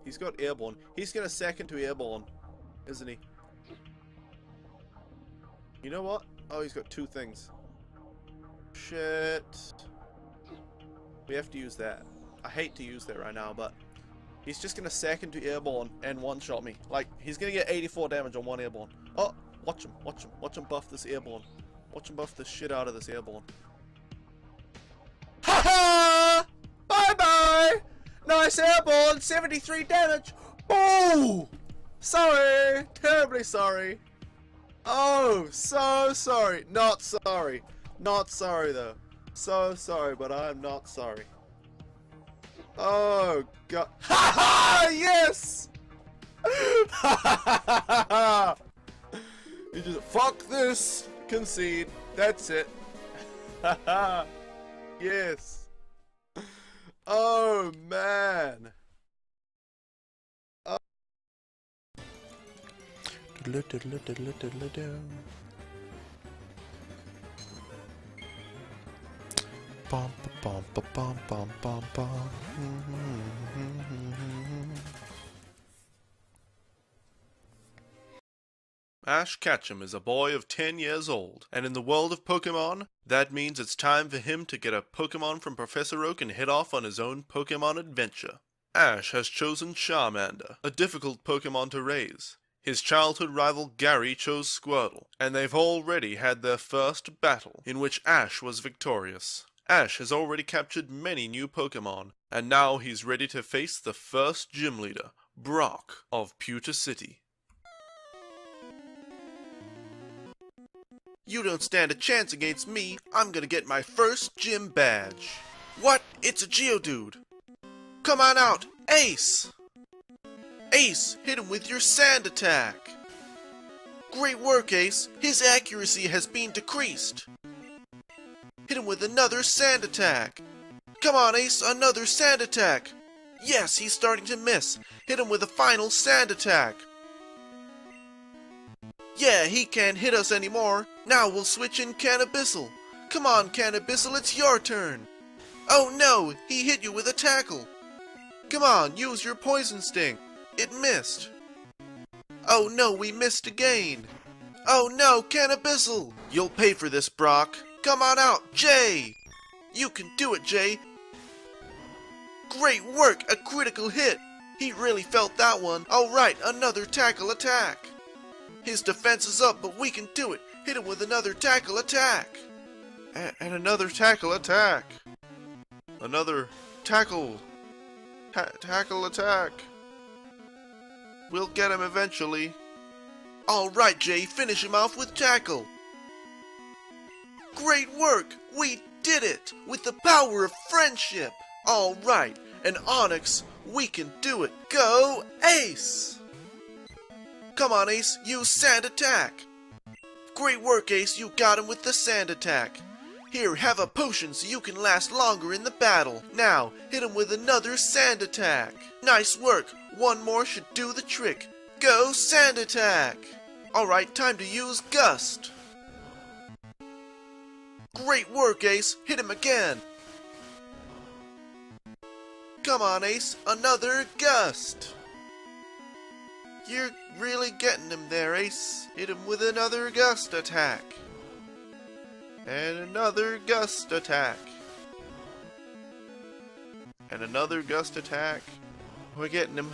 He's got airborne. He's gonna second to airborne, isn't he? You know what? Oh, he's got 2 things. Shit. We have to use that. I hate to use that right now, but he's just gonna second to airborne and one-shot me. Like, he's gonna get 84 damage on 1 airborne. Oh, watch him, watch him. Watch him buff this airborne. Watch him buff the shit out of this airborne. Ha ha! Bye-bye! Nice airborne, 73 damage! Oh! Sorry! Terribly sorry. Oh, so sorry. Not sorry. Not sorry, though. So sorry, but I'm not sorry. Oh, God. Ha ha! Yes! Ha ha ha ha! You just, fuck this! Concede. That's it. Ha ha! Yes. Oh, man. Ash Ketchum is a boy of 10 years old, and in the world of Pokemon, that means it's time for him to get a Pokemon from Professor Oak and head off on his own Pokemon adventure. Ash has chosen Charmander, a difficult Pokemon to raise. His childhood rival Gary chose Squirtle, and they've already had their first battle, in which Ash was victorious. Ash has already captured many new Pokemon, and now he's ready to face the first gym leader, Brock of Pewter City. You don't stand a chance against me. I'm gonna get my first gym badge. What? It's a Geodude. Come on out, Ace! Ace, hit him with your sand attack. Great work, Ace. His accuracy has been decreased. Hit him with another sand attack. Come on, Ace, another sand attack. Yes, he's starting to miss. Hit him with a final sand attack. Yeah, he can't hit us anymore. Now we'll switch in Cannabissel. Come on, Cannabissel, it's your turn. Oh no, he hit you with a tackle. Come on, use your Poison Sting. It missed. Oh no, we missed again. Oh no, Cannabissel. You'll pay for this, Brock. Come on out, Jay. You can do it, Jay. Great work, a critical hit. He really felt that one. Alright, another tackle attack. His defense is up, but we can do it. Hit him with another tackle attack. And another tackle attack. Another tackle. Tackle attack. We'll get him eventually. Alright, Jay, finish him off with tackle. Great work! We did it! With the power of friendship! Alright, and Onyx, we can do it! Go, Ace! Come on, Ace, use sand attack! Great work, Ace, you got him with the sand attack. Here, have a potion so you can last longer in the battle. Now, hit him with another sand attack. Nice work. One more should do the trick. Go sand attack. Alright, time to use Gust. Great work, Ace. Hit him again. Come on, Ace. Another Gust. You're really getting him there, Ace. Hit him with another Gust attack. And another Gust attack. And another Gust attack. We're getting him.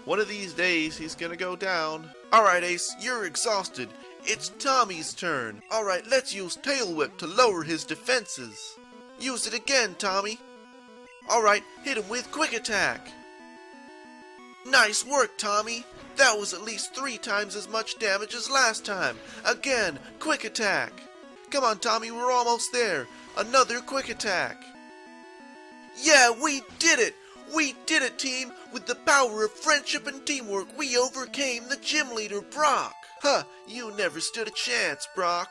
One of these days, he's gonna go down. Alright, Ace, you're exhausted. It's Tommy's turn. Alright, let's use Tail Whip to lower his defenses. Use it again, Tommy. Alright, hit him with Quick Attack. Nice work, Tommy. That was at least 3 times as much damage as last time. Again, Quick Attack. Come on, Tommy, we're almost there. Another Quick Attack. Yeah, we did it! We did it, team! With the power of friendship and teamwork, we overcame the gym leader, Brock! Huh, you never stood a chance, Brock.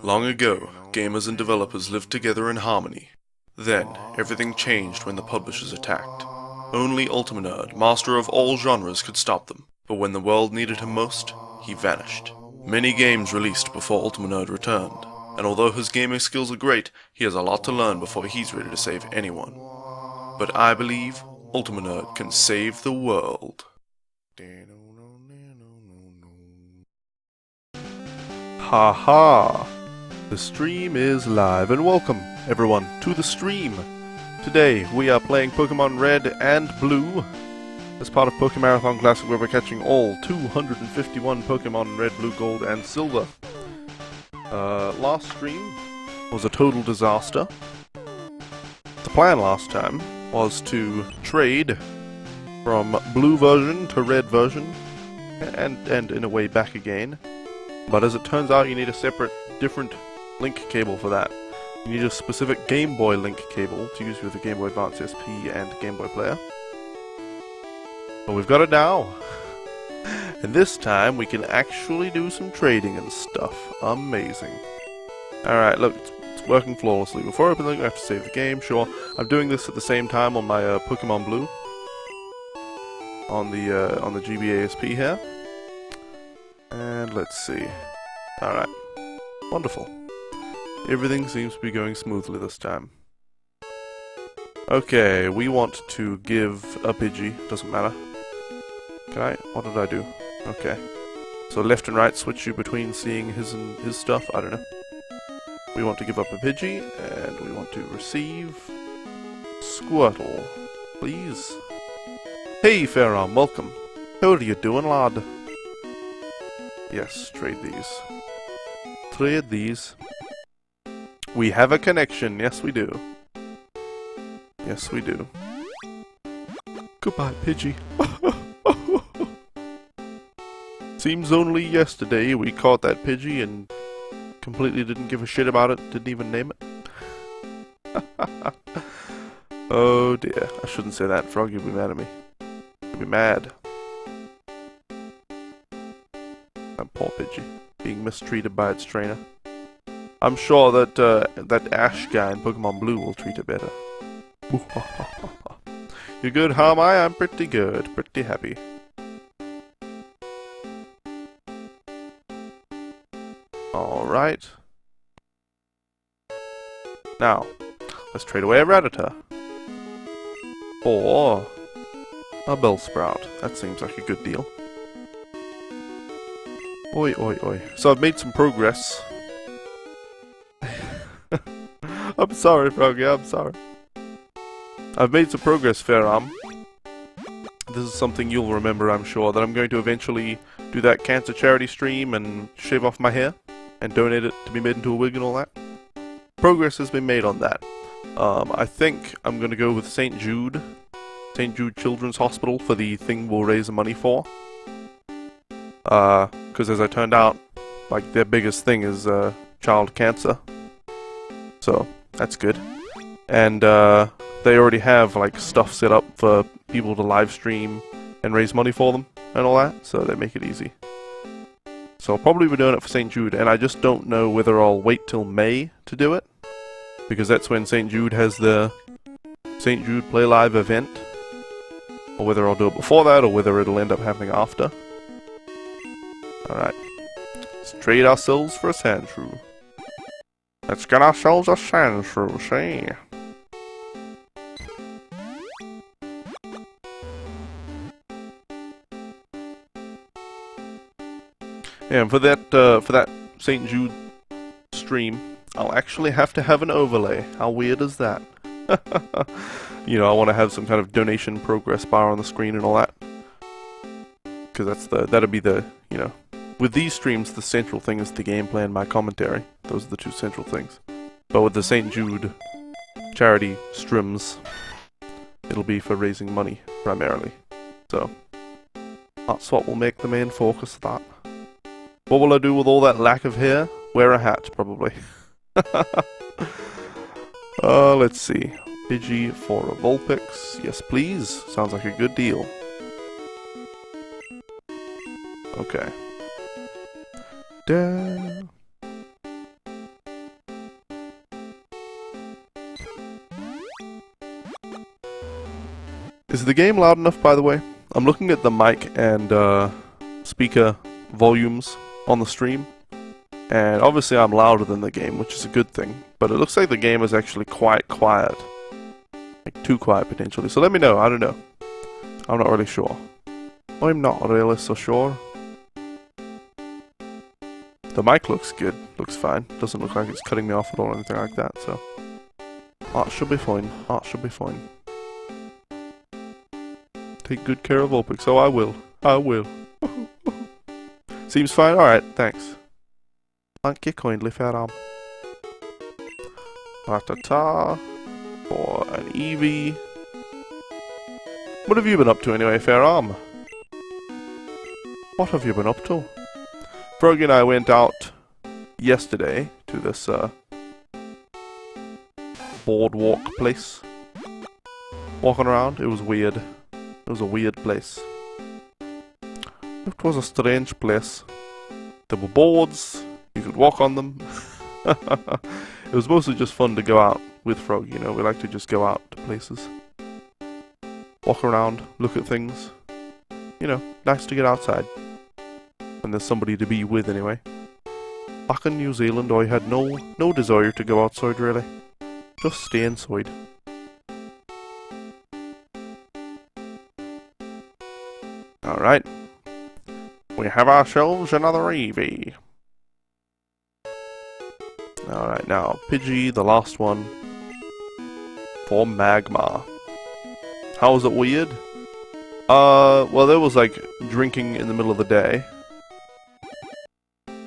Long ago, gamers and developers lived together in harmony. Then, everything changed when the publishers attacked. Only Ultimanerd, master of all genres, could stop them. But when the world needed him most, he vanished. Many games released before Ultimanerd returned. and although his gaming skills are great, he has a lot to learn before he's ready to save anyone. But I believe Ultima Nerd can save the world. Ha ha! The stream is live, and welcome, everyone, to the stream! Today, we are playing Pokemon Red and Blue as part of Pokémarathon Classic, where we're catching all 251 Pokemon in Red, Blue, Gold, and Silver. Last stream was a total disaster. The plan last time was to trade from Blue version to Red version, and in a way back again. But as it turns out, you need a separate, different link cable for that. You need a specific Game Boy link cable to use with the Game Boy Advance SP and Game Boy Player. But we've got it now. And this time we can actually do some trading and stuff. Amazing. Alright, look, it's working flawlessly. Before I open the link, I have to save the game, sure. I'm doing this at the same time on my Pokemon Blue. On the GBASP here. And let's see. Alright. Wonderful. Everything seems to be going smoothly this time. Okay, we want to give a Pidgey. Doesn't matter. Can I? What did I do? Okay. So left and right switch you between seeing his stuff? I don't know. We want to give up a Pidgey, and we want to receive Squirtle. Please. Hey, Fairarm, welcome. How are you doing, lad? Yes, trade these. Trade these. We have a connection, yes we do. Yes we do. Goodbye, Pidgey. Seems only yesterday we caught that Pidgey and completely didn't give a shit about it, didn't even name it. Oh dear, I shouldn't say that, Froggy will be mad at me. He'll be mad. That poor Pidgey, being mistreated by its trainer. I'm sure that that Ash guy in Pokemon Blue will treat it better. You good, Harmai? I'm pretty good, pretty happy. Alright. Now, let's trade away a Rattata. Or a Bellsprout. That seems like a good deal. Oi, oi, oi. So I've made some progress. I'm sorry, Froggy, I'm sorry. I've made some progress, Fairarm. This is something you'll remember, I'm sure, that I'm going to eventually do that cancer charity stream and shave off my hair and donate it to be made into a wig and all that. Progress has been made on that. I think I'm going to go with St. Jude Children's Hospital for the thing we'll raise the money for. Because as I turned out, like, their biggest thing is child cancer. So, that's good. And they already have, like, stuff set up for people to live stream and raise money for them and all that, so they make it easy. So I'll probably be doing it for St. Jude, and I just don't know whether I'll wait till May to do it, because that's when St. Jude has the St. Jude Play Live event, or whether I'll do it before that, or whether it'll end up happening after. Alright. Let's trade ourselves for a Sandshrew. Let's get ourselves a Sandshrew, see? Yeah, and for that St. Jude stream, I'll actually have to have an overlay. How weird is that? You know, I want to have some kind of donation progress bar on the screen and all that. Because that'd be the, you know, with these streams, the central thing is the gameplay and my commentary. Those are the two central things. But with the St. Jude charity streams, it'll be for raising money, primarily. So, that's what will make the main focus of that. What will I do with all that lack of hair? Wear a hat, probably. Let's see. Pidgey for a Vulpix. Yes, please. Sounds like a good deal. Okay. Da. Is the game loud enough, by the way? I'm looking at the mic and speaker volumes on the stream. And obviously I'm louder than the game, which is a good thing. But it looks like the game is actually quite quiet. Like, too quiet, potentially. So let me know, I don't know. I'm not really sure. I'm not really so sure. The mic looks good, looks fine. Doesn't look like it's cutting me off at all or anything like that, so... That should be fine. That should be fine. Take good care of Vulpix. Oh, I will. I will. Seems fine? Alright, thanks. Thank you kindly, fair arm. Ta-ta-ta. For an Eevee. What have you been up to anyway, fair arm? What have you been up to? Froggy and I went out yesterday to this, boardwalk place. Walking around, it was weird. It was a weird place. It was a strange place. There were boards, you could walk on them. It was mostly just fun to go out with Frog, you know, we like to just go out to places. Walk around, look at things. You know, nice to get outside. And there's somebody to be with anyway. Back in New Zealand I had no desire to go outside really. Just stay inside. Alright. We have ourselves another Eevee. Alright, now, Pidgey, the last one. For Magma. How was it weird? Well there was like drinking in the middle of the day.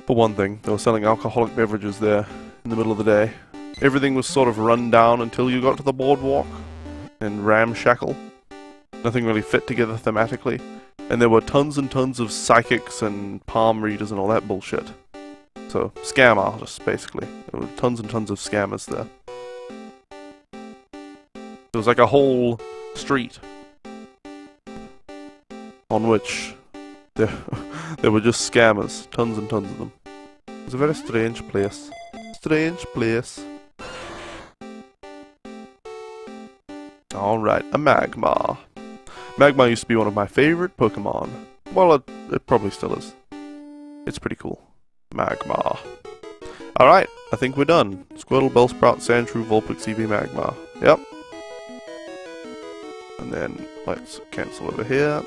For one thing, they were selling alcoholic beverages there in the middle of the day. Everything was sort of run down until you got to the boardwalk. And ramshackle. Nothing really fit together thematically. And there were tons and tons of psychics and palm readers and all that bullshit. So, scam artists, basically. There were tons and tons of scammers there. There was like a whole street on which there were just scammers. Tons and tons of them. It was a very strange place. Strange place. Alright, a Magma. Magma used to be one of my favorite Pokemon. Well, it probably still is. It's pretty cool. Magma. Alright, I think we're done. Squirtle, Bellsprout, Sandshrew, Vulpix, Eevee, Magma. Yep. And then, let's cancel over here.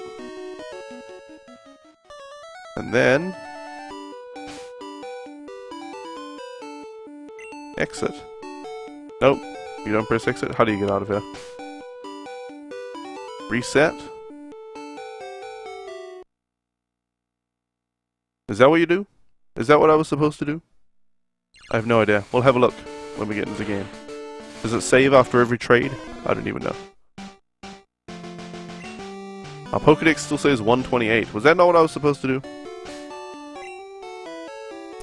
And then... exit. Nope. You don't press exit? How do you get out of here? Reset? Is that what you do? Is that what I was supposed to do? I have no idea. We'll have a look when we get into the game. Does it save after every trade? I don't even know. Our Pokedex still says 128. Was that not what I was supposed to do?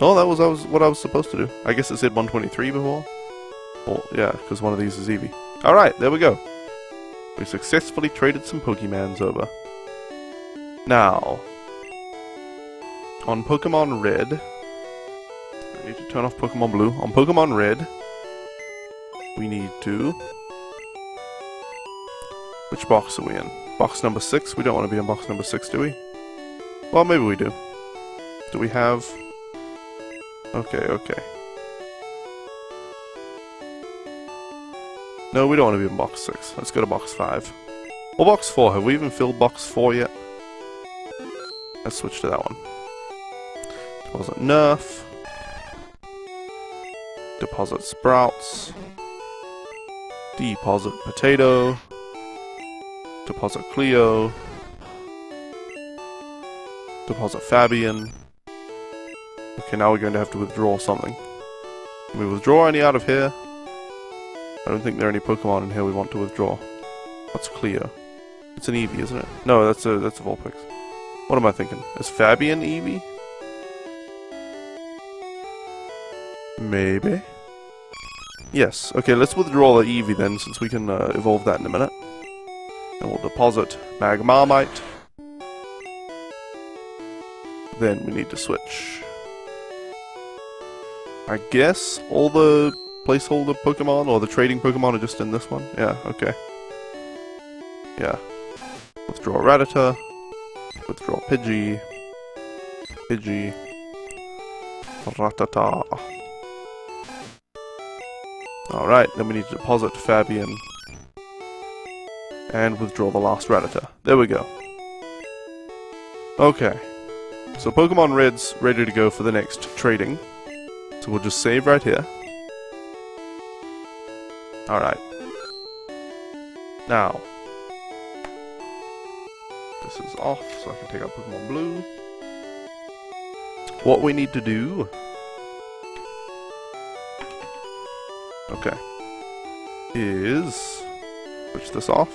Oh, that was what I was supposed to do. I guess it said 123 before. Well, yeah, because one of these is Eevee. Alright, there we go. We successfully traded some Pokemans over. Now, on Pokemon Red, I need to turn off Pokemon Blue. On Pokemon Red, we need to... which box are we in? Box number 6? We don't want to be in box number 6, do we? Well, maybe we do. Do we have... Okay. No, we don't want to be in box 6. Let's go to box 5. Or box 4. Have we even filled box 4 yet? Let's switch to that one. Deposit Nerf. Deposit Sprouts. Deposit Potato. Deposit Cleo. Deposit Fabian. Okay, now we're going to have to withdraw something. Can we withdraw any out of here? I don't think there are any Pokemon in here we want to withdraw. What's Cleo? It's an Eevee, isn't it? No, that's a Vulpix. What am I thinking? Is Fabian Eevee? Maybe. Yes. Okay, let's withdraw the Eevee then, since we can evolve that in a minute. And we'll deposit Magmarmite. Then we need to switch. I guess all the placeholder Pokemon or the trading Pokemon are just in this one? Yeah, okay. Yeah. Withdraw Rattata. Withdraw Pidgey. Ratata. Alright, then we need to deposit Fabian. And withdraw the last Rattata. There we go. Okay. So Pokemon Red's ready to go for the next trading. So we'll just save right here. Alright. Now. This is off, so I can take out Pokemon Blue. What we need to do... Okay. Is... switch this off.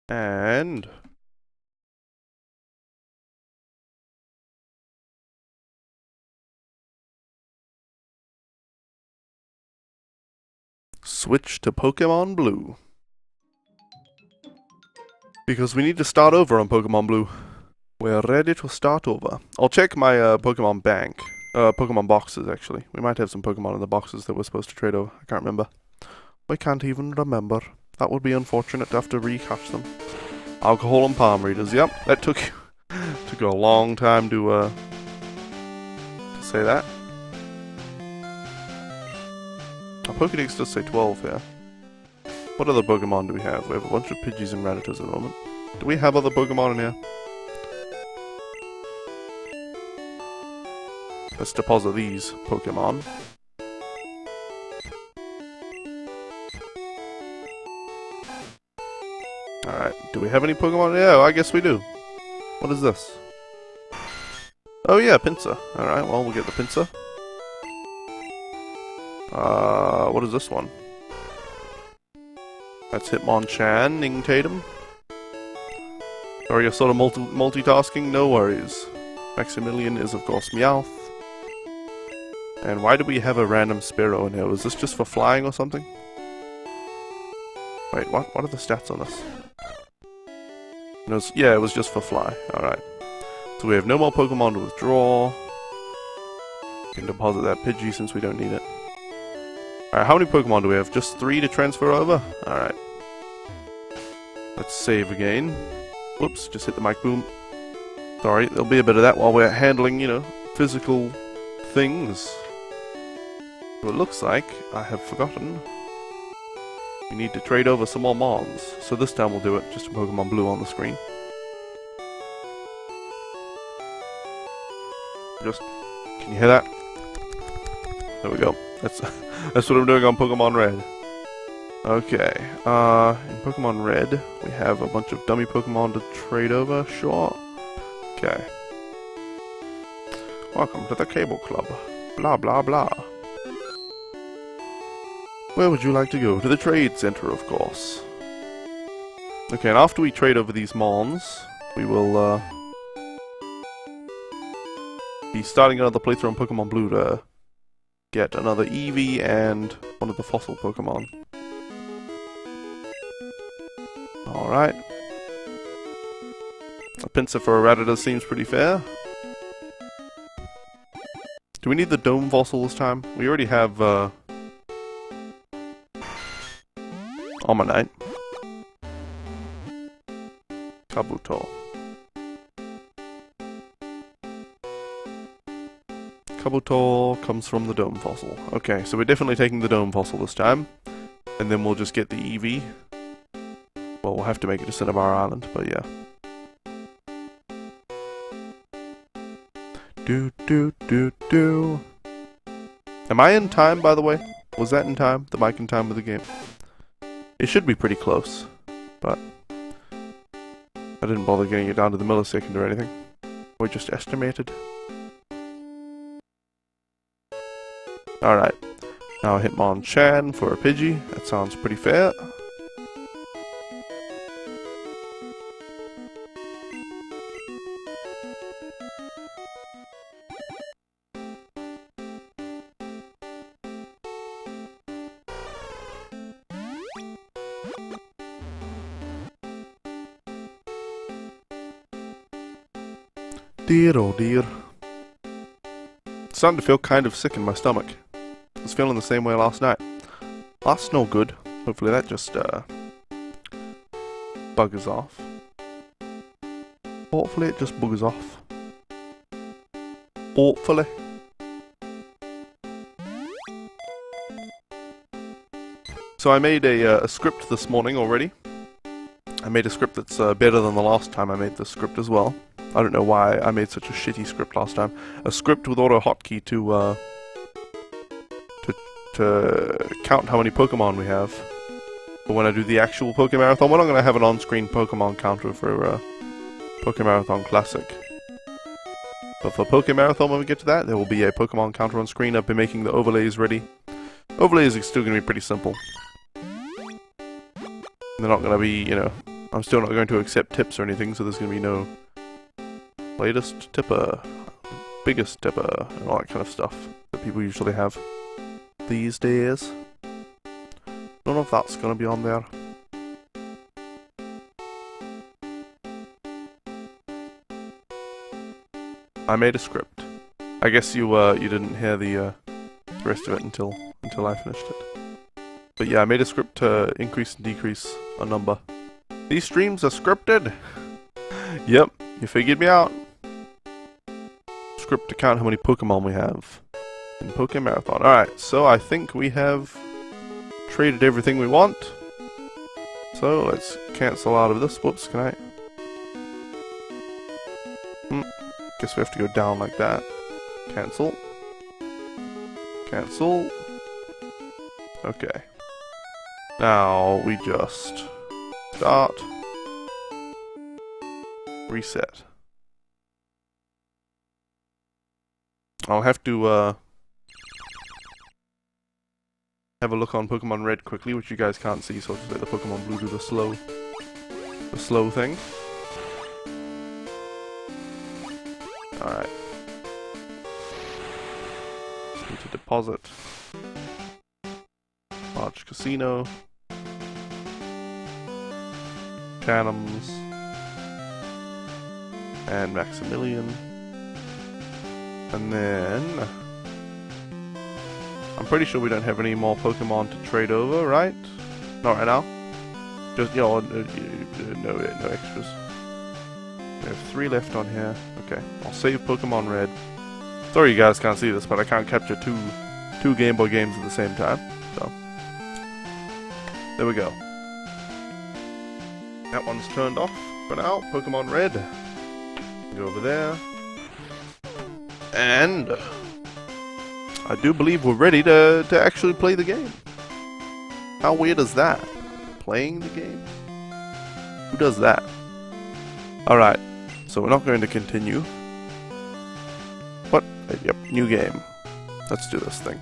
And... switch to Pokemon Blue. Because we need to start over on Pokemon Blue. We're ready to start over. I'll check my Pokemon bank. Pokemon boxes, actually. We might have some Pokemon in the boxes that we're supposed to trade over. I can't remember. I can't even remember. That would be unfortunate to have to recatch them. Alcohol and palm readers. Yep, that took a long time to say that. Our Pokédex does say 12 here. What other Pokemon do we have? We have a bunch of Pidgeys and Rattatas at the moment. Do we have other Pokemon in here? Let's deposit these Pokemon. Alright, do we have any Pokemon? Yeah, I guess we do. What is this? Oh yeah, Pinsir. Alright, well, we'll get the Pinsir. What is this one? That's Hitmonchan, Ningtatum. Are you sort of multitasking? No worries. Maximilian is, of course, Meowth. And why do we have a random Spearow in here? Was this just for flying or something? Wait, what? What are the stats on this? Yeah, it was just for fly. Alright. So we have no more Pokemon to withdraw. We can deposit that Pidgey since we don't need it. Alright, how many Pokemon do we have? Just 3 to transfer over? Alright. Let's save again. Whoops, just hit the mic boom. Sorry, there'll be a bit of that while we're handling, you know, physical things. So it looks like I have forgotten. We need to trade over some more Mons. So this time we'll do it, just a Pokemon Blue on the screen. Just, can you hear that? There we go. That's what I'm doing on Pokemon Red. Okay, in Pokemon Red, we have a bunch of dummy Pokemon to trade over, sure. Okay. Welcome to the Cable Club. Blah blah blah. Where would you like to go? To the Trade Center, of course. Okay, and after we trade over these Mons, we will, be starting another playthrough on Pokemon Blue to get another Eevee and one of the fossil Pokemon. Alright. A Pinsir for a Rattata seems pretty fair. Do we need the Dome Fossil this time? We already have, Omanyte. Kabuto. Kabuto comes from the Dome Fossil. Okay, so we're definitely taking the Dome Fossil this time. And then we'll just get the Eevee. Well, we'll have to make it to Cinnabar Island, but yeah. Do. Am I in time, by the way? Was that in time? The mic in time with the game? It should be pretty close, but I didn't bother getting it down to the millisecond or anything. We just estimated. Alright. Now Hitmonchan for a Pidgey. That sounds pretty fair. Dear oh dear. It's starting to feel kind of sick in my stomach. I was feeling the same way last night. That's no good. Hopefully that just buggers off. Hopefully it just buggers off. Hopefully. So I made a script this morning already. I made a script that's better than the last time I made this script as well. I don't know why I made such a shitty script last time. A script with auto hotkey to count how many Pokemon we have. But when I do the actual Pokémarathon, we're not going to have an on-screen Pokemon counter for Pokémarathon Classic. But for Pokémarathon, when we get to that, there will be a Pokemon counter on screen. I've been making the overlays ready. Overlays are still going to be pretty simple. They're not going to be, you know, I'm still not going to accept tips or anything, so there's going to be no latest tipper, biggest tipper, and all that kind of stuff that people usually have these days. None of that's going to be on there. I made a script. I guess you didn't hear the rest of it until I finished it. But yeah, I made a script to increase and decrease a number. These streams are scripted! Yep, you figured me out. Script to count how many Pokemon we have in Pokémarathon. Alright, so I think we have traded everything we want. So let's cancel out of this. Whoops, can I? Guess we have to go down like that. Cancel. Cancel. Okay. Now we just start. Reset. I'll have to have a look on Pokemon Red quickly, which you guys can't see, so I'll just let the Pokemon Blue do the slow thing. Alright. Just need to deposit. Large Casino. Channums. And Maximilian. And then I'm pretty sure we don't have any more Pokemon to trade over, right? Not right now. Just, you know, no extras. We have 3 left on here. Okay, I'll save Pokemon Red. Sorry you guys can't see this, but I can't capture two Game Boy games at the same time. So there we go. That one's turned off for now. Pokemon Red. Go over there. And I do believe we're ready to actually play the game. How weird is that? Playing the game? Who does that? Alright, so we're not going to continue. What? Yep, new game. Let's do this thing.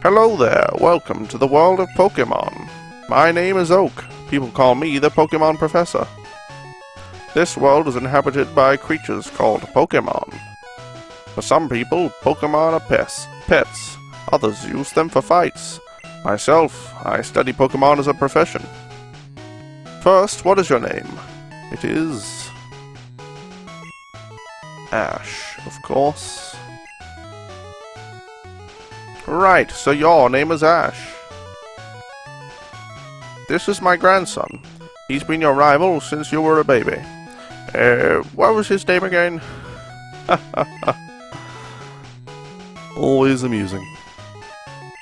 Hello there, welcome to the world of Pokemon. My name is Oak. People call me the Pokemon Professor. This world is inhabited by creatures called Pokemon. For some people, Pokemon are pets. Others use them for fights. Myself, I study Pokemon as a profession. First, what is your name? It is Ash, of course. Right, so your name is Ash. This is my grandson. He's been your rival since you were a baby. What was his name again? Always amusing.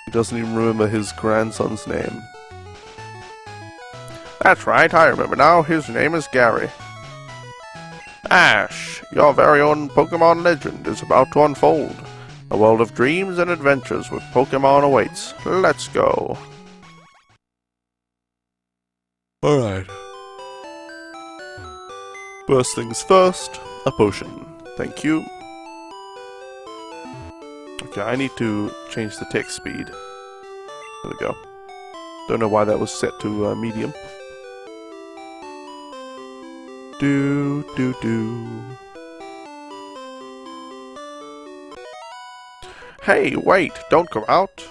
He doesn't even remember his grandson's name. That's right, I remember now. His name is Gary. Ash, your very own Pokemon legend is about to unfold. A world of dreams and adventures with Pokemon awaits. Let's go. Alright. First things first, a potion. Thank you. Okay, I need to change the text speed. There we go. Don't know why that was set to medium. Do. Hey, wait! Don't go out!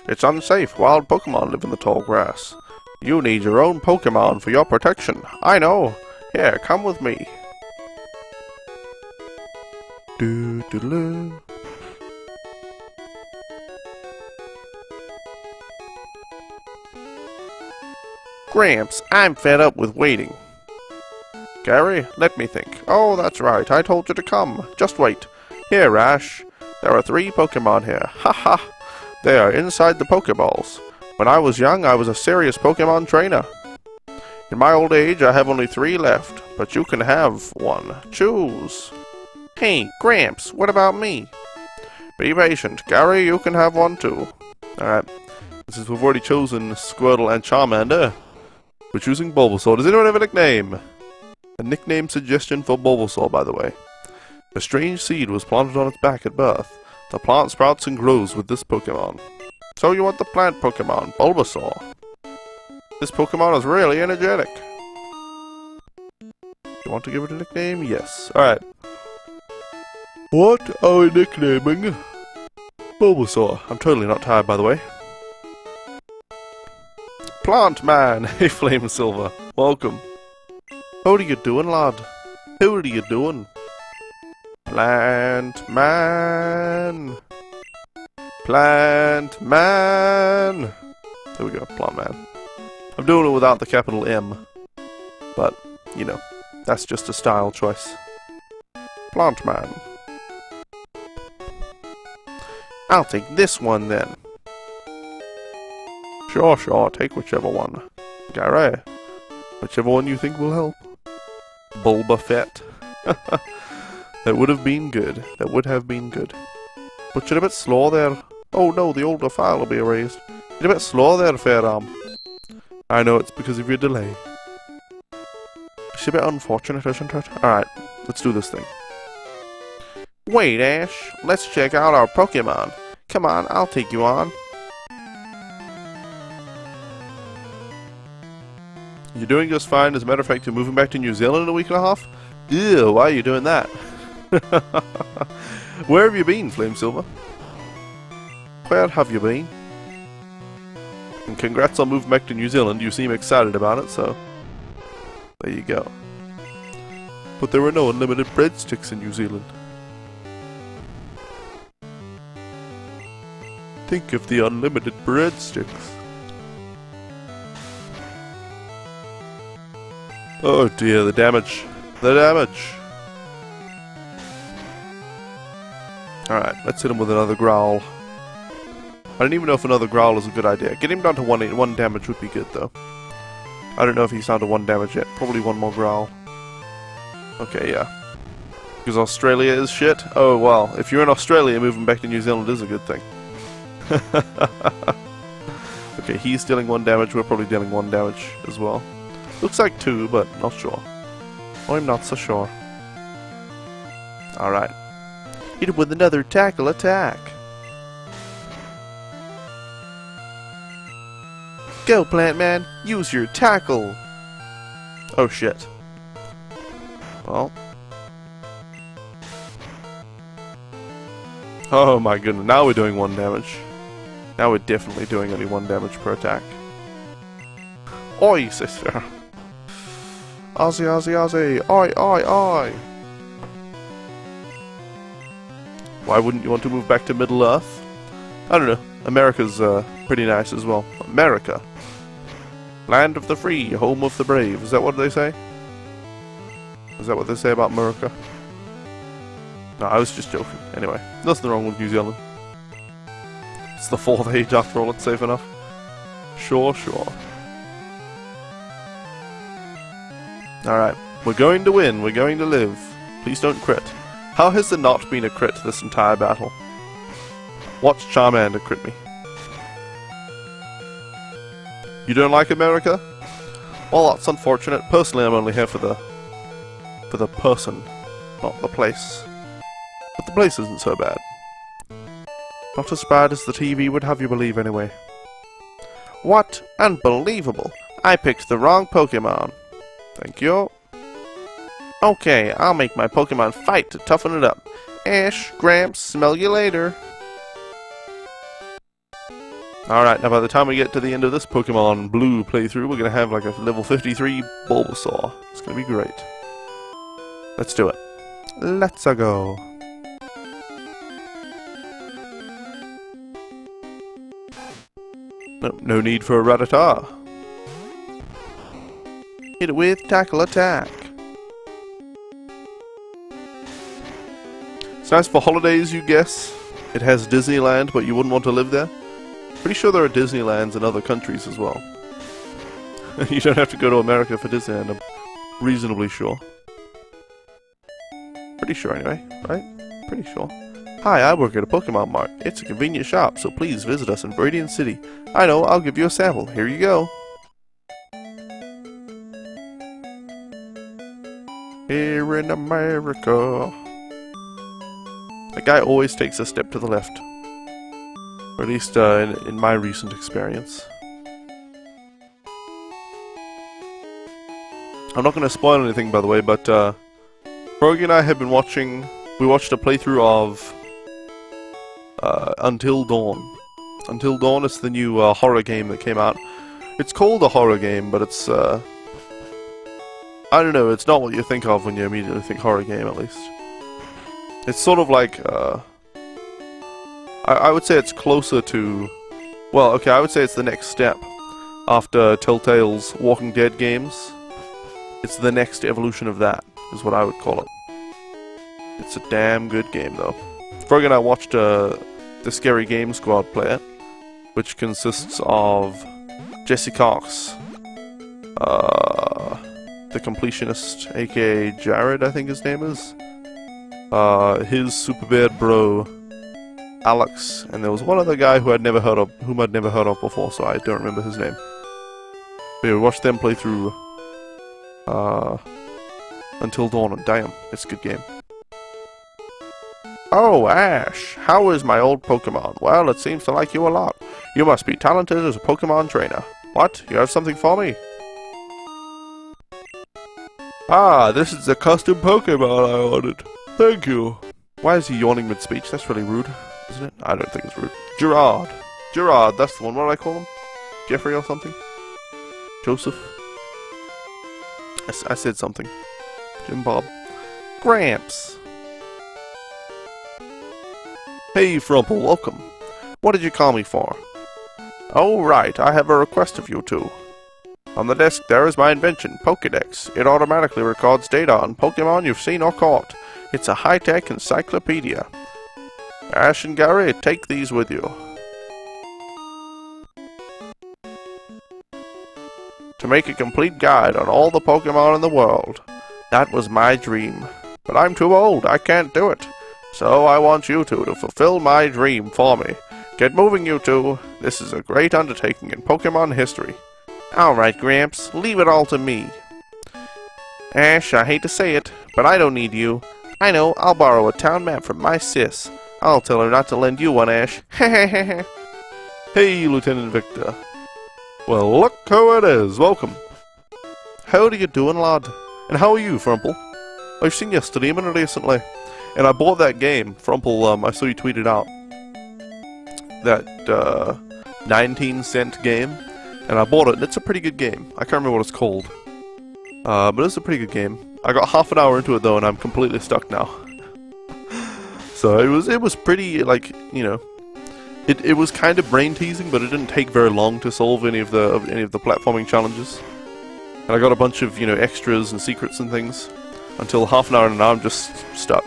It's unsafe. Wild Pokemon live in the tall grass. You need your own Pokemon for your protection. I know. Here, come with me. Do. Gramps, I'm fed up with waiting. Gary, let me think. Oh, that's right, I told you to come. Just wait. Here, Ash. There are 3 Pokemon here. Ha ha! They are inside the Pokeballs. When I was young, I was a serious Pokemon trainer. In my old age, I have only 3 left, but you can have 1. Choose. Hey, Gramps, what about me? Be patient. Gary, you can have 1 too. Alright. Since we've already chosen Squirtle and Charmander, we're choosing Bulbasaur. Does anyone have a nickname? A nickname suggestion for Bulbasaur, by the way. A strange seed was planted on its back at birth. The plant sprouts and grows with this Pokemon. So you want the plant Pokemon, Bulbasaur. This Pokemon is really energetic. You want to give it a nickname? Yes. Alright. What are we nicknaming Bulbasaur? I'm totally not tired, by the way. Plant Man! Hey, Flame Silver. Welcome. How are you doing, lad? How are you doing? Plant Man! Plant Man! There we go, Plant Man. I'm doing it without the capital M. But, you know, that's just a style choice. Plant Man. I'll take this one then. Sure, take whichever one. Gary, whichever one you think will help. Bulba Fett. That would have been good. That would have been good. But you're a bit slow there. Oh no, the older file will be erased. You're a bit slow there, Fairarm. I know, it's because of your delay. It's a bit unfortunate, isn't it? Alright, let's do this thing. Wait, Ash. Let's check out our Pokemon. Come on, I'll take you on. You're doing just fine. As a matter of fact, you're moving back to New Zealand in a week and a half? Ew, why are you doing that? Where have you been, Flame Silver? Where have you been? And congrats on moving back to New Zealand. You seem excited about it, so there you go. But there were no unlimited breadsticks in New Zealand. Think of the unlimited breadsticks. Oh dear, the damage. The damage. Alright, let's hit him with another growl. I don't even know if another growl is a good idea. Get him down to 1 damage would be good, though. I don't know if he's down to 1 damage yet. Probably 1 more growl. Okay, yeah. Because Australia is shit? Oh, well. If you're in Australia, moving back to New Zealand is a good thing. Okay, he's dealing 1 damage. We're probably dealing 1 damage as well. Looks like 2, but not sure. I'm not so sure. Alright. Hit him with another tackle attack. Go, Plant Man! Use your tackle! Oh shit. Well. Oh my goodness, now we're doing 1 damage. Now we're definitely doing only 1 damage per attack. Oi, sister! Aussie, Aussie, Aussie! Oi, oi, oi! Why wouldn't you want to move back to Middle Earth? I don't know. America's pretty nice as well. America. Land of the free, home of the brave. Is that what they say? Is that what they say about America? No, I was just joking. Anyway, nothing wrong with New Zealand. It's the 4th age after all, it's safe enough. Sure. Alright, we're going to win, we're going to live. Please don't crit. How has there not been a crit this entire battle? Watch Charmander crit me. You don't like America? Well, that's unfortunate. Personally, I'm only here for the person, not the place. But the place isn't so bad. Not as bad as the TV would have you believe anyway. What? Unbelievable! I picked the wrong Pokemon. Thank you. Okay, I'll make my Pokemon fight to toughen it up. Ash, Gramps, smell you later. Alright, now by the time we get to the end of this Pokemon Blue playthrough, we're going to have like a level 53 Bulbasaur. It's going to be great. Let's do it. Let's-a go. No need for a Rattata. Hit it with tackle attack. It's nice for holidays, you guess. It has Disneyland, but you wouldn't want to live there. Pretty sure there are Disneylands in other countries as well. You don't have to go to America for Disneyland, I'm reasonably sure. Pretty sure anyway, right? Pretty sure. Hi, I work at a Pokemon Mart. It's a convenient shop, so please visit us in Radiant City. I know, I'll give you a sample. Here you go. Here in America. That guy always takes a step to the left. Or at least in my recent experience. I'm not going to spoil anything, by the way, but Froggy and I have been watching... We watched a playthrough of Until Dawn. Until Dawn is the new horror game that came out. It's called a horror game, but it's... I don't know, it's not what you think of when you immediately think horror game, at least. It's sort of like... I would say it's closer to... Well, okay, I would say it's the next step after Telltale's Walking Dead games. It's the next evolution of that, is what I would call it. It's a damn good game, though. Frog and I watched the Scary Game Squad play it, which consists of Jesse Cox, the completionist, aka Jared, I think his name is, his super bad bro, Alex, and there was one other guy whom I'd never heard of before, so I don't remember his name. But yeah, we watched them play through Until Dawn, and damn, it's a good game. Oh, Ash, how is my old Pokemon? Well, it seems to like you a lot. You must be talented as a Pokemon trainer. What? You have something for me? Ah, this is the custom Pokemon I ordered. Thank you. Why is he yawning mid-speech? That's really rude, isn't it? I don't think it's rude. Gerard. Gerard, that's the one. What do I call him? Jeffrey or something? Joseph? I said something. Jim Bob. Gramps. Hey, Frumple, welcome. What did you call me for? Oh, right, I have a request of you two. On the desk there is my invention, Pokédex. It automatically records data on Pokemon you've seen or caught. It's a high-tech encyclopedia. Ash and Gary, take these with you. To make a complete guide on all the Pokemon in the world. That was my dream. But I'm too old, I can't do it. So I want you two to fulfill my dream for me. Get moving, you two. This is a great undertaking in Pokemon history. Alright, Gramps, leave it all to me. Ash, I hate to say it, but I don't need you. I know, I'll borrow a town map from my sis. I'll tell her not to lend you one, Ash. Hey, Lieutenant Victor. Well, look who it is. Welcome. How are you doing, lad? And how are you, Frumple? I've seen you streaming recently. And I bought that game, Frumple, I saw you tweeted out. That, 19-cent game. And I bought it, and it's a pretty good game. I can't remember what it's called. But it's a pretty good game. I got half an hour into it, though, and I'm completely stuck now. So it was pretty, like, you know... It was kind of brain-teasing, but it didn't take very long to solve any of the platforming challenges. And I got a bunch of, you know, extras and secrets and things. Until half an hour and now I'm just stuck.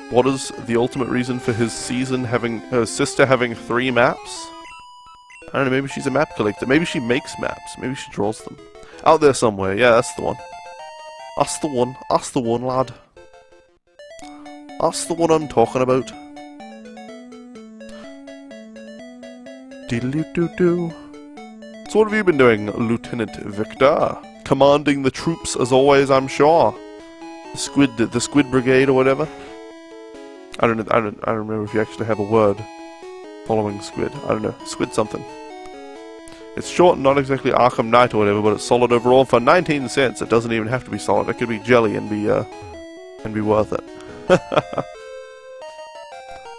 What is the ultimate reason for his sister having 3 maps? I don't know, maybe she's a map collector. Maybe she makes maps. Maybe she draws them. Out there somewhere. Yeah, that's the one. That's the one. That's the one, lad. That's the one I'm talking about. Diddly-doo-doo. So what have you been doing, Lieutenant Victor? Commanding the troops as always, I'm sure. The Squid Brigade or whatever. I don't remember if you actually have a word following Squid. I don't know. Squid something. It's short and not exactly Arkham Knight or whatever, but it's solid overall for 19 cents. It doesn't even have to be solid. It could be jelly and be worth it.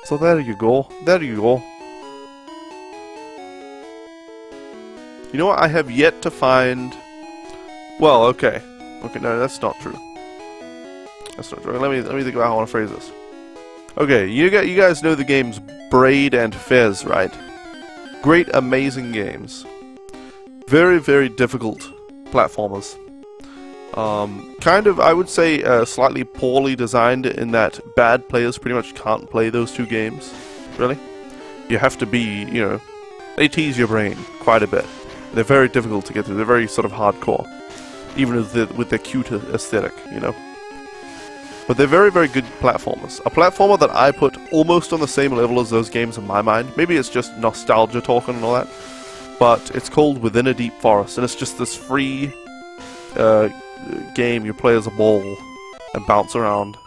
So there you go. There you go. You know what? I have yet to find... Well, okay. Okay, no, that's not true. That's not true. Let me think about how I want to phrase this. Okay, you guys know the games Braid and Fez, right? Great, amazing games. Very, very difficult platformers. Kind of, I would say, slightly poorly designed in that bad players pretty much can't play those two games, really. You have to be, you know, they tease your brain quite a bit. They're very difficult to get through, they're very sort of hardcore, even with their cute aesthetic, you know. But they're very, very good platformers. A platformer that I put almost on the same level as those games in my mind. Maybe it's just nostalgia talking and all that. But it's called Within a Deep Forest, and it's just this free game you play as a ball and bounce around.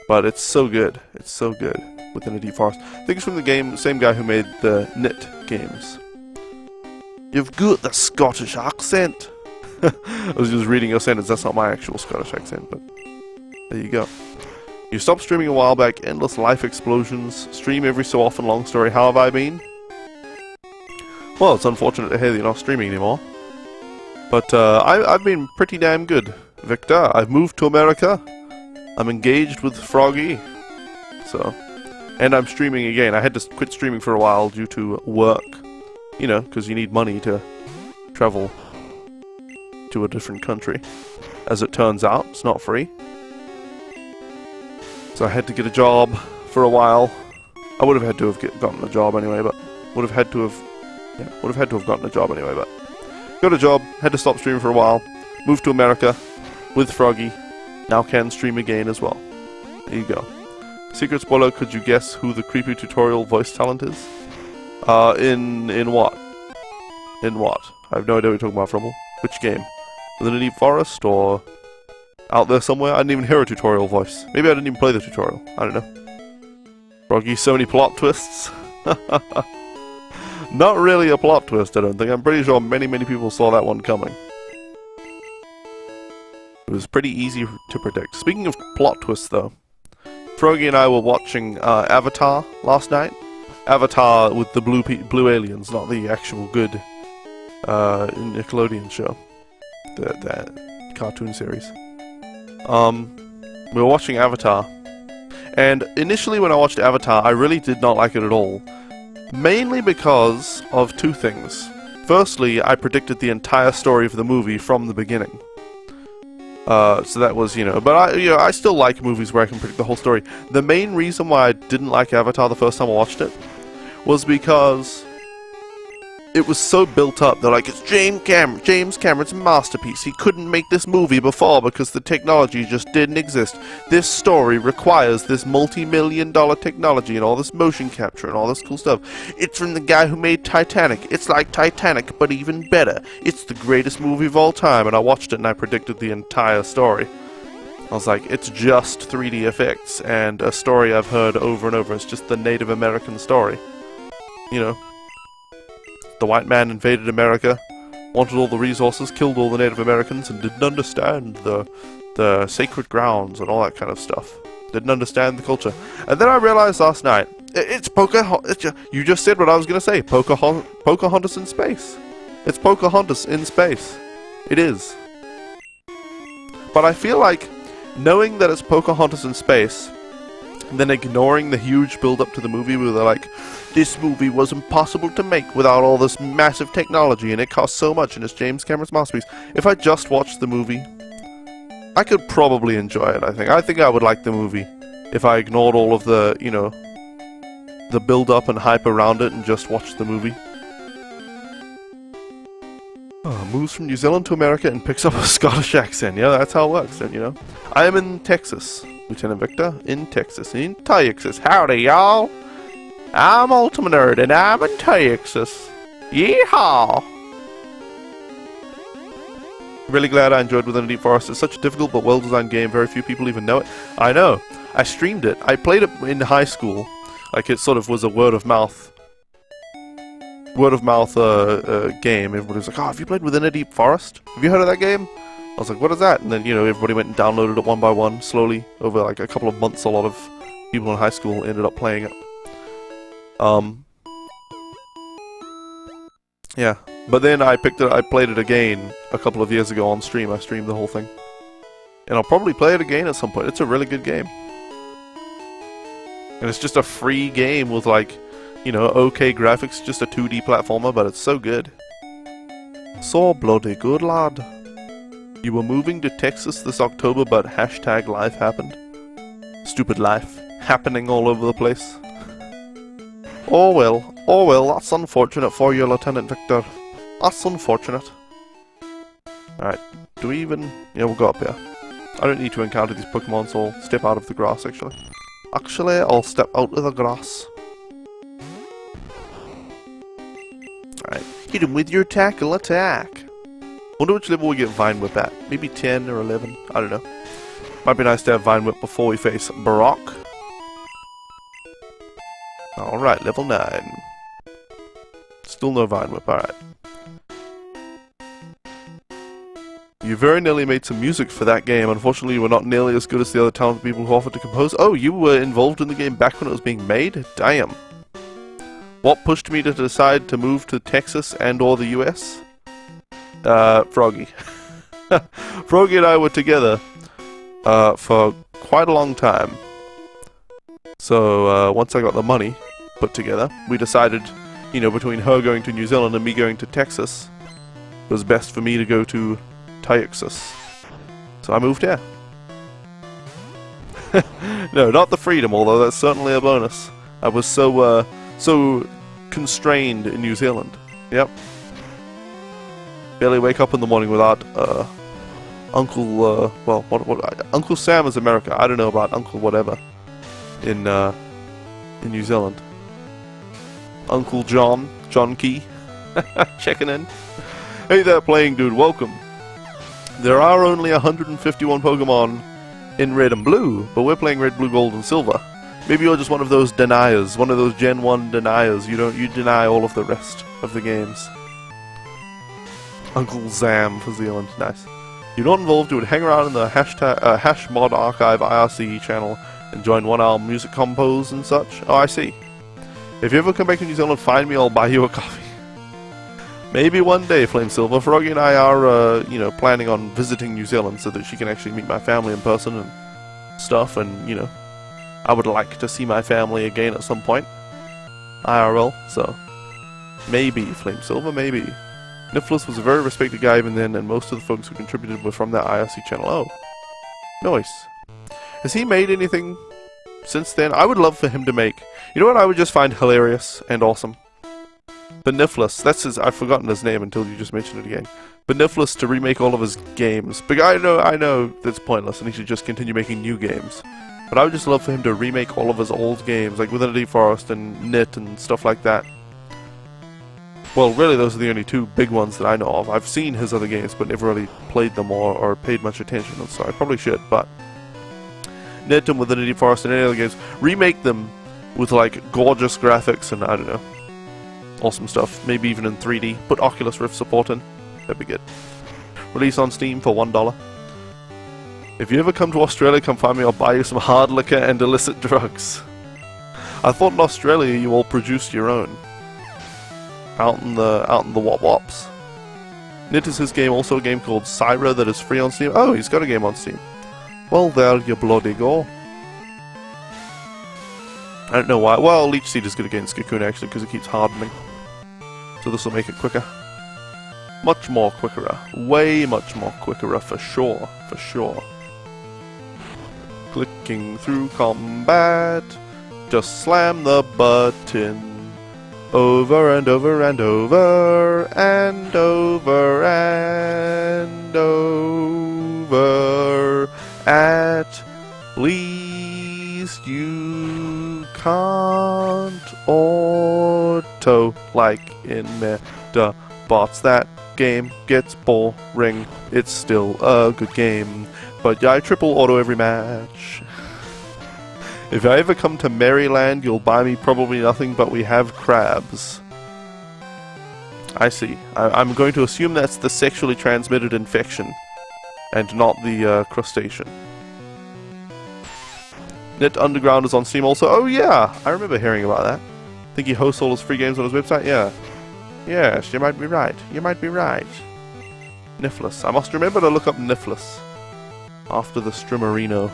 But it's so good. It's so good. Within a Deep Forest. I think it's from the same guy who made the Knit games. You've got the Scottish accent. I was just reading your sentence. That's not my actual Scottish accent, but there you go. You stopped streaming a while back. Endless life explosions. Stream every so often. Long story. How have I been? Well, it's unfortunate to hear that you're not streaming anymore. But I've been pretty damn good, Victor. I've moved to America. I'm engaged with Froggy. So, and I'm streaming again. I had to quit streaming for a while due to work. You know, because you need money to travel to a different country. As it turns out, it's not free. So I had to get a job for a while. I would have had to have gotten a job anyway, but would have had to have gotten a job anyway, but got a job, had to stop streaming for a while, moved to America with Froggy, now can stream again as well. There you go. Secret spoiler, could you guess who the creepy tutorial voice talent is? In what? In what? I have no idea what you're talking about, Frumble. Which game? Within a Deep Forest, or out there somewhere? I didn't even hear a tutorial voice. Maybe I didn't even play the tutorial. I don't know. Froggy, so many plot twists. Not really a plot twist, I don't think. I'm pretty sure many people saw that one coming. It was pretty easy to predict. Speaking of plot twists, though, Froggy and I were watching Avatar last night. Avatar with the blue aliens, not the actual good Nickelodeon show. The cartoon series. We were watching Avatar. And initially when I watched Avatar, I really did not like it at all. Mainly because of two things. Firstly, I predicted the entire story of the movie from the beginning. So that was, you know, but I still like movies where I can predict the whole story. The main reason why I didn't like Avatar the first time I watched it was because it was so built up. They're like, it's James Cameron's masterpiece. He couldn't make this movie before because the technology just didn't exist. This story requires this multi-million-dollar technology and all this motion capture and all this cool stuff. It's from the guy who made Titanic. It's like Titanic, but even better. It's the greatest movie of all time. And I watched it and I predicted the entire story. I was like, it's just 3D effects and a story I've heard over and over. It's just the Native American story. You know. The white man invaded America, wanted all the resources, killed all the Native Americans, and didn't understand the sacred grounds and all that kind of stuff. Didn't understand the culture. And then I realized last night, it's Pocahontas. You just said what I was going to say. Pocahontas in space. It's Pocahontas in space. It is. But I feel like knowing that it's Pocahontas in space, and then ignoring the huge build-up to the movie where they're like, this movie was impossible to make without all this massive technology and it cost so much and it's James Cameron's masterpiece. If I just watched the movie, I could probably enjoy it, I think. I think I would like the movie if I ignored all of the, you know, the build-up and hype around it and just watched the movie. Moves from New Zealand to America and picks up a Scottish accent. Yeah, that's how it works then, you know. I am in Texas, Lieutenant Victor. In Texas. Howdy, y'all. I'm Ultimate Nerd, and I'm in Texas. Yeehaw! Really glad I enjoyed Within a Deep Forest. It's such a difficult but well-designed game. Very few people even know it. I know. I streamed it. I played it in high school. Like, it sort of was a word-of-mouth game. Everybody was like, oh, have you played Within a Deep Forest? Have you heard of that game? I was like, what is that? And then, you know, everybody went and downloaded it one by one, slowly. Over, like, a couple of months, a lot of people in high school ended up playing it. Yeah. But then I played it again a couple of years ago on stream. I streamed the whole thing. And I'll probably play it again at some point. It's a really good game. And it's just a free game with, like, you know, okay graphics, just a 2D platformer, but it's so good. So bloody good, lad. You were moving to Texas this October, but hashtag life happened. Stupid life. Happening all over the place. Oh well, that's unfortunate for you, Lieutenant Victor. That's unfortunate. Alright, do we even... Yeah, we'll go up here. I don't need to encounter these Pokemon, so I'll step out of the grass, actually. Actually, I'll step out of the grass. Alright, hit him with your tackle attack. Wonder which level we get Vine Whip at. Maybe 10 or 11, I don't know. Might be nice to have Vine Whip before we face Brock. Alright, level 9. Still no Vine Whip, alright. You very nearly made some music for that game. Unfortunately, you were not nearly as good as the other talented people who offered to compose. Oh, you were involved in the game back when it was being made? Damn. What pushed me to decide to move to Texas and or the US? Froggy. Froggy and I were together for quite a long time. So, once I got the money put together, we decided, you know, between her going to New Zealand and me going to Texas, it was best for me to go to Texas. So I moved here. No, not the freedom, although that's certainly a bonus. I was so constrained in New Zealand. Yep. Barely wake up in the morning without Uncle Uncle Sam is America. I don't know about Uncle whatever in New Zealand. Uncle John Key checking in. Hey there, playing dude, welcome. There are only 151 Pokemon in Red and Blue, but we're playing Red, Blue, Gold, and Silver. Maybe you're just one of those deniers, one of those Gen 1 deniers. You deny all of the rest of the games. Uncle Zam for Zealand, nice. You're not involved, you would hang around in the hash mod archive IRC channel and join 1 hour music compos and such. Oh, I see. If you ever come back to New Zealand, find me, I'll buy you a coffee. Maybe one day, Flame Silver. Froggy and I are, you know, planning on visiting New Zealand so that she can actually meet my family in person and stuff, and, you know, I would like to see my family again at some point. IRL, so maybe, Flame Silver, maybe. Niflus was a very respected guy even then, and most of the folks who contributed were from that IRC channel. Oh, nice. Has he made anything since then? I would love for him to make... You know what I would just find hilarious and awesome? Beniflus, that's his, I've forgotten his name until you just mentioned it again. Beniflus to remake all of his games. But I know that's pointless and he should just continue making new games. But I would just love for him to remake all of his old games, like Within a Deep Forest and Knit and stuff like that. Well, really those are the only 2 big ones that I know of. I've seen his other games, but never really played them or paid much attention, and so I probably should, but... Knit and Within a Deep Forest and any other games, remake them with, like, gorgeous graphics and, I don't know, awesome stuff. Maybe even in 3D. Put Oculus Rift support in. That'd be good. Release on Steam for $1. If you ever come to Australia, come find me. I'll buy you some hard liquor and illicit drugs. I thought in Australia you all produced your own. Out in the Wop Wops. Knit is his game, also a game called Syra that is free on Steam. Oh, he's got a game on Steam. Well, there you bloody go. I don't know why. Well, Leech Seed is good against Cocoon actually because it keeps hardening. So this will make it quicker. Much more quicker. Way much more quicker for sure. For sure. Clicking through combat. Just slam the button. Over and over and over and over and over. At least you can't auto like in Metabots. That game gets boring. It's still a good game, but I triple auto every match. If I ever come to Maryland, you'll buy me probably nothing, but we have crabs. I see. I'm going to assume that's the sexually transmitted infection, and not the crustacean. Knit Underground is on Steam also. Oh yeah, I remember hearing about that. Think he hosts all his free games on his website? Yeah. Yes, you might be right. You might be right. Niflus. I must remember to look up Niflus after the Streamerino.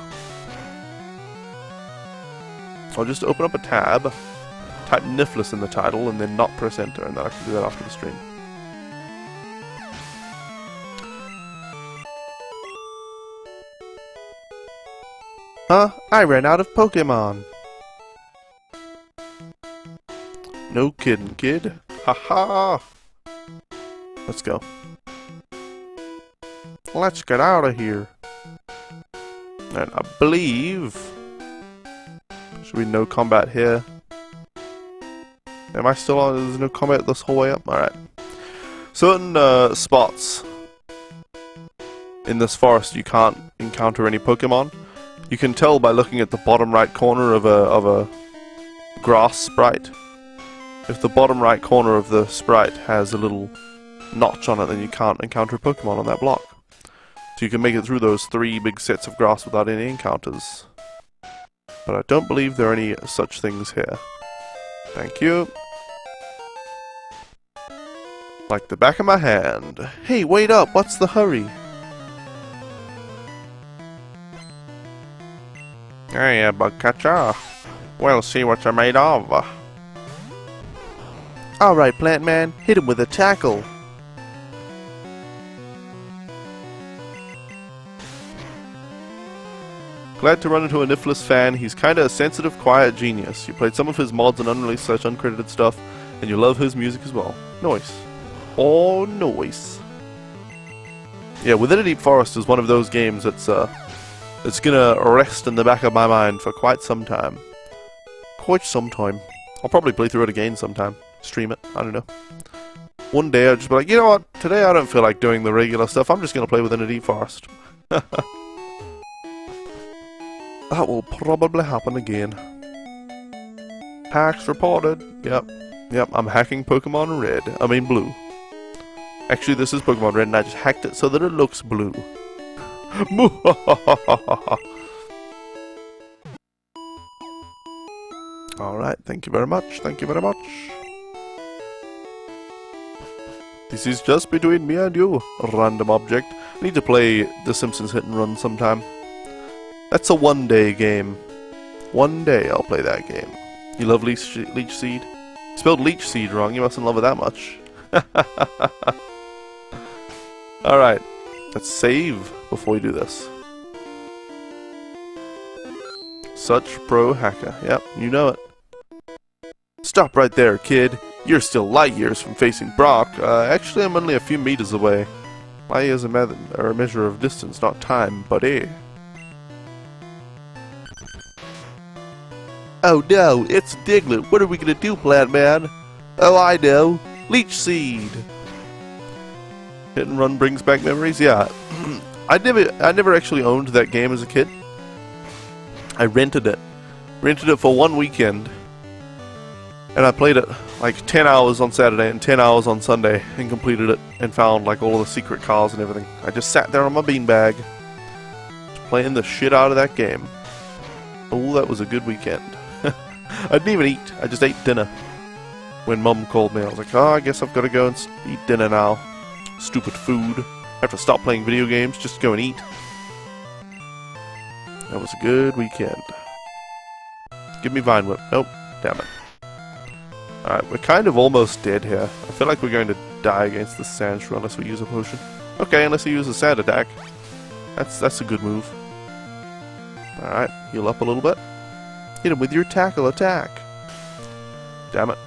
I'll just open up a tab, type Niflus in the title, and then not press enter, and then I can do that after the stream. Huh? I ran out of Pokemon. No kidding, kid. Haha. Let's go. Let's get out of here. And I believe... Should be no combat here. Am I still on? There's no combat this whole way up? Alright. Certain spots in this forest you can't encounter any Pokemon. You can tell by looking at the bottom right corner of a grass sprite. If the bottom right corner of the sprite has a little notch on it, then you can't encounter a Pokemon on that block. So you can make it through those 3 big sets of grass without any encounters. But I don't believe there are any such things here. Thank you. Like the back of my hand. Hey, wait up! What's the hurry? Hey, Bugcatcher. We'll see what you're made of. Alright, Plant Man. Hit him with a tackle. Glad to run into a Niflus fan. He's kinda a sensitive, quiet genius. You played some of his mods and unreleased / uncredited stuff, and you love his music as well. Nice. Oh, nice. Yeah, Within a Deep Forest is one of those games that's it's gonna rest in the back of my mind for quite some time. Quite some time. I'll probably play through it again sometime. Stream it. I don't know. One day I'll just be like, you know what? Today I don't feel like doing the regular stuff. I'm just gonna play Within a Deep Forest. That will probably happen again. Hacks reported. Yep, I'm hacking Pokemon Red. I mean Blue. Actually, this is Pokemon Red and I just hacked it so that it looks blue. Alright, thank you very much, thank you very much. This is just between me and you, random object. I need to play The Simpsons Hit and Run sometime. That's a one-day game. One day I'll play that game. You love Leech Seed? You spelled Leech Seed wrong, you mustn't love it that much. Alright, let's save before we do this. Such pro hacker. Yep, you know it. Stop right there, kid. You're still light years from facing Brock. Actually, I'm only a few meters away. Light years are a measure of distance, not time, buddy. Oh no, it's Diglett. What are we gonna do, Plant Man? Oh, I know. Leech Seed. Hit and Run brings back memories. Yeah, I never actually owned that game as a kid. I rented it for one weekend, and I played it like 10 hours on Saturday and 10 hours on Sunday, and completed it and found like all of the secret cars and everything. I just sat there on my beanbag, just playing the shit out of that game. Oh, that was a good weekend. I didn't even eat. I just ate dinner. When Mum called me, I was like, oh, I guess I've got to go and eat dinner now. Stupid food. I have to stop playing video games just to go and eat. That was a good weekend. Give me Vine Whip. Nope. Damn it. Alright, we're kind of almost dead here. I feel like we're going to die against the Sandshrew unless we use a potion. Okay, unless we use a Sand Attack. That's a good move. Alright, heal up a little bit. Hit him with your tackle attack. Damn it.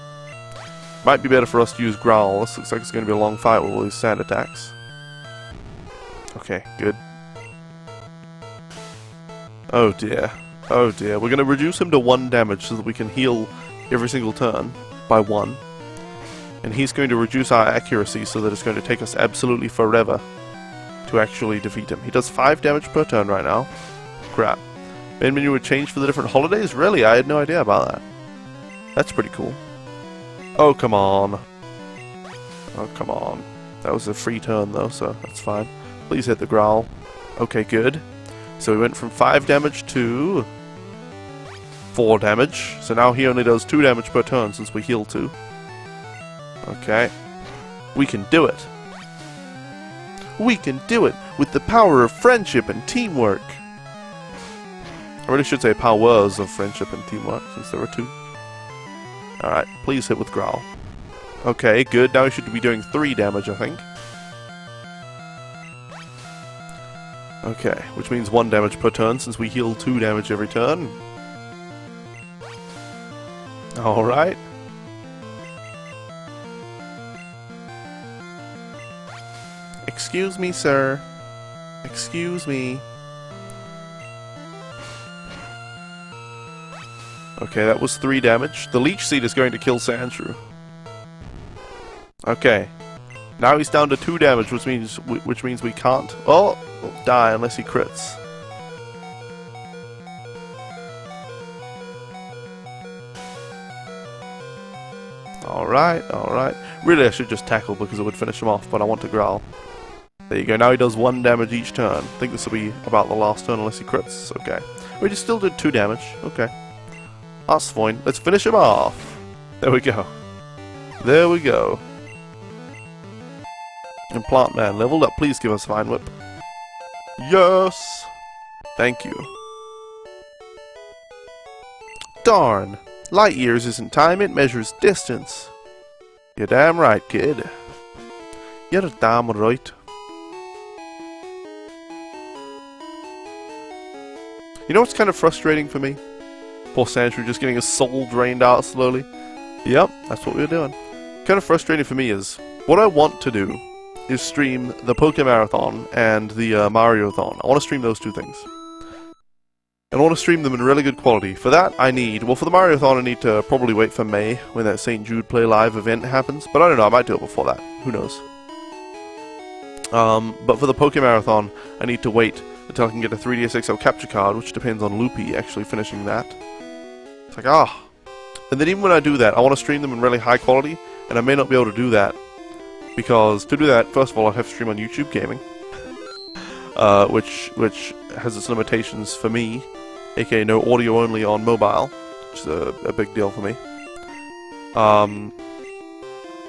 Might be better for us to use Growl. This looks like it's going to be a long fight with all these Sand Attacks. Okay, good. Oh dear. Oh dear. We're going to reduce him to 1 damage so that we can heal every single turn by 1. And he's going to reduce our accuracy so that it's going to take us absolutely forever to actually defeat him. He does 5 damage per turn right now. Crap. Main menu would change for the different holidays? Really? I had no idea about that. That's pretty cool. Oh, come on. Oh, come on. That was a free turn, though, so that's fine. Please hit the Growl. Okay, good. So we went from 5 damage to 4 damage. So now he only does 2 damage per turn since we heal 2. Okay. We can do it. We can do it with the power of friendship and teamwork. I really should say powers of friendship and teamwork, since there were 2. Alright, please hit with Growl. Okay, good. Now we should be doing 3 damage, I think. Okay, which means 1 damage per turn since we heal 2 damage every turn. Alright. Excuse me, sir. Excuse me. Okay, that was 3 damage. The Leech Seed is going to kill Sandshrew. Okay. Now he's down to 2 damage, which means we can't... Oh! We'll die unless he crits. Alright, alright. Really, I should just tackle because it would finish him off, but I want to growl. There you go, now he does 1 damage each turn. I think this will be about the last turn unless he crits. Okay. We just still did 2 damage. Okay. That's fine. Let's finish him off. There we go. There we go. And Plant Man leveled up. Please give us Vine Whip. Yes! Thank you. Darn! Light years isn't time, it measures distance. You're damn right, kid. You're damn right. You know what's kind of frustrating for me? Poor Sandshrew just getting his soul drained out slowly. Yep, that's what we were doing. Kind of frustrating for me is, what I want to do is stream the Pokémarathon and the Mariothon. I want to stream those 2 things. And I want to stream them in really good quality. For that, I need... Well, for the Mariothon, I need to probably wait for May, when that St. Jude Play Live event happens. But I don't know, I might do it before that. Who knows? But for the Pokémarathon, I need to wait until I can get a 3DS XL capture card, which depends on Loopy actually finishing that. It's like, ah. And then even when I do that, I want to stream them in really high quality, and I may not be able to do that. Because to do that, first of all, I'd have to stream on YouTube Gaming. Which has its limitations for me. aka no audio only on mobile, which is a big deal for me.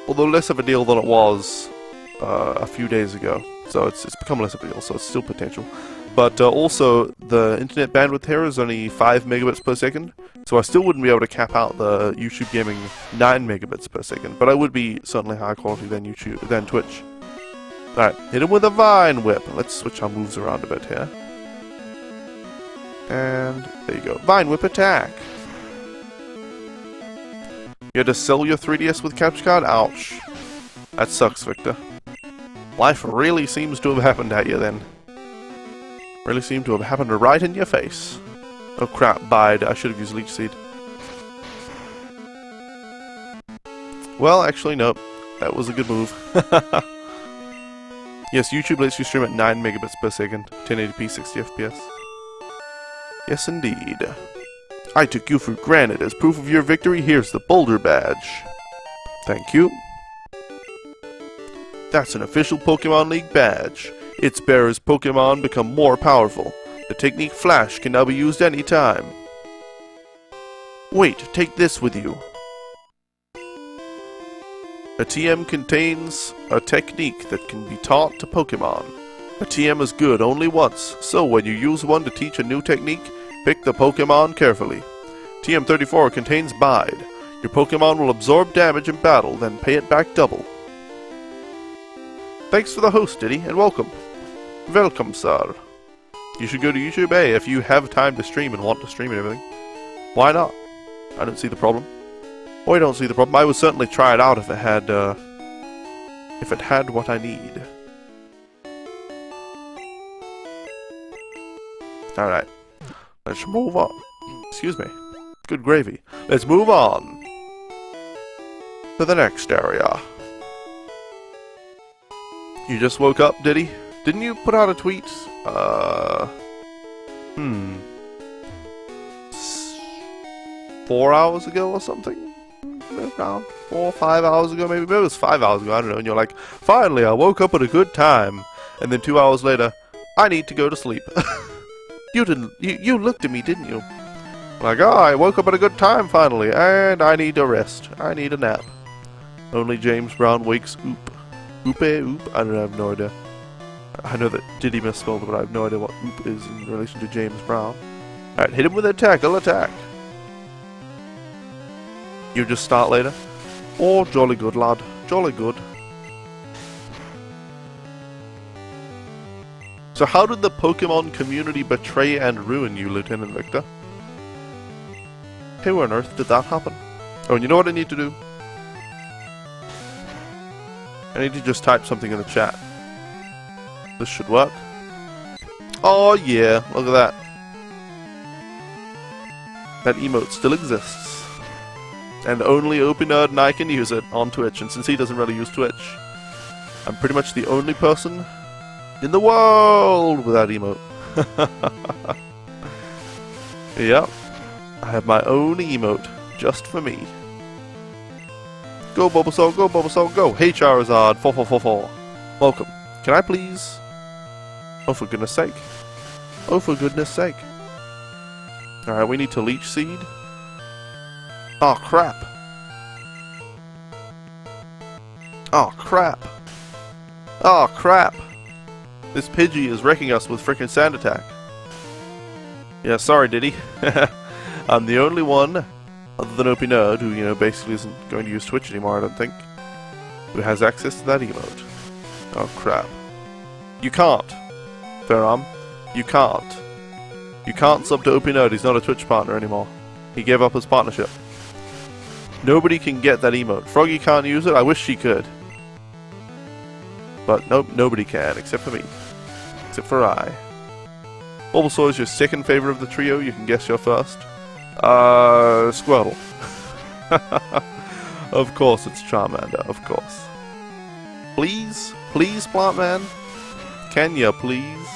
Although less of a deal than it was a few days ago. So it's become less of a deal, so it's still potential. But also, the internet bandwidth here is only 5 megabits per second, so I still wouldn't be able to cap out the YouTube Gaming 9 megabits per second, but I would be certainly higher quality than Twitch. Alright, hit him with a Vine Whip. Let's switch our moves around a bit here. And there you go. Vine Whip attack. You had to sell your 3DS with capture card? Ouch. That sucks, Victor. Life really seems to have happened at you then. Really seemed to have happened right in your face. Oh crap, Bide. I should have used Leech Seed. Well, actually, nope. That was a good move. Yes, YouTube lets you stream at 9 megabits per second, 1080p, 60 FPS. Yes, indeed. I took you for granted. As proof of your victory, here's the Boulder Badge. Thank you. That's an official Pokemon League badge. Its bearer's Pokemon become more powerful. The technique Flash can now be used anytime. Wait, take this with you. A TM contains a technique that can be taught to Pokemon. A TM is good only once, so when you use one to teach a new technique, pick the Pokemon carefully. TM34 contains Bide. Your Pokemon will absorb damage in battle, then pay it back double. Thanks for the host, Diddy, and welcome. Welcome, sir. You should go to YouTube, if you have time to stream and want to stream and everything. Why not? I don't see the problem. I don't see the problem. I would certainly try it out if it had what I need. Alright. Let's move on. Excuse me. Good gravy. Let's move on to the next area. You just woke up, Diddy? Didn't you put out a tweet? 4 hours ago or something? Around 4 or 5 hours ago, maybe it was 5 hours ago, I don't know, and you're like, finally, I woke up at a good time. And then 2 hours later, I need to go to sleep. You looked at me, didn't you? Like, oh, I woke up at a good time finally, and I need to rest. I need a nap. Only James Brown wakes oop. Oop. I have no idea. I know that Diddy misspelled it, but I have no idea what oop is in relation to James Brown. Alright, hit him with a tackle attack. You just start later? Oh, jolly good, lad. Jolly good. So how did the Pokemon community betray and ruin you, Lieutenant Victor? How on earth did that happen? Oh, and you know what I need to do? I need to just type something in the chat. This should work. Oh yeah, look at that. That emote still exists. And only OpenNerd and I can use it on Twitch, and since he doesn't really use Twitch, I'm pretty much the only person in the world with that emote. Yep. I have my own emote, just for me. Go Bulbasaur, go Bulbasaur, go! Hey Charizard, 4444. Welcome. Can I please? Oh, for goodness sake. Oh, for goodness sake. Alright, we need to Leech Seed. Oh, crap. Oh, crap. Oh, crap. This Pidgey is wrecking us with frickin' Sand Attack. Yeah, sorry, Diddy. I'm the only one, other than OpenNerd, who, you know, basically isn't going to use Twitch anymore, I don't think, who has access to that emote. Oh, crap. You can't. Ferram. You can't. You can't sub to OpenNerd, he's not a Twitch partner anymore. He gave up his partnership. Nobody can get that emote. Froggy can't use it, I wish she could. But nope, nobody can, except for me. Except for I. Bulbasaur is your second favorite of the trio, you can guess your first. Squirtle. Of course it's Charmander, of course. Please? Please, Plant Man? Can ya, please?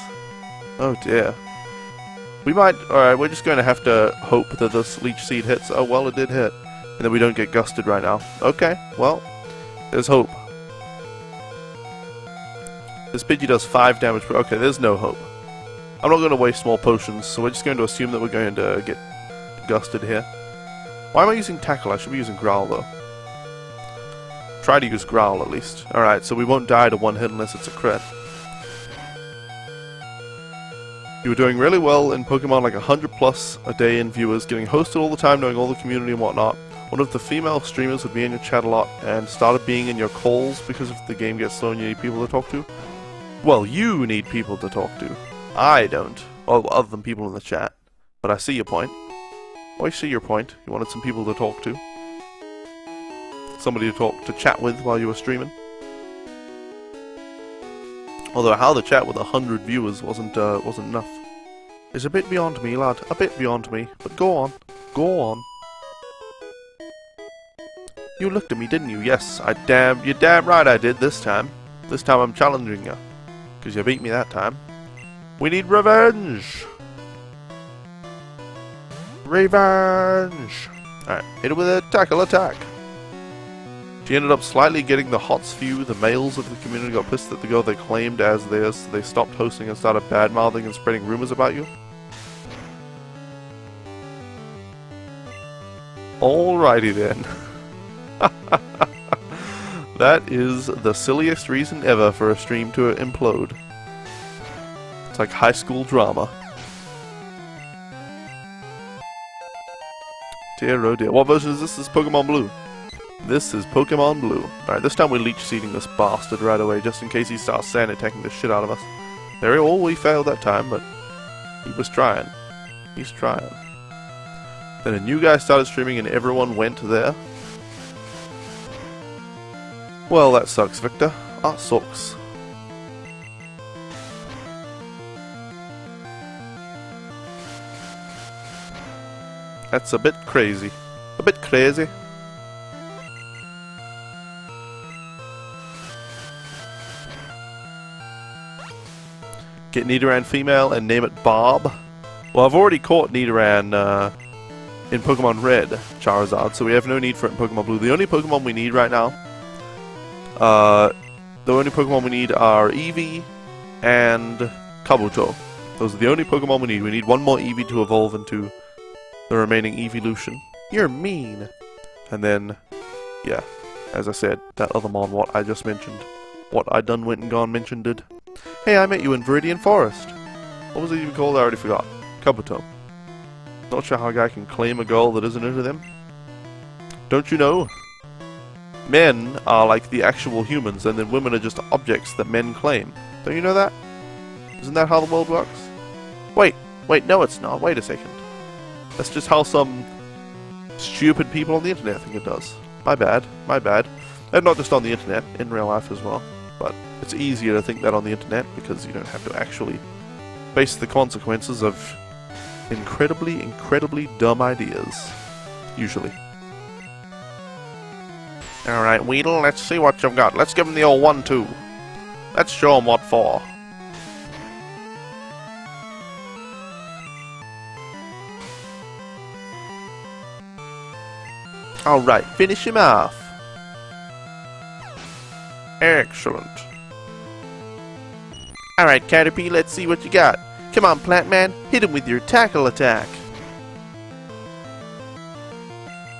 Oh dear. We might... Alright, we're just going to have to hope that this Leech Seed hits. Oh, well, it did hit. And then we don't get gusted right now. Okay, well, there's hope. This Pidgey does 5 damage per... Okay, there's no hope. I'm not going to waste more potions, so we're just going to assume that we're going to get gusted here. Why am I using Tackle? I should be using Growl, though. Try to use Growl, at least. Alright, so we won't die to one hit unless it's a crit. You were doing really well in Pokemon, like 100 plus a day in viewers, getting hosted all the time, knowing all the community and whatnot. One of the female streamers would be in your chat a lot, and started being in your calls because if the game gets slow and you need people to talk to. Well, you need people to talk to. I don't. Well, other than people in the chat. But I see your point. Oh, I see your point. You wanted some people to talk to. Somebody to chat with while you were streaming. Although how the chat with 100 viewers wasn't enough. It's a bit beyond me, lad. A bit beyond me. But go on. Go on. You looked at me, didn't you? Yes, you're damn right I did this time. This time I'm challenging you. Because you beat me that time. We need revenge! Revenge! Alright, hit it with a tackle attack. She ended up slightly getting the Hots view. The males of the community got pissed at the girl they claimed as theirs, so they stopped hosting and started bad-mouthing and spreading rumors about you. Alrighty then. That is the silliest reason ever for a stream to implode. It's like high school drama. Dear oh dear. What version is this? This is Pokemon Blue. This is Pokemon Blue. Alright, this time we're Leech Seeding this bastard right away, just in case he starts sand attacking the shit out of us. There, we failed that time, but he was trying. He's trying. Then a new guy started streaming and everyone went there. Well, that sucks, Victor. That sucks. That's a bit crazy. A bit crazy. Get Nidoran female and name it Bob. Well, I've already caught Nidoran in Pokemon Red, Charizard, so we have no need for it in Pokemon Blue. The only Pokemon we need right now, are Eevee and Kabuto. Those are the only Pokemon we need. We need one more Eevee to evolve into the remaining Eeveelution. You're mean! And then, yeah, as I said, that other Mon, what I just mentioned. What I done went and gone mentioned did. Hey, I met you in Viridian Forest. What was it even called? I already forgot. Kabuto. Not sure how a guy can claim a girl that isn't into them. Don't you know? Men are like the actual humans, and then women are just objects that men claim. Don't you know that? Isn't that how the world works? Wait, no it's not. Wait a second. That's just how some stupid people on the internet think it does. My bad. And not just on the internet, in real life as well. But it's easier to think that on the internet because you don't have to actually face the consequences of incredibly dumb ideas. Usually. Alright, Weedle, let's see what you've got. Let's give him the old 1-2. Let's show him what for. Alright, finish him off. Excellent. Alright, Caterpie, let's see what you got. Come on, Plant Man, hit him with your tackle attack.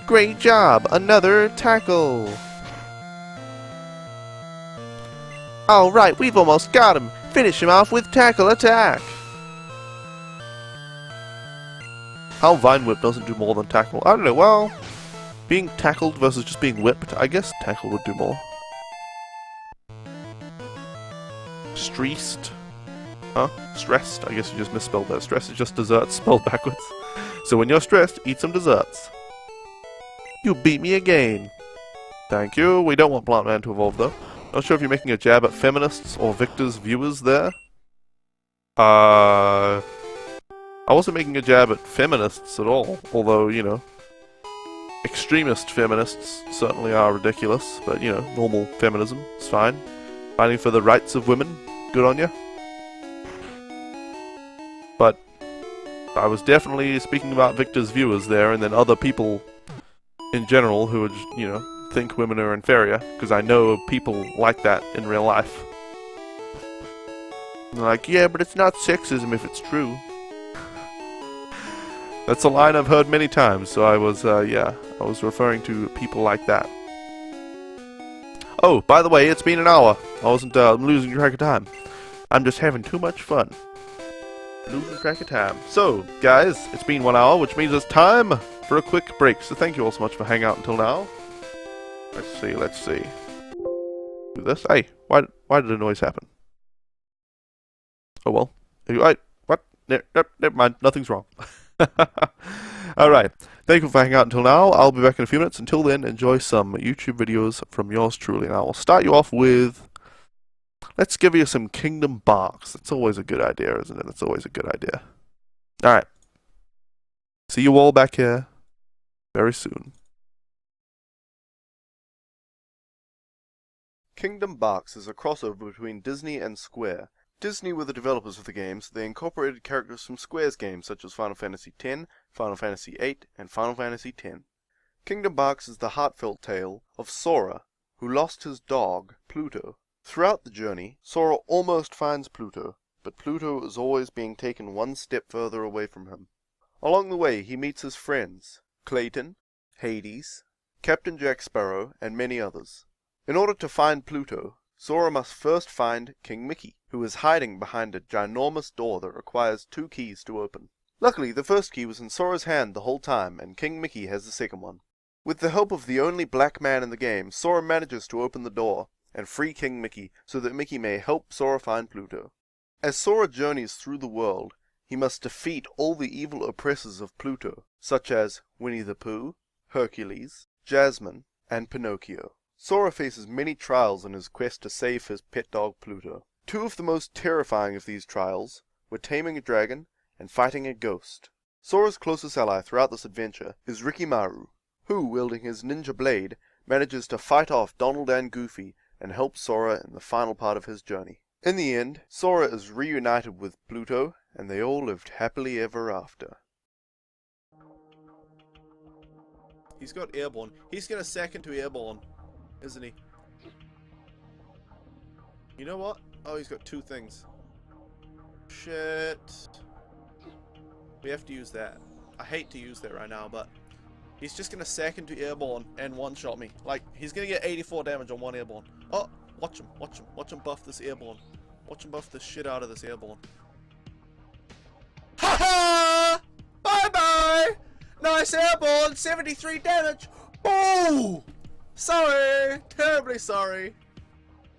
Great job, another tackle. Alright, we've almost got him. Finish him off with tackle attack. How Vine Whip doesn't do more than tackle? I don't know, well, being tackled versus just being whipped, I guess tackle would do more. Stressed? Huh? Stressed? I guess you just misspelled that. Stress is just desserts spelled backwards. So when you're stressed, eat some desserts. You beat me again. Thank you. We don't want Plant Man to evolve though. Not sure if you're making a jab at feminists or Victor's viewers there. I wasn't making a jab at feminists at all. Although, you know, extremist feminists certainly are ridiculous. But, you know, normal feminism is fine. Fighting for the rights of women. Good on you. But I was definitely speaking about Victor's viewers there, and then other people in general who would, you know, think women are inferior, because I know people like that in real life. And they're like, yeah, but it's not sexism if it's true. That's a line I've heard many times, so I was, I was referring to people like that. Oh, by the way, it's been an hour. I wasn't losing track of time. I'm just having too much fun. Losing track of time. So, guys, it's been 1 hour, which means it's time for a quick break. So thank you all so much for hanging out until now. Let's see. Do this. Hey, why did the noise happen? Oh well. What? Never mind. Nothing's wrong. Alright. Thank you for hanging out until now. I'll be back in a few minutes. Until then, enjoy some YouTube videos from yours truly. And I will start you off with... Let's give you some Kingdom Barks. That's always a good idea, isn't it? That's always a good idea. Alright. See you all back here very soon. Kingdom Barks is a crossover between Disney and Square. Disney were the developers of the game, so they incorporated characters from Square's games such as Final Fantasy X, Final Fantasy VIII, and Final Fantasy X. Kingdom Barks is the heartfelt tale of Sora, who lost his dog, Pluto. Throughout the journey, Sora almost finds Pluto, but Pluto is always being taken one step further away from him. Along the way, he meets his friends, Clayton, Hades, Captain Jack Sparrow, and many others. In order to find Pluto, Sora must first find King Mickey, who is hiding behind a ginormous door that requires 2 keys to open. Luckily, the first key was in Sora's hand the whole time, and King Mickey has the second one. With the help of the only black man in the game, Sora manages to open the door and free King Mickey so that Mickey may help Sora find Pluto. As Sora journeys through the world, he must defeat all the evil oppressors of Pluto, such as Winnie the Pooh, Hercules, Jasmine, and Pinocchio. Sora faces many trials in his quest to save his pet dog Pluto. 2 of the most terrifying of these trials were taming a dragon and fighting a ghost. Sora's closest ally throughout this adventure is Rikimaru, who, wielding his ninja blade, manages to fight off Donald and Goofy and help Sora in the final part of his journey. In the end, Sora is reunited with Pluto, and they all lived happily ever after. He's got airborne. He's gonna second to airborne, isn't he? You know what? Oh, he's got 2 things. Shit. We have to use that. I hate to use that right now, but he's just gonna second to airborne and one-shot me. Like, he's gonna get 84 damage on 1 airborne. Oh, watch him, watch him. Watch him buff this airborne. Watch him buff the shit out of this airborne. Ha ha! Bye-bye! Nice airborne, 73 damage! Oh! Sorry! Terribly sorry.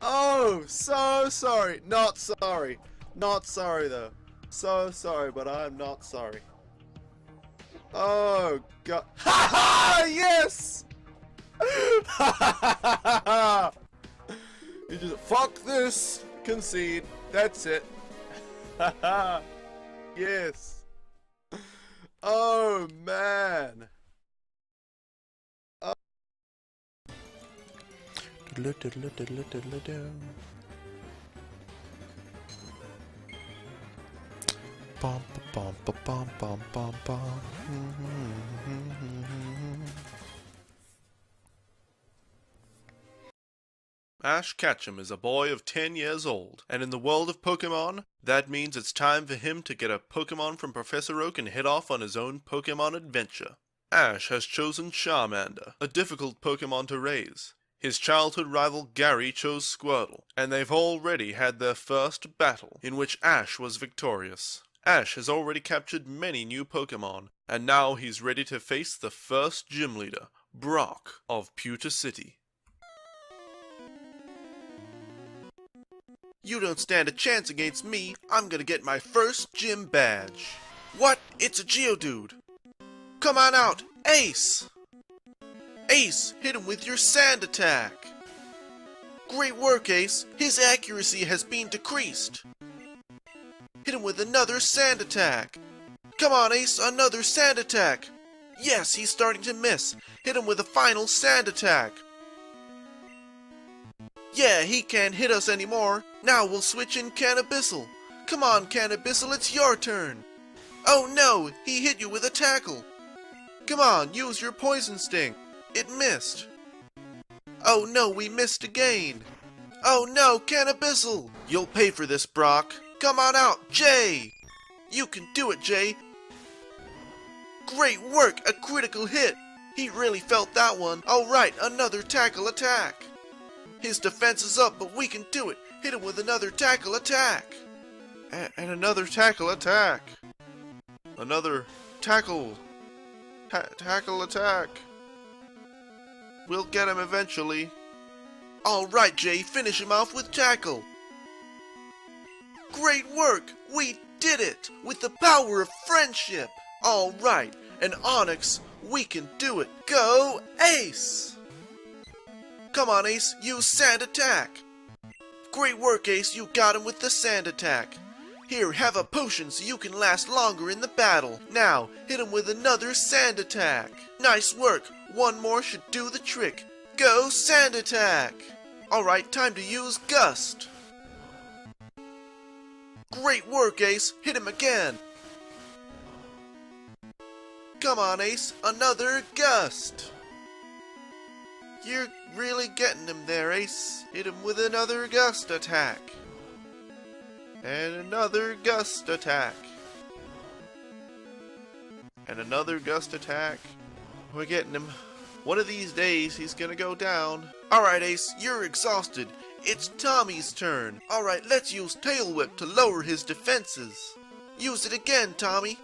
Oh, so sorry. Not sorry. Not sorry though. So sorry, but I'm not sorry. Oh god. Ha ha! Yes! You just fuck this. Concede. That's it. Yes. Oh man. Bum, bum, bum, bum, bum, bum, bum. Ash Ketchum is a boy of 10 years old, and in the world of Pokemon, that means it's time for him to get a Pokemon from Professor Oak and head off on his own Pokemon adventure. Ash has chosen Charmander, a difficult Pokemon to raise. His childhood rival Gary chose Squirtle, and they've already had their first battle, in which Ash was victorious. Ash has already captured many new Pokemon, and now he's ready to face the first gym leader, Brock of Pewter City. You don't stand a chance against me. I'm gonna get my first gym badge. What? It's a Geodude. Come on out, Ace! Ace, hit him with your sand attack. Great work, Ace. His accuracy has been decreased. Hit him with another sand attack. Come on, Ace, another sand attack. Yes, he's starting to miss. Hit him with a final sand attack. Yeah, he can't hit us anymore. Now we'll switch in Cannabissel. Come on, Cannabissel, it's your turn. Oh no, he hit you with a tackle. Come on, use your Poison Sting. It missed. Oh no, we missed again. Oh no, Cannabissel. You'll pay for this, Brock. Come on out, Jay. You can do it, Jay. Great work, a critical hit. He really felt that one. Alright, another tackle attack. His defense is up, but we can do it. Hit him with another tackle attack. And another tackle attack. Another tackle. Tackle attack. We'll get him eventually. Alright, Jay, finish him off with tackle. Great work! We did it! With the power of friendship! Alright, and Onyx, we can do it. Go, Ace! Come on, Ace, use sand attack. Great work, Ace, you got him with the sand attack. Here, have a potion so you can last longer in the battle. Now, hit him with another sand attack. Nice work, one more should do the trick. Go, sand attack! Alright, time to use Gust. Great work, Ace, hit him again. Come on, Ace, another Gust. You're really getting him there, Ace. Hit him with another Gust attack. And another Gust attack. And another Gust attack. We're getting him. One of these days, he's gonna go down. Alright, Ace, you're exhausted. It's Tommy's turn. Alright, let's use Tail Whip to lower his defenses. Use it again, Tommy.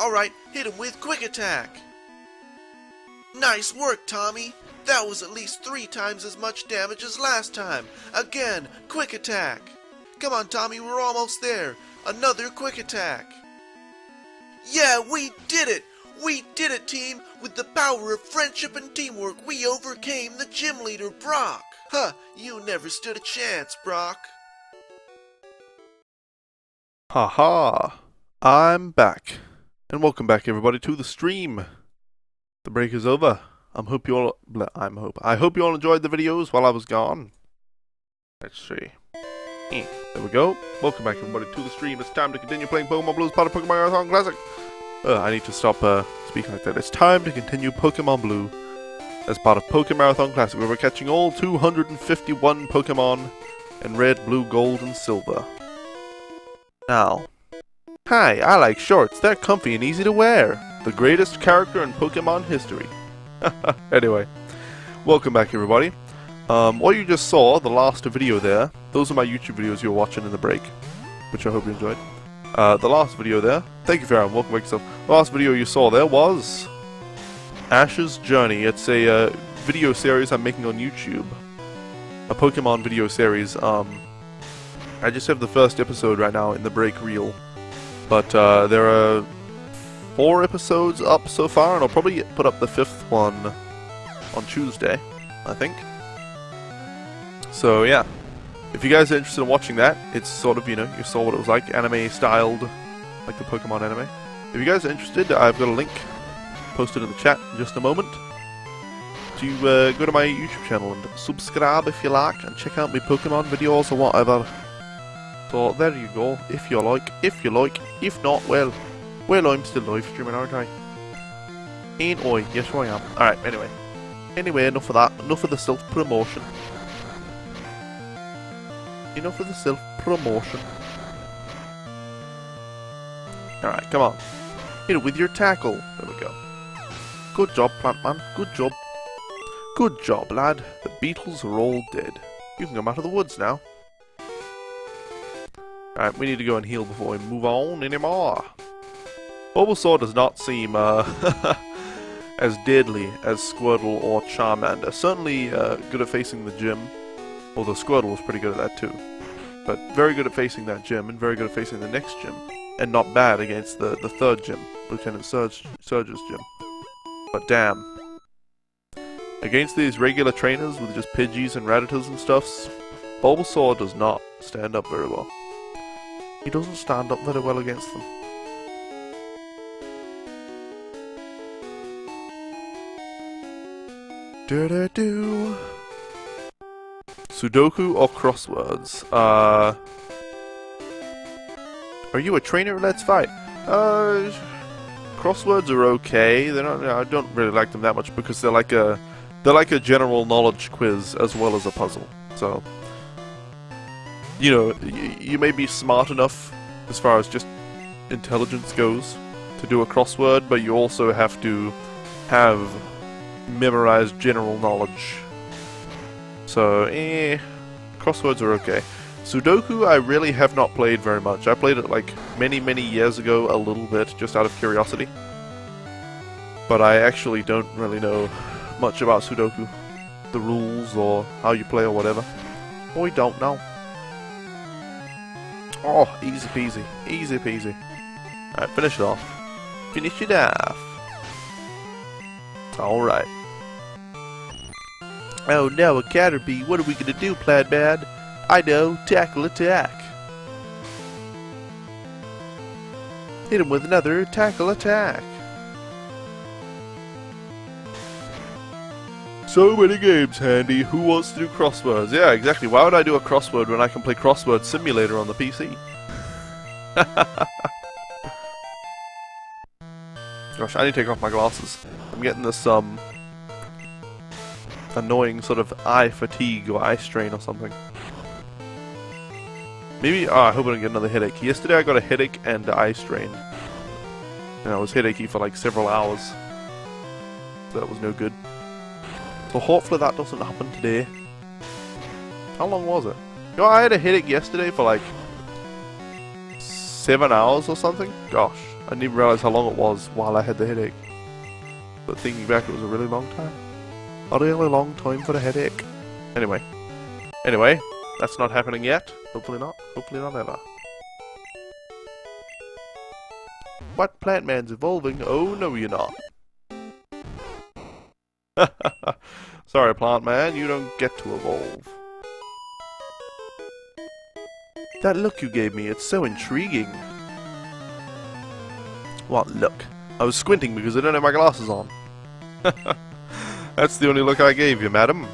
Alright, hit him with Quick Attack. Nice work, Tommy. That was at least 3 times as much damage as last time. Again, Quick Attack. Come on, Tommy, we're almost there. Another Quick Attack. Yeah, we did it! We did it, team! With the power of friendship and teamwork, we overcame the gym leader, Brock! Huh, you never stood a chance, Brock. Haha, I'm back. And welcome back, everybody, to the stream. The break is over. I hope you all enjoyed the videos while I was gone. Let's see. There we go. Welcome back, everybody, to the stream. It's time to continue playing Pokemon Blue as part of Pokémarathon Classic. I need to stop speaking like that. It's time to continue Pokemon Blue as part of Pokémarathon Classic, where we're catching all 251 Pokemon in Red, Blue, Gold, and Silver. Now, hi, I like shorts. They're comfy and easy to wear. The greatest character in Pokemon history. Anyway, welcome back, everybody. What you just saw, the last video there, those are my YouTube videos you were watching in the break, which I hope you enjoyed. The last video there, thank you, Farron, welcome back yourself. The last video you saw there was Ash's Journey. It's a video series I'm making on YouTube. A Pokemon video series, I just have the first episode right now in the break reel. But there are 4 episodes up so far, and I'll probably put up the 5th one on Tuesday, I think. So yeah, if you guys are interested in watching that, it's sort of, you know, you saw what it was like, anime styled, like the Pokemon anime. If you guys are interested, I've got a link posted in the chat in just a moment to go to my YouTube channel and subscribe if you like, and check out my Pokemon videos or whatever. So there you go, if you like, if not, well, I'm still live streaming, aren't I? Ain't I? Yes I am. Alright, anyway, enough of that, enough of the self-promotion. Enough of the self-promotion. Alright, come on. Hit it with your tackle. There we go. Good job, Plantman. Good job. Good job, lad. The beetles are all dead. You can come out of the woods now. Alright, we need to go and heal before we move on anymore. Bulbasaur does not seem as deadly as Squirtle or Charmander. Certainly good at facing the gym. Although Squirtle was pretty good at that too. But very good at facing that gym, and very good at facing the next gym. And not bad against the third gym, Lieutenant Surge's gym. But damn. Against these regular trainers with just Pidgeys and Rattatas and stuffs, Bulbasaur does not stand up very well. He doesn't stand up very well against them. Do-do-do. Sudoku or crosswords? Are you a trainer? Let's fight. Crosswords are okay. They're not. I don't really like them that much because they're like a general knowledge quiz as well as a puzzle. So, you know, you may be smart enough as far as just intelligence goes to do a crossword, but you also have to have memorized general knowledge. So, crosswords are okay. Sudoku I really have not played very much. I played it like many years ago a little bit, just out of curiosity. But I actually don't really know much about Sudoku. The rules or how you play or whatever. We don't know. Oh, easy peasy. Easy peasy. Alright, finish it off. Finish it off. Alright. Oh no, a Caterpie. What are we gonna do, Plaidman? I know, tackle attack. Hit him with another tackle attack. So many games handy. Who wants to do crosswords? Yeah, exactly. Why would I do a crossword when I can play Crossword Simulator on the PC? Gosh, I need to take off my glasses. I'm getting this annoying sort of eye fatigue or eye strain or something. Maybe, I hope I don't get another headache. Yesterday I got a headache and an eye strain. And I was headachy for like several hours. So that was no good. So hopefully that doesn't happen today. How long was it? You know, I had a headache yesterday for like 7 hours or something. Gosh, I didn't even realize how long it was while I had the headache. But thinking back, it was a really long time. A really long time for a headache. Anyway, that's not happening yet. Hopefully not. Hopefully not ever. What? Plantman's evolving? Oh, no you're not. Sorry, Plantman, you don't get to evolve. That look you gave me, it's so intriguing. What look? I was squinting because I don't have my glasses on. That's the only look I gave you, madam.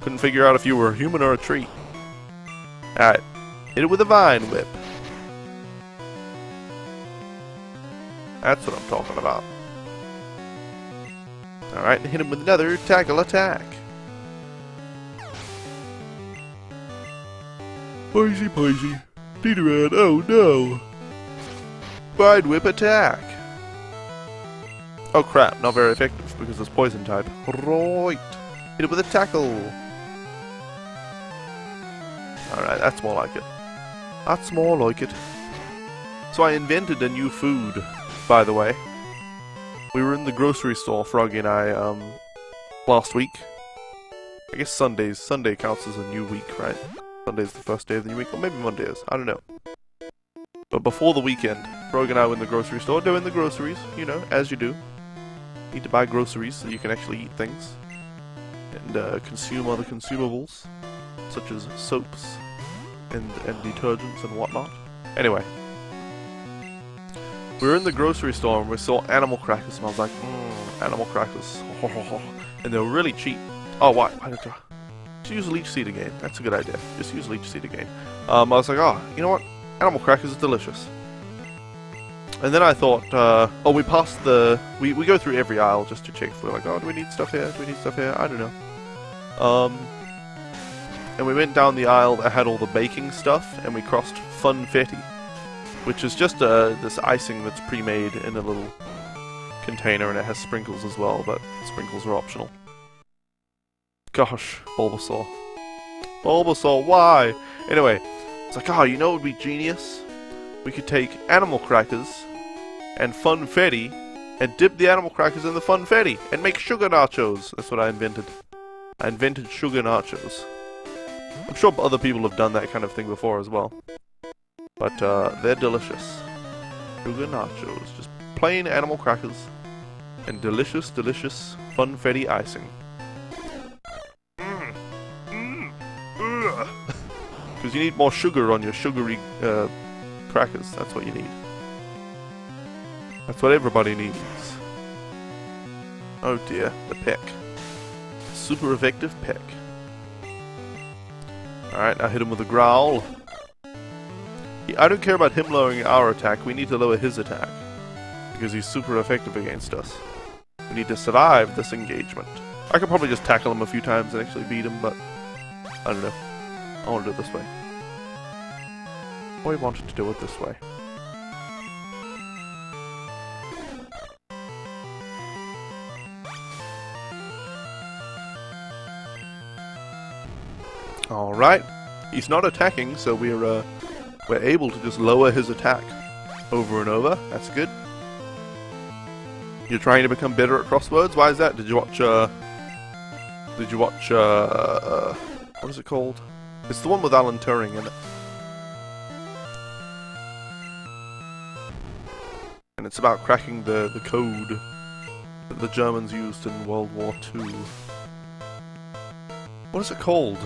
Couldn't figure out if you were a human or a tree. Alright, hit it with a vine whip. That's what I'm talking about. Alright, hit him with another tackle attack. Poisey, poisey. Peterad, oh no. Vine whip attack. Oh crap, not very effective because it's poison type. Right. Hit it with a tackle. Alright, that's more like it. That's more like it. So I invented a new food, by the way. We were in the grocery store, Froggy and I, last week. I guess Sunday counts as a new week, right? Sunday's the first day of the new week, or maybe Monday is. I don't know. But before the weekend, Rogue and I were in the grocery store doing the groceries, you know, as you do. Need to buy groceries so you can actually eat things. And consume other consumables, such as soaps and detergents and whatnot. Anyway. We were in the grocery store and we saw animal crackers and I was like, animal crackers. And they were really cheap. Oh, why did I... Just use leech seed again. That's a good idea. Just use leech seed again. I was like, oh, you know what? Animal crackers are delicious. And then I thought, oh, we passed the... We go through every aisle just to check if we're like, oh, do we need stuff here? Do we need stuff here? I don't know. And we went down the aisle that had all the baking stuff, and we crossed Funfetti, which is just this icing that's pre-made in a little container, and it has sprinkles as well, but sprinkles are optional. Gosh, Bulbasaur. Bulbasaur, why? Anyway, it's like, oh, you know what would be genius? We could take animal crackers and Funfetti and dip the animal crackers in the Funfetti and make sugar nachos. That's what I invented. I invented sugar nachos. I'm sure other people have done that kind of thing before as well. But they're delicious. Sugar nachos. Just plain animal crackers and delicious, delicious Funfetti icing. Because you need more sugar on your sugary crackers. That's what you need. That's what everybody needs. Oh dear, the peck. Super effective peck. Alright, I hit him with a growl. I don't care about him lowering our attack, we need to lower his attack. Because he's super effective against us. We need to survive this engagement. I could probably just tackle him a few times and actually beat him, but... I don't know. I want to do it this way. I wanted to do it this way. Alright. He's not attacking, so we're able to just lower his attack over and over. That's good. You're trying to become better at crosswords? Why is that? Did you watch, what is it called? It's the one with Alan Turing in it. And it's about cracking the code that the Germans used in World War II. What is it called?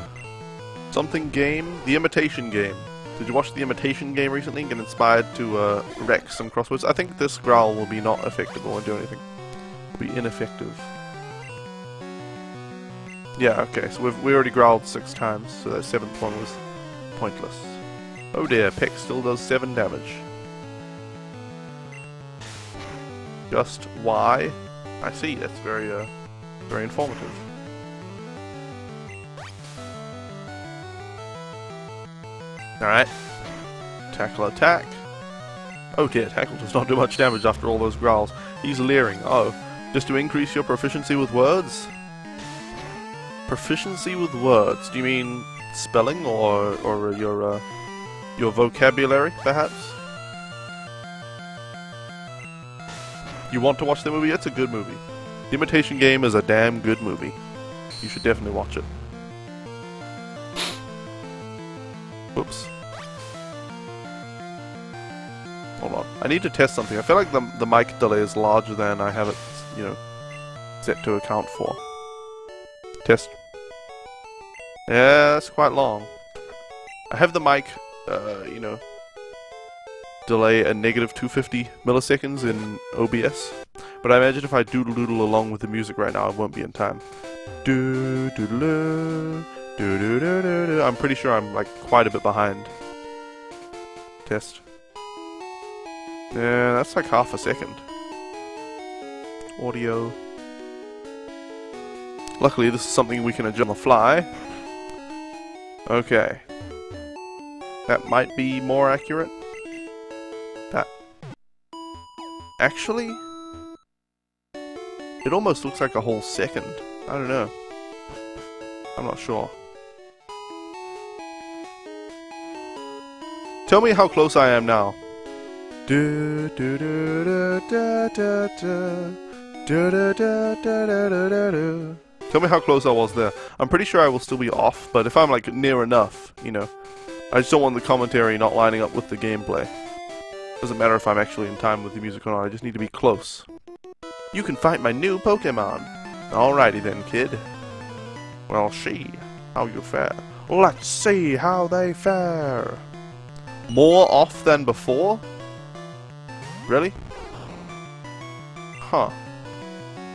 Something game? The Imitation Game. Did you watch The Imitation Game recently and get inspired to wreck some crosswords? I think this growl will be not effective, it won't do anything. It will be ineffective. Yeah, okay, so we already growled 6 times, so that 7th one was pointless. Oh dear, Peck still does 7 damage. Just why? I see, that's very informative. Alright. Tackle attack. Oh dear, tackle does not do much damage after all those growls. He's leering. Oh, just to increase your proficiency with words? Proficiency with words? Do you mean spelling or your vocabulary, perhaps? You want to watch the movie? It's a good movie. The Imitation Game is a damn good movie. You should definitely watch it. Whoops. Hold on. I need to test something. I feel like the mic delay is larger than I have it, you know, set to account for. Test. Yeah, that's quite long. I have the mic, you know, delay a negative 250 milliseconds in OBS. But I imagine if I doodle-doodle along with the music right now, I won't be in time. Do-do-do-do, do-do-do-do-do. I'm pretty sure I'm, like, quite a bit behind. Test. Yeah, that's like half a second. Audio. Luckily, this is something we can adjust on the fly. Okay. That might be more accurate. That... Actually... It almost looks like a whole second. I don't know. I'm not sure. Tell me how close I am now. Do do do do da da da. Do do do do do do do. Tell me how close I was there. I'm pretty sure I will still be off, but if I'm like near enough, you know, I just don't want the commentary not lining up with the gameplay. Doesn't matter if I'm actually in time with the music or not, I just need to be close. You can fight my new Pokemon. Alrighty then, kid. Well, see how you fare. Let's see how they fare. More off than before? Really? Huh.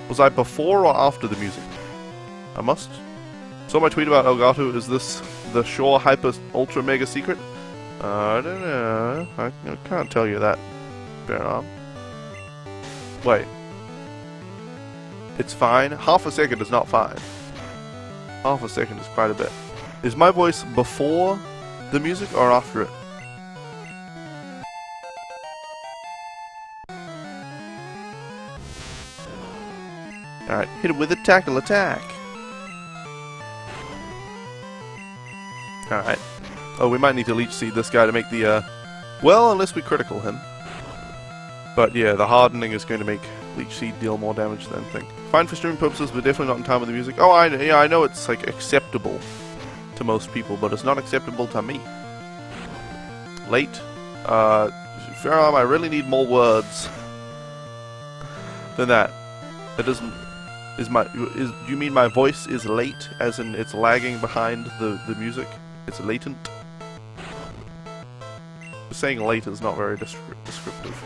Was I before or after the music? I must. Saw my tweet about Elgato. Is this the Shore Hyper Ultra Mega Secret? I don't know. I can't tell you that. Fair enough. Wait. It's fine. Half a second is not fine. Half a second is quite a bit. Is my voice before the music or after it? Alright, hit him with a tackle attack. Alright. Oh, we might need to leech seed this guy to make the, well, unless we critical him. But yeah, the hardening is going to make leech seed deal more damage than I think. Fine for streaming purposes, but definitely not in time with the music. Oh, I know it's, like, acceptable to most people, but it's not acceptable to me. Late. Fairarm, I really need more words than that. That doesn't... do you mean my voice is late, as in it's lagging behind the music? It's latent? Saying late is not very descriptive.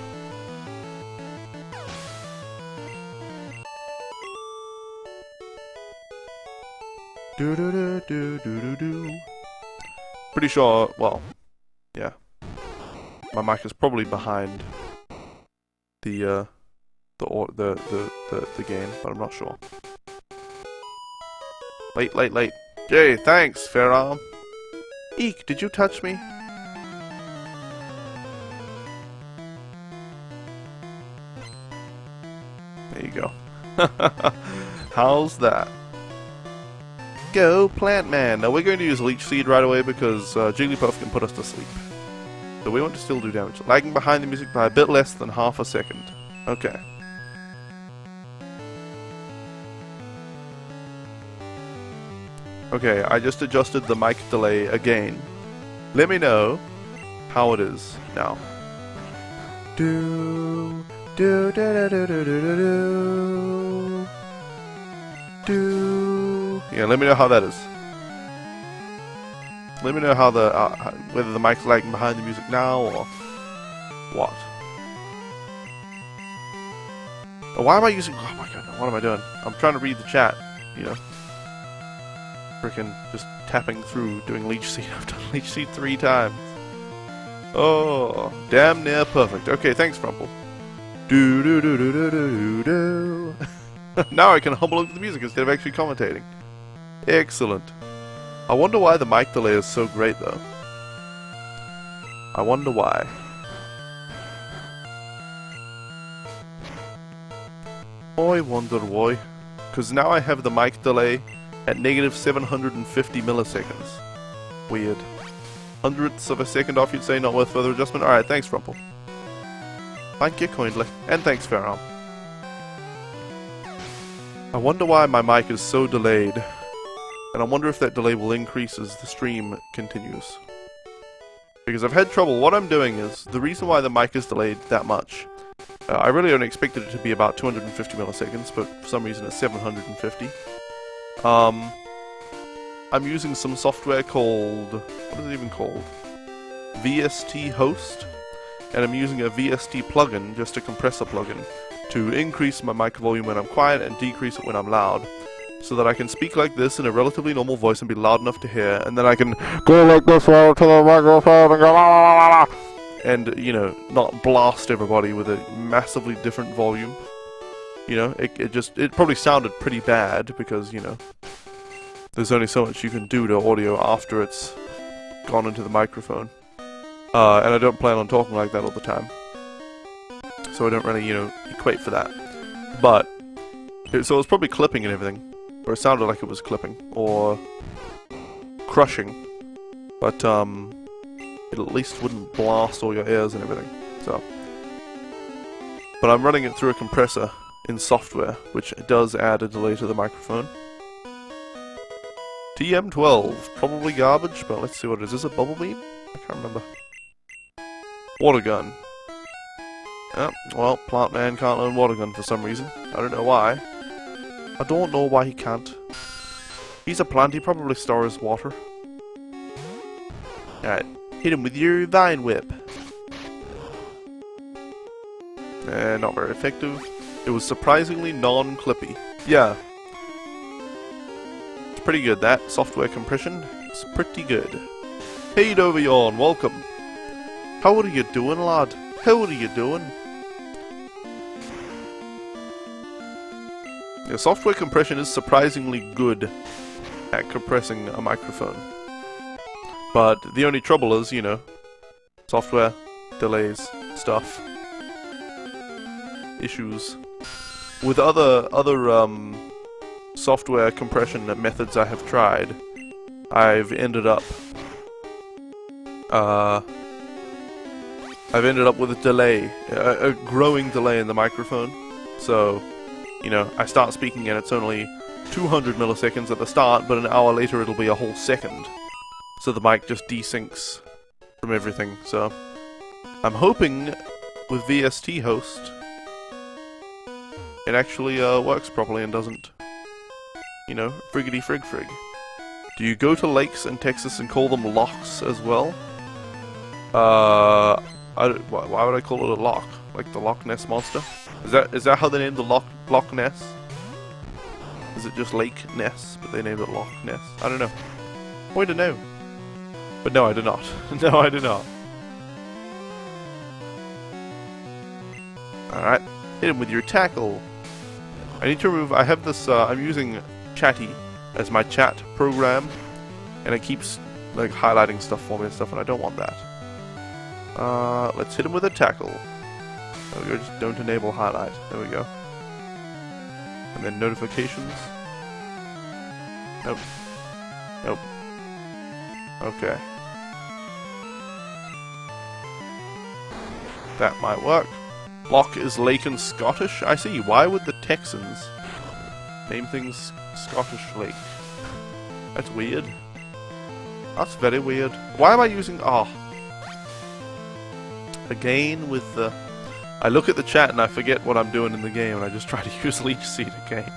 Do do do do do do do. Pretty sure. Well, yeah. My mic is probably behind the game, but I'm not sure. Late. Jay, thanks, Fairarm. Eek, did you touch me? There you go. How's that? Go, Plant Man. Now we're going to use Leech Seed right away because Jigglypuff can put us to sleep. So we want to still do damage. Lagging behind the music by a bit less than half a second. Okay. Okay, I just adjusted the mic delay again. Let me know how it is now. Do do do do do do do do do. Yeah, let me know how that is. Let me know how the whether the mic's lagging behind the music now or what. Oh, why am I using? Oh my god! What am I doing? I'm trying to read the chat. You know. Frickin' just tapping through, doing Leech Seed. I've done Leech Seed 3 times. Oh, damn near perfect. Okay, thanks, Frumple. Do do do do do do do. Now I can humble into the music instead of actually commentating. Excellent. I wonder why the mic delay is so great, though. I wonder why. I wonder why. Because now I have the mic delay at negative 750 milliseconds. Weird. Hundredths of a second off, you'd say, not worth further adjustment? Alright, thanks, Frumple. Thank you kindly. And thanks, Fairarm. I wonder why my mic is so delayed. And I wonder if that delay will increase as the stream continues. Because I've had trouble. What I'm doing is, the reason why the mic is delayed that much, I really only expected it to be about 250 milliseconds, but for some reason it's 750. I'm using some software called, what is it even called? VST Host, and I'm using a VST plugin, just a compressor plugin, to increase my mic volume when I'm quiet and decrease it when I'm loud, so that I can speak like this in a relatively normal voice and be loud enough to hear, and then I can go like this right to the microphone and go la la la la, and, you know, not blast everybody with a massively different volume. You know, it probably sounded pretty bad because, you know, there's only so much you can do to audio after it's gone into the microphone. And I don't plan on talking like that all the time. So I don't really, you know, equate for that. But, so it was probably clipping and everything. Or it sounded like it was clipping. Or crushing. But, it at least wouldn't blast all your ears and everything. So. But I'm running it through a compressor in software, which does add a delay to the microphone. TM12. Probably garbage, but let's see what it is. Is this a bubble beam? I can't remember. Water gun. Oh, well, Plant Man can't learn water gun for some reason. I don't know why. I don't know why he can't. He's a plant, he probably stores water. Alright, hit him with your Vine Whip. Not very effective. It was surprisingly non-clippy. Yeah. It's pretty good, that. Software compression. It's pretty good. Hey Dovion, welcome. How are you doing, lad? How are you doing? Yeah, software compression is surprisingly good at compressing a microphone. But the only trouble is, you know, software, delays, stuff, issues. With other software compression methods I have tried, I've ended up with a delay, a growing delay in the microphone. So, you know, I start speaking and it's only 200 milliseconds at the start, but an hour later it'll be a whole second. So the mic just desyncs from everything. So I'm hoping with VST host it actually works properly and doesn't, you know, friggity frig frig. Do you go to lakes in Texas and call them locks as well? Why would I call it a lock? Like the Loch Ness Monster? Is that how they named the Loch Ness? Is it just Lake Ness, but they named it Loch Ness? I don't know. Way to know. But no, I do not. No, I do not. Alright. Hit him with your tackle. I need to remove... I have this... I'm using Chatty as my chat program. And it keeps, like, highlighting stuff for me and stuff, and I don't want that. Let's hit him with a tackle. There we go, just don't enable highlight. There we go. And then notifications. Nope. Nope. Okay. That might work. Loch is Lake in Scottish? I see. Why would the Texans name things Scottish Lake? That's weird. That's very weird. Why am I using... Oh. Again with the... I look at the chat and I forget what I'm doing in the game and I just try to use Leech Seed again.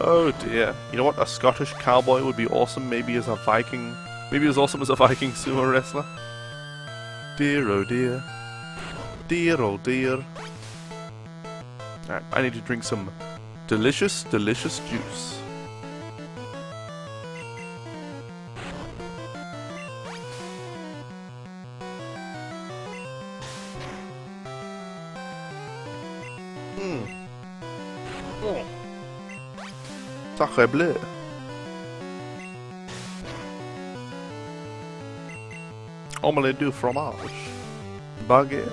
Oh dear. You know what? A Scottish cowboy would be awesome, maybe as a Viking. Maybe as awesome as a Viking sumo wrestler. Dear oh dear. Dear oh dear. Alright, I need to drink some delicious, delicious juice. Oh. Sacre bleu. Omelette du fromage. Baguette.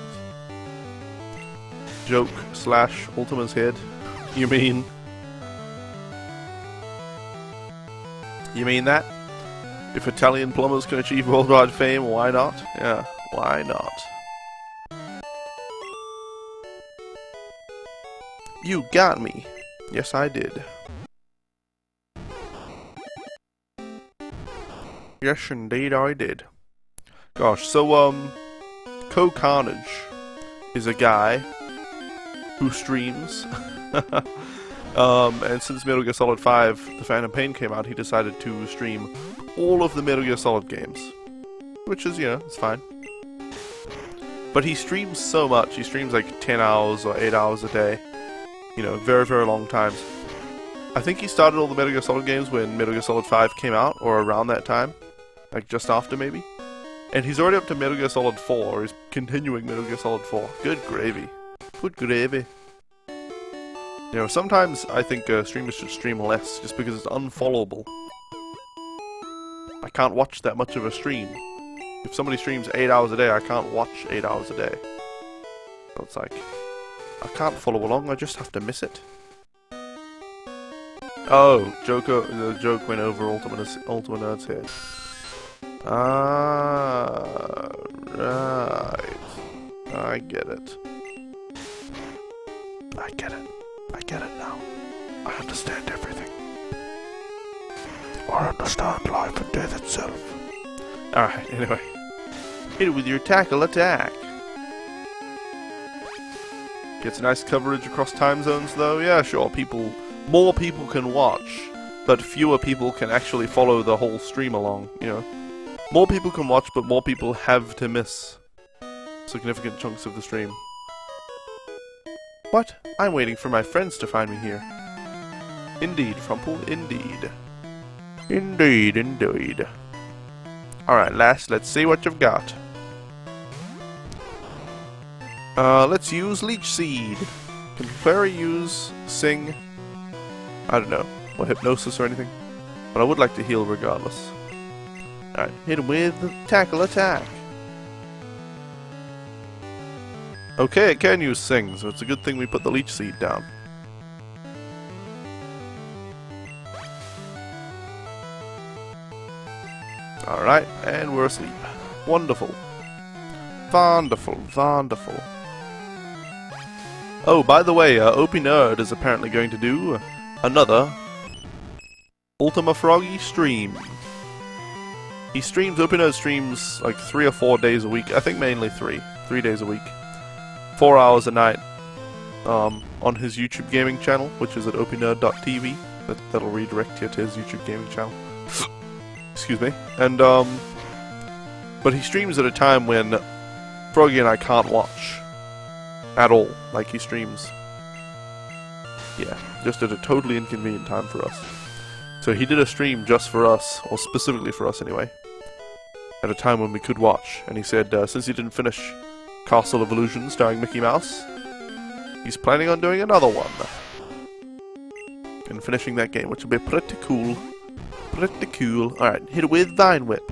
Joke / Ultima's head. You mean that? If Italian plumbers can achieve worldwide fame, why not? Yeah, why not? You got me. Yes, I did. Yes, indeed, I did. Gosh, so, Co-Carnage is a guy who streams. And since Metal Gear Solid 5, The Phantom Pain came out, he decided to stream all of the Metal Gear Solid games. Which is, you know, it's fine. But he streams so much. He streams like 10 hours or 8 hours a day. You know, very, very long times. I think he started all the Metal Gear Solid games when Metal Gear Solid 5 came out, or around that time. Like, just after, maybe. And he's already up to Metal Gear Solid 4, he's continuing Metal Gear Solid 4. Good gravy. Good gravy. You know, sometimes I think streamers should stream less, just because it's unfollowable. I can't watch that much of a stream. If somebody streams 8 hours a day, I can't watch 8 hours a day. So it's like, I can't follow along, I just have to miss it. Oh, the joke went over Ultima Nerd's head. Ah, right. I get it. I get it. I get it now. I understand everything. or understand life and death itself. Alright, anyway. Hit it with your tackle attack. Gets nice coverage across time zones though. Yeah, sure, more people can watch, but fewer people can actually follow the whole stream along, you know. More people can watch, but more people have to miss significant chunks of the stream. What? I'm waiting for my friends to find me here. Indeed, Frumple, indeed. Indeed, indeed. Alright, lass, let's see what you've got. Let's use Leech Seed. Can Fairy use Sing? I don't know. Or Hypnosis or anything. But I would like to heal regardless. Alright, hit him with Tackle Attack. Okay, it can use Sing, so it's a good thing we put the Leech Seed down. Alright, and we're asleep. Wonderful. Wonderful, wonderful. Oh, by the way, OP Nerd is apparently going to do another Ultima Froggy stream. He streams, OP Nerd streams like 3 or 4 days a week. I think mainly 3 days a week. 4 hours a night. On his YouTube gaming channel, which is at opnerd.tv. That'll redirect you to his YouTube gaming channel. Excuse me. And, but he streams at a time when Froggy and I can't watch. At all. Like, he streams. Yeah, just at a totally inconvenient time for us. So he did a stream just for us, or specifically for us anyway, at a time when we could watch. And he said, since he didn't finish Castle of Illusion starring Mickey Mouse, he's planning on doing another one. And finishing that game, which will be pretty cool. Pretty cool. Alright, hit it with Vine Whip.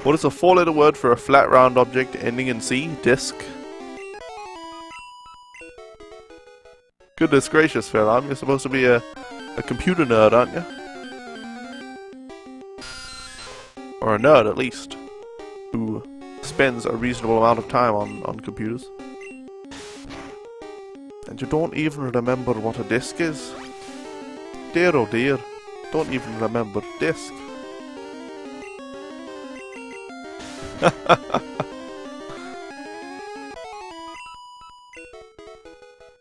What is a 4-letter word for a flat round object ending in C? Disc. Goodness gracious, Fairarm, you're supposed to be a computer nerd, aren't you? Or a nerd, at least, who spends a reasonable amount of time on computers. And you don't even remember what a disk is? Dear oh dear, don't even remember disk.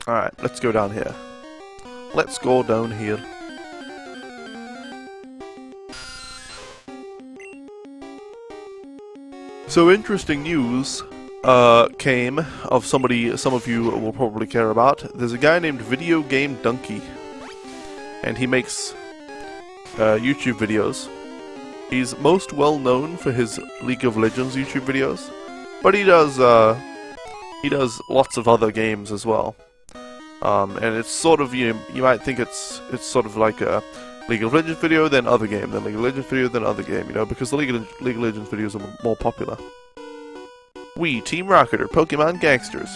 Alright, let's go down here. Let's go down here. So interesting news came of somebody some of you will probably care about. There's a guy named Video Game Donkey, and he makes YouTube videos. He's most well known for his League of Legends YouTube videos, but he does lots of other games as well. And it's sort of, you might think it's sort of like a League of Legends video, then other game, then League of Legends video, then other game, you know, because the League of Legends videos are more popular. We, Team Rocket, are Pokemon gangsters.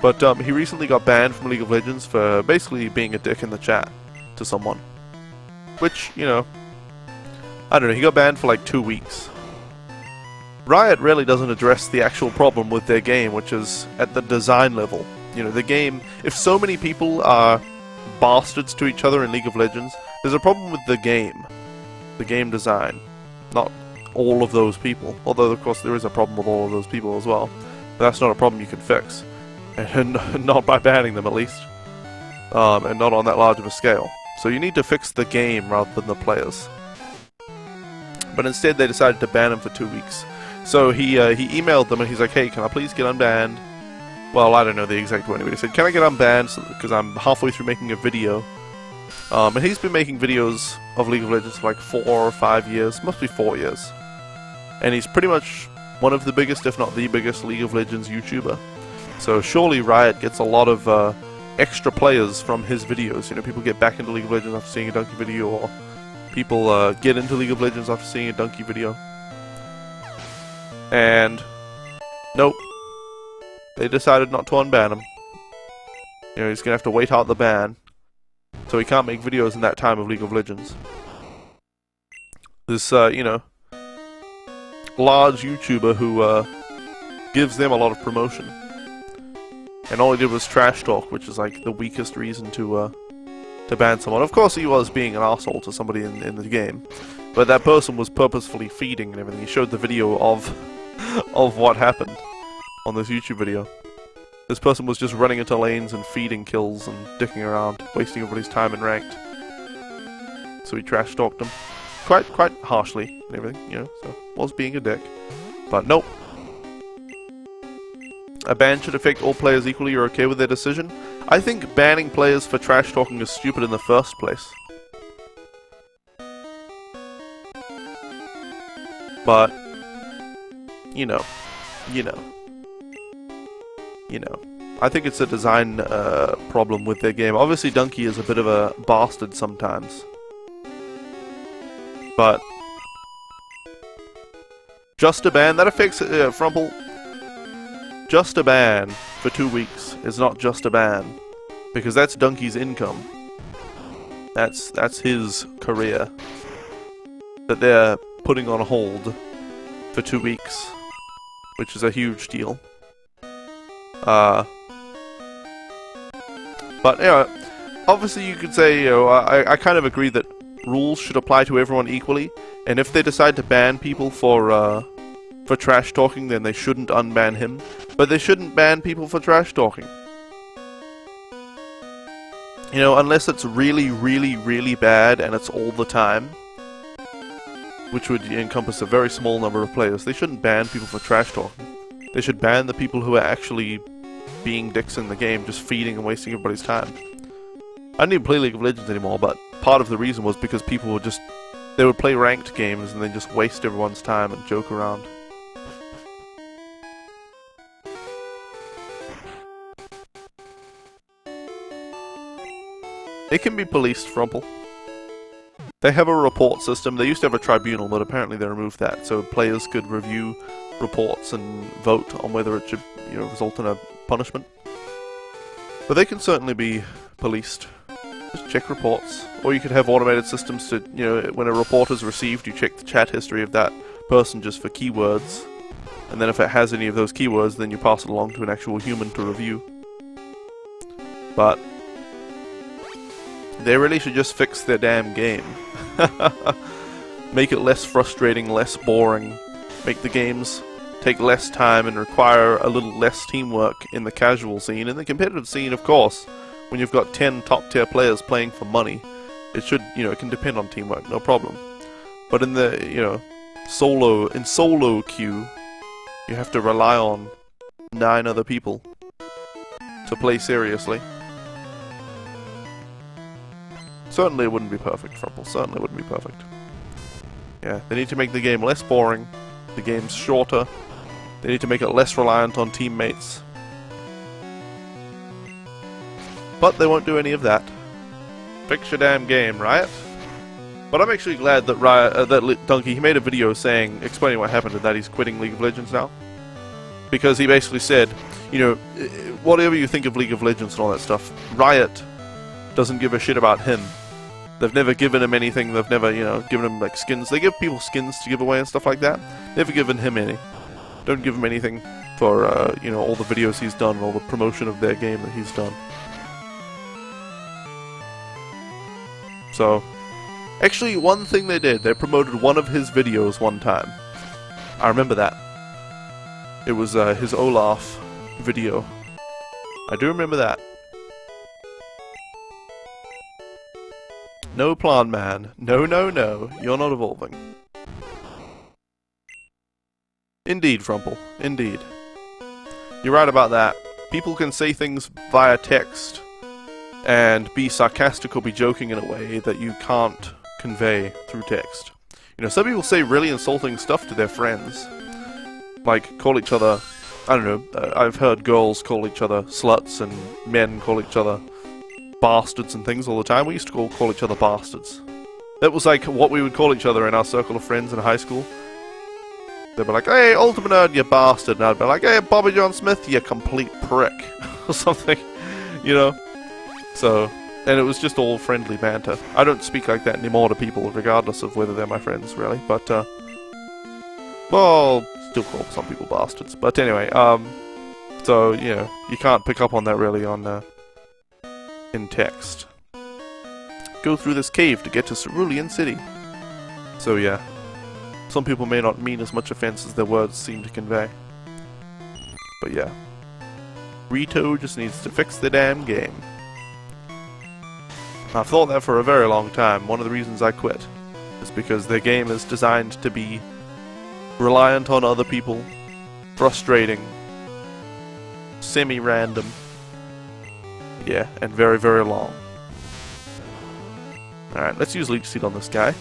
But he recently got banned from League of Legends for basically being a dick in the chat to someone. Which, you know, I don't know, he got banned for like 2 weeks. Riot really doesn't address the actual problem with their game, which is at the design level. You know, the game, if so many people are bastards to each other in League of Legends, there's a problem with the game design, not all of those people. Although, of course, there is a problem with all of those people as well. But that's not a problem you can fix. And not by banning them, at least. And not on that large of a scale. So you need to fix the game rather than the players. But instead they decided to ban him for 2 weeks. So he emailed them and he's like, hey, can I please get unbanned? Well, I don't know the exact word, but he said, can I get unbanned because I'm halfway through making a video. And he's been making videos of League of Legends for like 4 or 5 years, must be 4 years. And he's pretty much one of the biggest, if not the biggest, League of Legends YouTuber. So surely Riot gets a lot of extra players from his videos. You know, people get back into League of Legends after seeing a Donkey video, or people get into League of Legends after seeing a Donkey video. And nope. They decided not to unban him. You know, he's gonna have to wait out the ban. So he can't make videos in that time of League of Legends. This, you know, large YouTuber who gives them a lot of promotion. And all he did was trash talk, which is like the weakest reason to ban someone. Of course he was being an asshole to somebody in the game. But that person was purposefully feeding and everything. He showed the video of what happened on this YouTube video. This person was just running into lanes and feeding kills and dicking around, wasting everybody's time in ranked. So he trash talked them. Quite harshly and everything, you know, so was being a dick. But nope. A ban should affect all players equally. You're okay with their decision? I think banning players for trash talking is stupid in the first place. But, you know. I think it's a design problem with their game. Obviously, Donkey is a bit of a bastard sometimes. But just a ban, that affects Frumple. Just a ban for 2 weeks is not just a ban, because that's Donkey's income. That's his career that they're putting on hold for 2 weeks, which is a huge deal. But yeah, obviously you could say, you know, I kind of agree that rules should apply to everyone equally, and if they decide to ban people for trash talking, then they shouldn't unban him. But they shouldn't ban people for trash talking. You know, unless it's really, really, really bad and it's all the time, which would encompass a very small number of players. They shouldn't ban people for trash talking. They should ban the people who are actually being dicks in the game, just feeding and wasting everybody's time. I don't even play League of Legends anymore, but part of the reason was because people would just... they would play ranked games and then just waste everyone's time and joke around. It can be policed, Frumple. They have a report system. They used to have a tribunal, but apparently they removed that, so players could review reports and vote on whether it should, you know, result in a punishment. But they can certainly be policed. Just check reports. Or you could have automated systems to, you know, when a report is received, you check the chat history of that person just for keywords. And then if it has any of those keywords, then you pass it along to an actual human to review. But they really should just fix their damn game. Make it less frustrating, less boring. Make the games take less time and require a little less teamwork in the casual scene. In the competitive scene, of course, when you've got 10 top-tier players playing for money, it should, you know, it can depend on teamwork, no problem. But in the, you know, solo queue, you have to rely on 9 other people to play seriously. Certainly it wouldn't be perfect, Frumple. Certainly wouldn't be perfect. Yeah, they need to make the game less boring, the game's shorter, they need to make it less reliant on teammates. But they won't do any of that. Fix your damn game, Riot. But I'm actually glad that that Donkey, he made a video explaining what happened and that he's quitting League of Legends now. Because he basically said, you know, whatever you think of League of Legends and all that stuff, Riot doesn't give a shit about him. They've never given him anything, they've never, you know, given him, like, skins. They give people skins to give away and stuff like that. Never given him any. Don't give him anything for, you know, all the videos he's done, all the promotion of their game that he's done. So, actually, one thing they did, they promoted one of his videos one time. I remember that. It was, his Olaf video. I do remember that. No plan, man. No, no, no. You're not evolving. Indeed, Frumple. Indeed. You're right about that. People can say things via text and be sarcastic or be joking in a way that you can't convey through text. You know, some people say really insulting stuff to their friends. Like, call each other... I don't know, I've heard girls call each other sluts and men call each other bastards and things all the time. We used to call each other bastards. That was like what we would call each other in our circle of friends in high school. They'd be like, hey, Ultimate Nerd, you bastard. And I'd be like, hey, Bobby John Smith, you complete prick. Or something, you know? So, and it was just all friendly banter. I don't speak like that anymore to people, regardless of whether they're my friends, really. But, well, still call some people bastards. But anyway, so, you know, you can't pick up on that really on, in text. Go through this cave to get to Cerulean City. So yeah, some people may not mean as much offense as their words seem to convey. But yeah, Rito just needs to fix the damn game. I've thought that for a very long time. One of the reasons I quit is because their game is designed to be reliant on other people, frustrating, semi-random, yeah, and very, very long. Alright, let's use Leech Seed on this guy.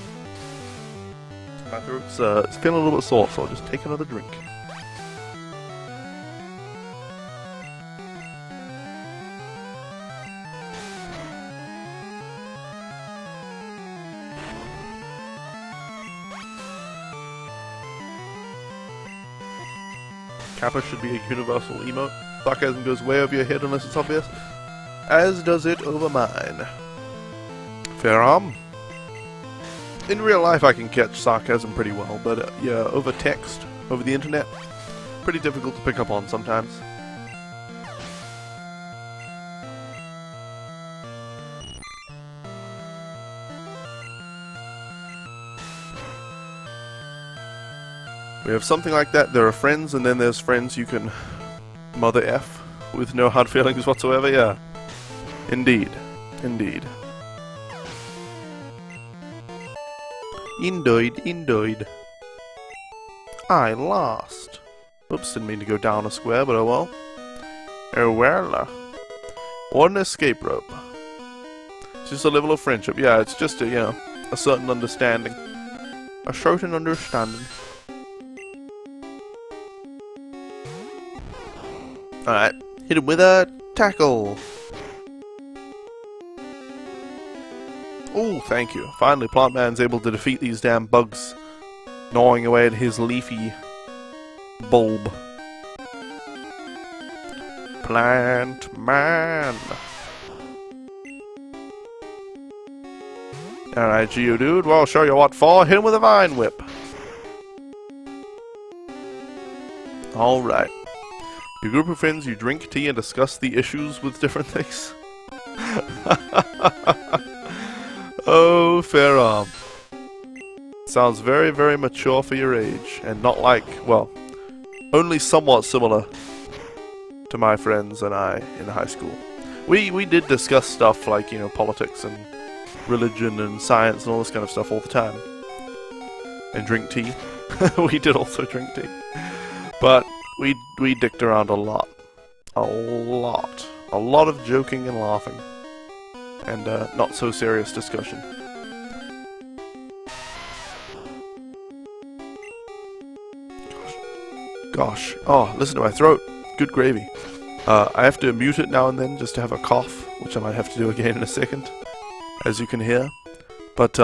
My throat's it's feeling a little bit sore, so I'll just take another drink. Kappa should be a universal emote. Sarcasm goes way over your head unless it's obvious. As does it over mine. Fair arm. In real life I can catch sarcasm pretty well, but yeah, over text, over the internet, pretty difficult to pick up on sometimes. We have something like that. There are friends, and then there's friends you can mother F with no hard feelings whatsoever, yeah. Indeed. Indeed. Indeed. I lost. Oops, didn't mean to go down a square, but oh well. Oh well. What an escape rope. It's just a level of friendship. Yeah, it's just a, you know, a certain understanding. A certain understanding. Alright, hit him with a tackle. Oh, thank you. Finally, Plant Man's able to defeat these damn bugs gnawing away at his leafy bulb. Plant Man. Alright, Geodude, well, I'll show you what for. Hit him with a Vine Whip. Alright. Your group of friends, you drink tea and discuss the issues with different things. Oh, fair arm. Sounds very, very mature for your age, and not like, well, only somewhat similar to my friends and I in high school. We did discuss stuff like, you know, politics and religion and science and all this kind of stuff all the time. And drink tea. We did also drink tea. But we dicked around a lot. A lot. A lot of joking and laughing. And not so serious discussion. Gosh. Oh, listen to my throat. Good gravy. I have to mute it now and then just to have a cough, which I might have to do again in a second, as you can hear. But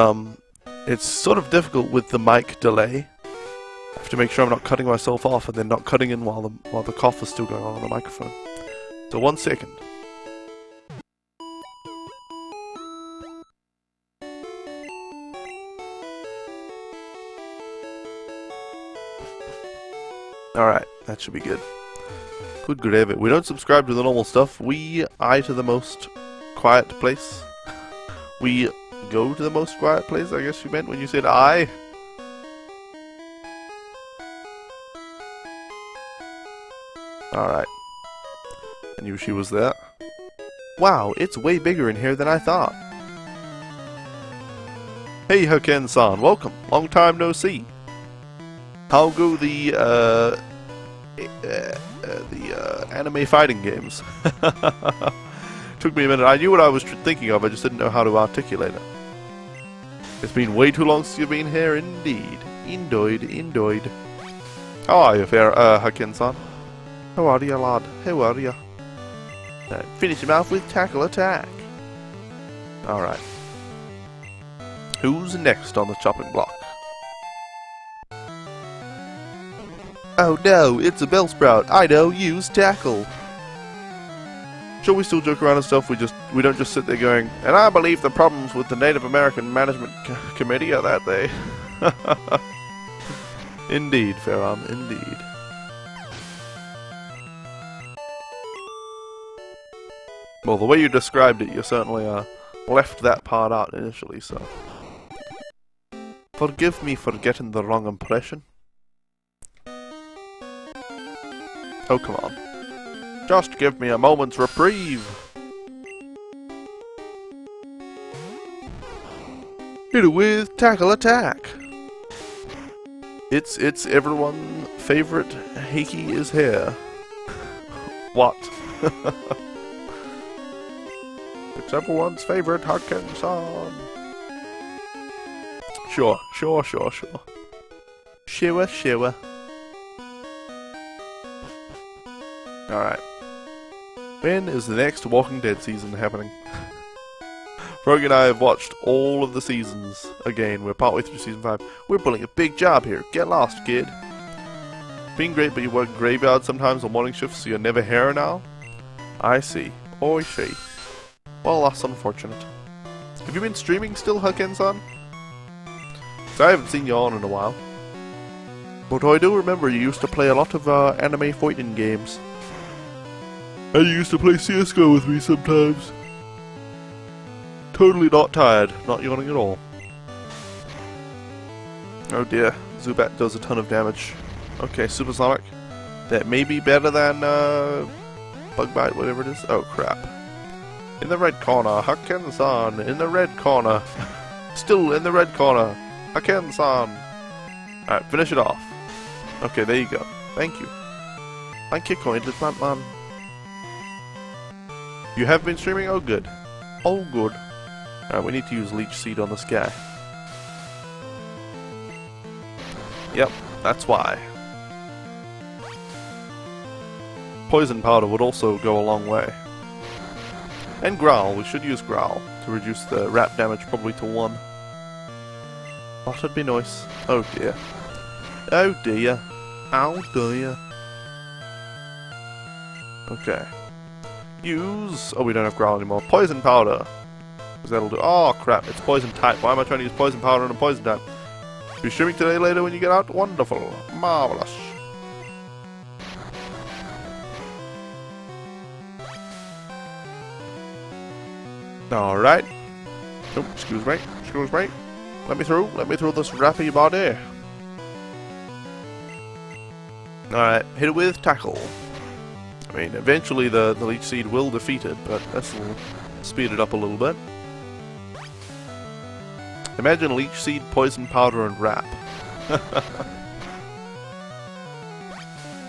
it's sort of difficult with the mic delay. I have to make sure I'm not cutting myself off and then not cutting in while the cough is still going on the microphone. So 1 second. Alright, that should be good. Good gravy. We don't subscribe to the normal stuff. We eye to the most quiet place. We go to the most quiet place, I guess you meant when you said I. Alright. I knew she was there. Wow, it's way bigger in here than I thought. Hey Haken-san, welcome. Long time no see. How go the anime fighting games? Took me a minute. I knew what I was thinking of, I just didn't know how to articulate it. It's been way too long since you've been here, indeed. Indeed. How are you, fair Haken-san? How are you, lad? How are you? Finish him off with tackle attack. Alright. Who's next on the chopping block? Oh no, it's a Bellsprout. I know, use tackle. Sure, we still joke around and stuff, we don't just sit there going, and I believe the problems with the Native American Management Committee are that they... Indeed, Fairarm, indeed. Well, the way you described it, you certainly left that part out initially, so... Forgive me for getting the wrong impression. Oh, come on. Just give me a moment's reprieve. Hit it with Tackle Attack. It's everyone's favorite Heiki is here. What? It's everyone's favorite Hakken-san. Sure. Sure. Alright. When is the next Walking Dead season happening? Froggy and I have watched all of the seasons again. We're partway through season 5. We're pulling a big job here. Get lost, kid. Being great, but you work graveyard sometimes on morning shifts, so you're never here now? I see. I see. Well, that's unfortunate. Have you been streaming still, Hakken-san? So I haven't seen you on in a while. But I do remember you used to play a lot of anime fighting games. And you used to play CSGO with me sometimes. Totally not tired, not yawning at all. Oh dear, Zubat does a ton of damage. Okay, Supersonic. That may be better than Bug Bite, whatever it is. Oh crap. In the red corner, Hakken-san. In the red corner. Still in the red corner. Hakken-san. Alright, finish it off. Okay, there you go. Thank you. Thank you, Coinless Man. You have been streaming? Oh good. Oh good. Alright, we need to use Leech Seed on this guy. Yep, that's why. Poison Powder would also go a long way. And Growl, we should use Growl to reduce the rap damage probably to 1. Oh, that'd be nice. Oh dear. Oh dear. Oh dear. Okay. Use... Oh, we don't have Growl anymore. Poison Powder. Because that'll do... Oh crap, it's Poison type. Why am I trying to use Poison Powder on a Poison type? Be streaming today later when you get out? Wonderful. Marvelous. Alright. Oh, excuse me. Let me through this rappy body. Alright, hit it with Tackle. I mean, eventually the Leech Seed will defeat it, but this will speed it up a little bit. Imagine Leech Seed, Poison Powder, and Rap.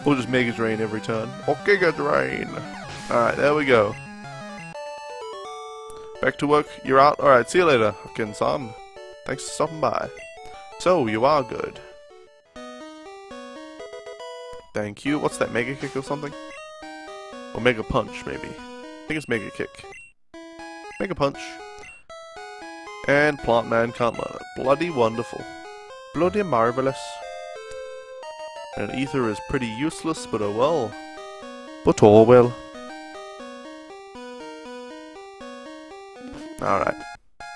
We'll just Mega Drain every turn. Okay, Mega Drain! Alright, there we go. Back to work, you're out. Alright, see you later, Hakken-san. Thanks for stopping by. So, you are good. Thank you. What's that, Mega Kick or something? Or Mega Punch, maybe. I think it's Mega Kick. Mega Punch. And Plant Man can't learn it. Bloody wonderful. Bloody marvelous. And Ether is pretty useless, but oh well. But oh well.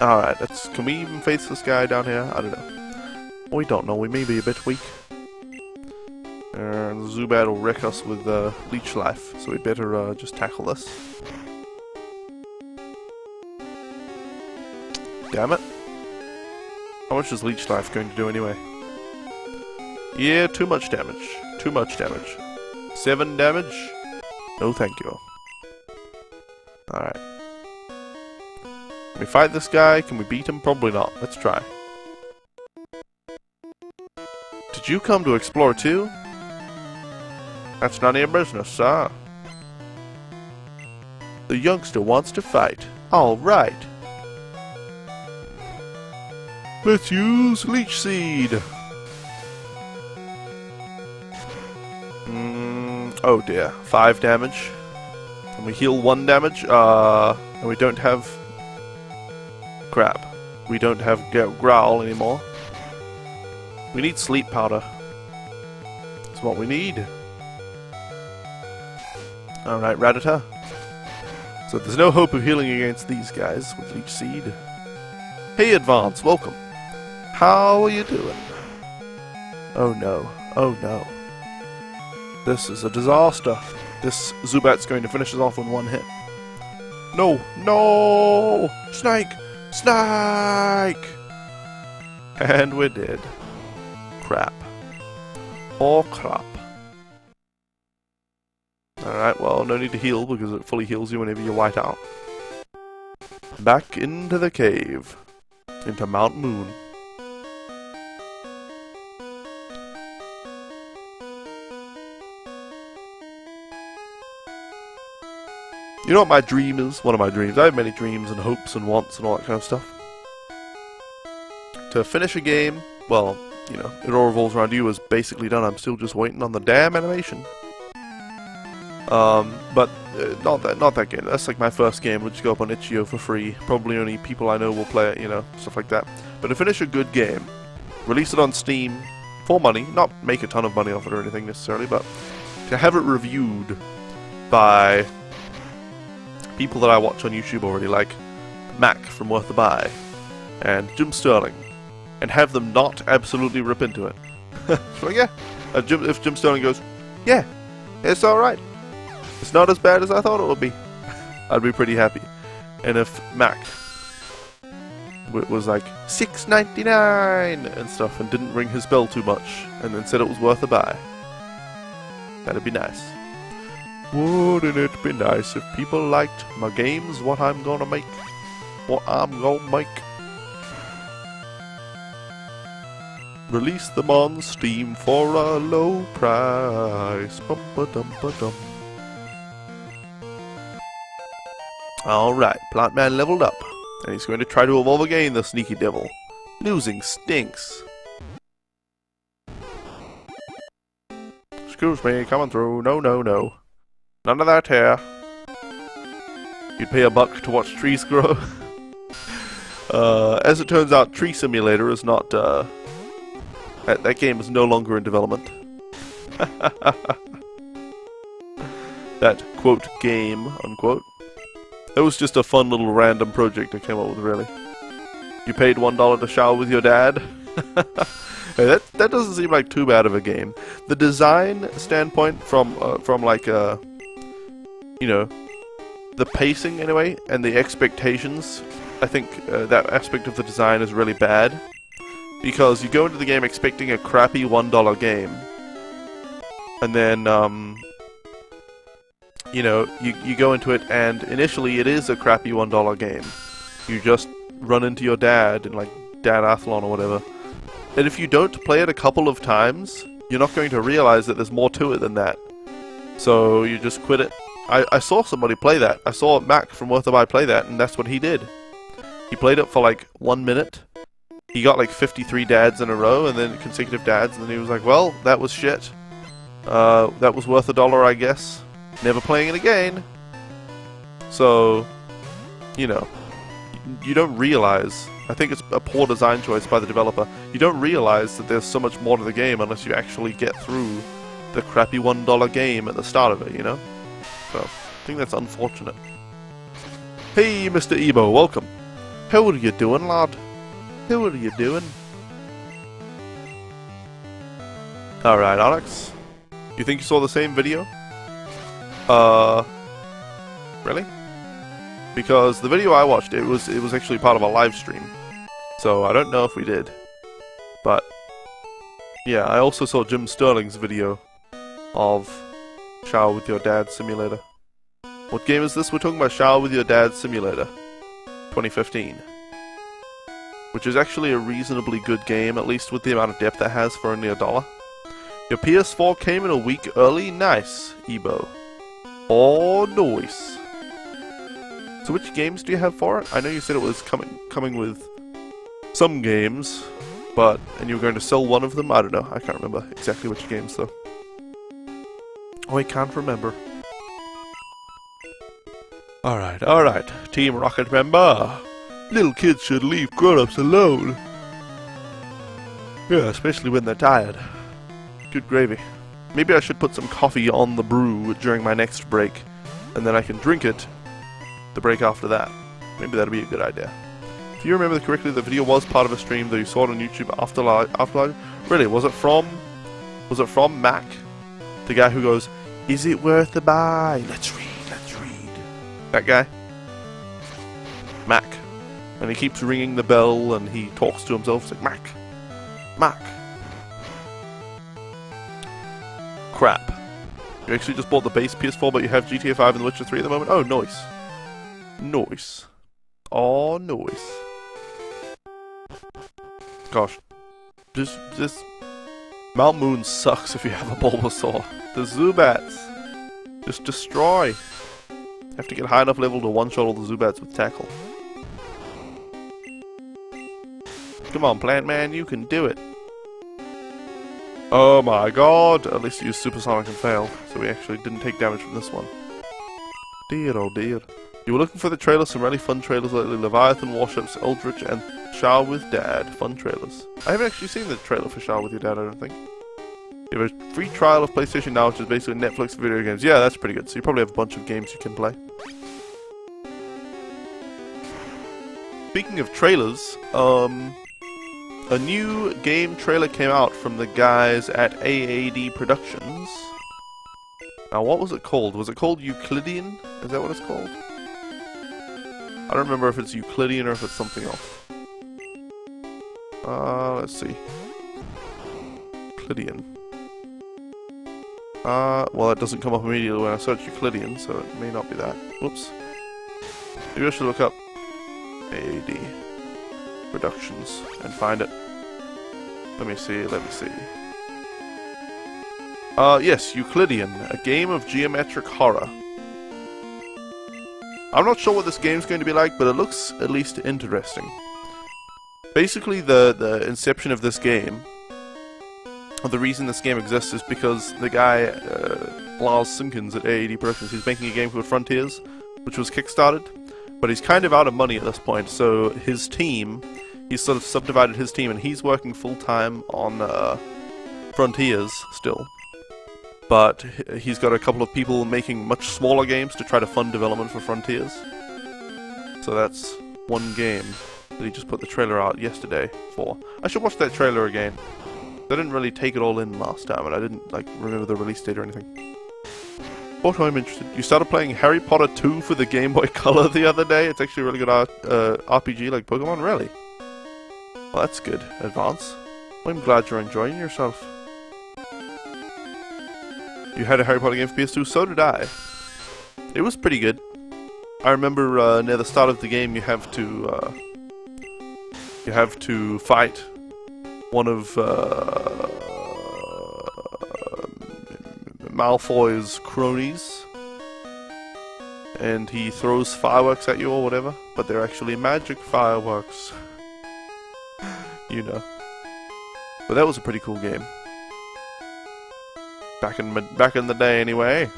Alright, can we even face this guy down here? I don't know. We don't know, we may be a bit weak. And Zubat will wreck us with Leech Life, so we better just tackle this. Damn it. How much is Leech Life going to do anyway? Yeah, too much damage. 7 damage? No thank you. Alright. Can we fight this guy? Can we beat him? Probably not. Let's try. Did you come to explore too? That's none of your business, sir. The youngster wants to fight. Alright. Let's use Leech Seed. Oh dear. 5 damage. Can we heal 1 damage? And we don't have... Crap. We don't have Growl anymore. We need Sleep Powder. That's what we need. Alright, Rattata. So there's no hope of healing against these guys with Leech Seed. Hey Advance, welcome. How are you doing? Oh no. Oh no. This is a disaster. This Zubat's going to finish us off in 1 hit. No! No! Snake! Snake! And we're dead. Crap. Oh, crap. Alright, well, no need to heal because it fully heals you whenever you white out. Back into the cave. Into Mount Moon. You know what my dream is? One of my dreams. I have many dreams and hopes and wants and all that kind of stuff. To finish a game, well, you know, it all revolves around you is basically done. I'm still just waiting on the damn animation. But not that game. That's like my first game, which go up on itch.io for free. Probably only people I know will play it, you know, stuff like that. But to finish a good game, release it on Steam for money, not make a ton of money off it or anything necessarily, but to have it reviewed by people that I watch on YouTube already, like Mac from Worth the Buy and Jim Sterling, and have them not absolutely rip into it. So yeah, if Jim Sterling goes, yeah, it's alright, it's not as bad as I thought it would be, I'd be pretty happy. And if Mac was like $6.99 and stuff and didn't ring his bell too much and then said it was worth a buy, that'd be nice. Wouldn't it be nice if people liked my games, what I'm gonna make? What I'm gonna make? Release them on Steam for a low price. Bum-ba-dum-ba-dum. Alright, Plant Man leveled up. And he's going to try to evolve again, the sneaky devil. Losing stinks. Excuse me, coming through. No, no, no. None of that here. You'd pay $1 to watch trees grow. As it turns out, Tree Simulator is not, that game is no longer in development. That, quote, game, unquote. That was just a fun little random project I came up with, really. You paid $1 to shower with your dad? Hey, that doesn't seem like too bad of a game. The design standpoint from like, you know, the pacing anyway, and the expectations, I think that aspect of the design is really bad. Because you go into the game expecting a crappy $1 game, and then, you know, you go into it and initially it is a crappy $1 game. You just run into your dad in like Dadathlon or whatever. And if you don't play it a couple of times, you're not going to realize that there's more to it than that. So you just quit it. I saw somebody play that. I saw Mac from Worth the Buy play that, and that's what he did. He played it for like 1 minute. He got like 53 dads in a row, and then consecutive dads, and then he was like, well, that was shit. That was worth $1, I guess. Never playing it again. So, you know, you don't realize, I think it's a poor design choice by the developer, you don't realize that there's so much more to the game unless you actually get through the crappy $1 game at the start of it, you know? So, I think that's unfortunate. Hey, Mr. Ebo, welcome. How are you doing, lad? How are you doing? Alright, Onyx. You think you saw the same video? Really? Because the video I watched, it was actually part of a live stream. So I don't know if we did. But yeah, I also saw Jim Sterling's video of Shower with Your Dad Simulator. What game is this? We're talking about Shower with Your Dad Simulator 2015. Which is actually a reasonably good game, at least with the amount of depth it has for only $1. Your PS4 came in a week early? Nice, Ebo. Oh, nice. So which games do you have for it? I know you said it was coming with some games, and you were going to sell one of them? I don't know, I can't remember exactly which games though. Oh, I can't remember. Alright, Team Rocket member. Little kids should leave grown-ups alone. Yeah, especially when they're tired. Good gravy. Maybe I should put some coffee on the brew during my next break, and then I can drink it the break after that. Maybe that'd be a good idea. If you remember correctly, the video was part of a stream, though you saw it on YouTube after live. Really, was it from Mac? The guy who goes, is it worth the buy? Let's read. That guy? Mac. And he keeps ringing the bell, and he talks to himself. It's like, Mac, Mac. Crap. You actually just bought the base PS4, but you have GTA 5 and The Witcher 3 at the moment? Oh, nice. Nice. Oh, nice. Gosh. This Mount Moon sucks if you have a Bulbasaur. The Zubats. Just destroy. You have to get high enough level to one-shot all the Zubats with Tackle. Come on, Plant Man, you can do it. Oh my god! At least you used Supersonic and failed, so we actually didn't take damage from this one. Dear oh dear. You were looking for the trailers, some really fun trailers lately. Leviathan, Warships, Eldritch, and Shower with Dad. Fun trailers. I haven't actually seen the trailer for Shower with Your Dad, I don't think. You have a free trial of PlayStation Now, which is basically Netflix for video games. Yeah, that's pretty good. So you probably have a bunch of games you can play. Speaking of trailers, a new game trailer came out from the guys at AAD Productions. Now, what was it called? Was it called Euclidean? Is that what it's called? I don't remember if it's Euclidean or if it's something else. Let's see. Euclidean. Well, it doesn't come up immediately when I search Euclidean, so it may not be that. Whoops. Maybe I should look up AAD Productions and find it. Let me see. Yes, Euclidean, a game of geometric horror. I'm not sure what this game's going to be like, but it looks at least interesting. Basically, the inception of this game, or the reason this game exists, is because the guy, Lars Simpkins at AAD Productions, he's making a game called Frontiers, which was kickstarted, but he's kind of out of money at this point, so his team, he's sort of subdivided his team, and he's working full-time on Frontiers still. But he's got a couple of people making much smaller games to try to fund development for Frontiers. So that's one game that he just put the trailer out yesterday for. I should watch that trailer again. I didn't really take it all in last time, and I didn't remember the release date or anything. But I'm interested. You started playing Harry Potter 2 for the Game Boy Color the other day. It's actually a really good RPG like Pokemon, really. Well, that's good. Advance. Well, I'm glad you're enjoying yourself. You had a Harry Potter game for PS2? So did I. It was pretty good. I remember near the start of the game you have to fight one of Malfoy's cronies, and he throws fireworks at you or whatever, but they're actually magic fireworks. You know. But that was a pretty cool game. Back in the day, anyway.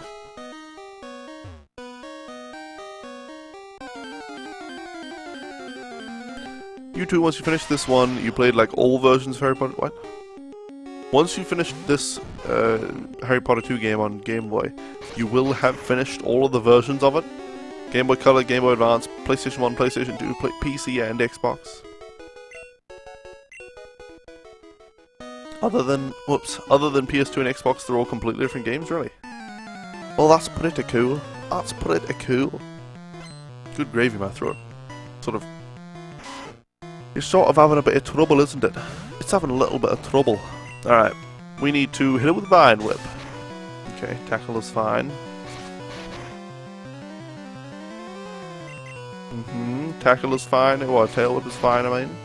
You two, once you finish this one, you played like all versions of Harry Potter. What? Once you finish this Harry Potter 2 game on Game Boy, you will have finished all of the versions of it. Game Boy Color, Game Boy Advance, PlayStation 1, PlayStation 2, PC, and Xbox. Other than PS2 and Xbox, they're all completely different games, really. Well, that's pretty cool. That's pretty cool. Good gravy, my throat. You're sort of having a bit of trouble, isn't it? It's having a little bit of trouble. Alright, we need to hit it with Vine Whip. Okay, tackle is fine. Tackle is fine. Well, tail whip is fine, I mean.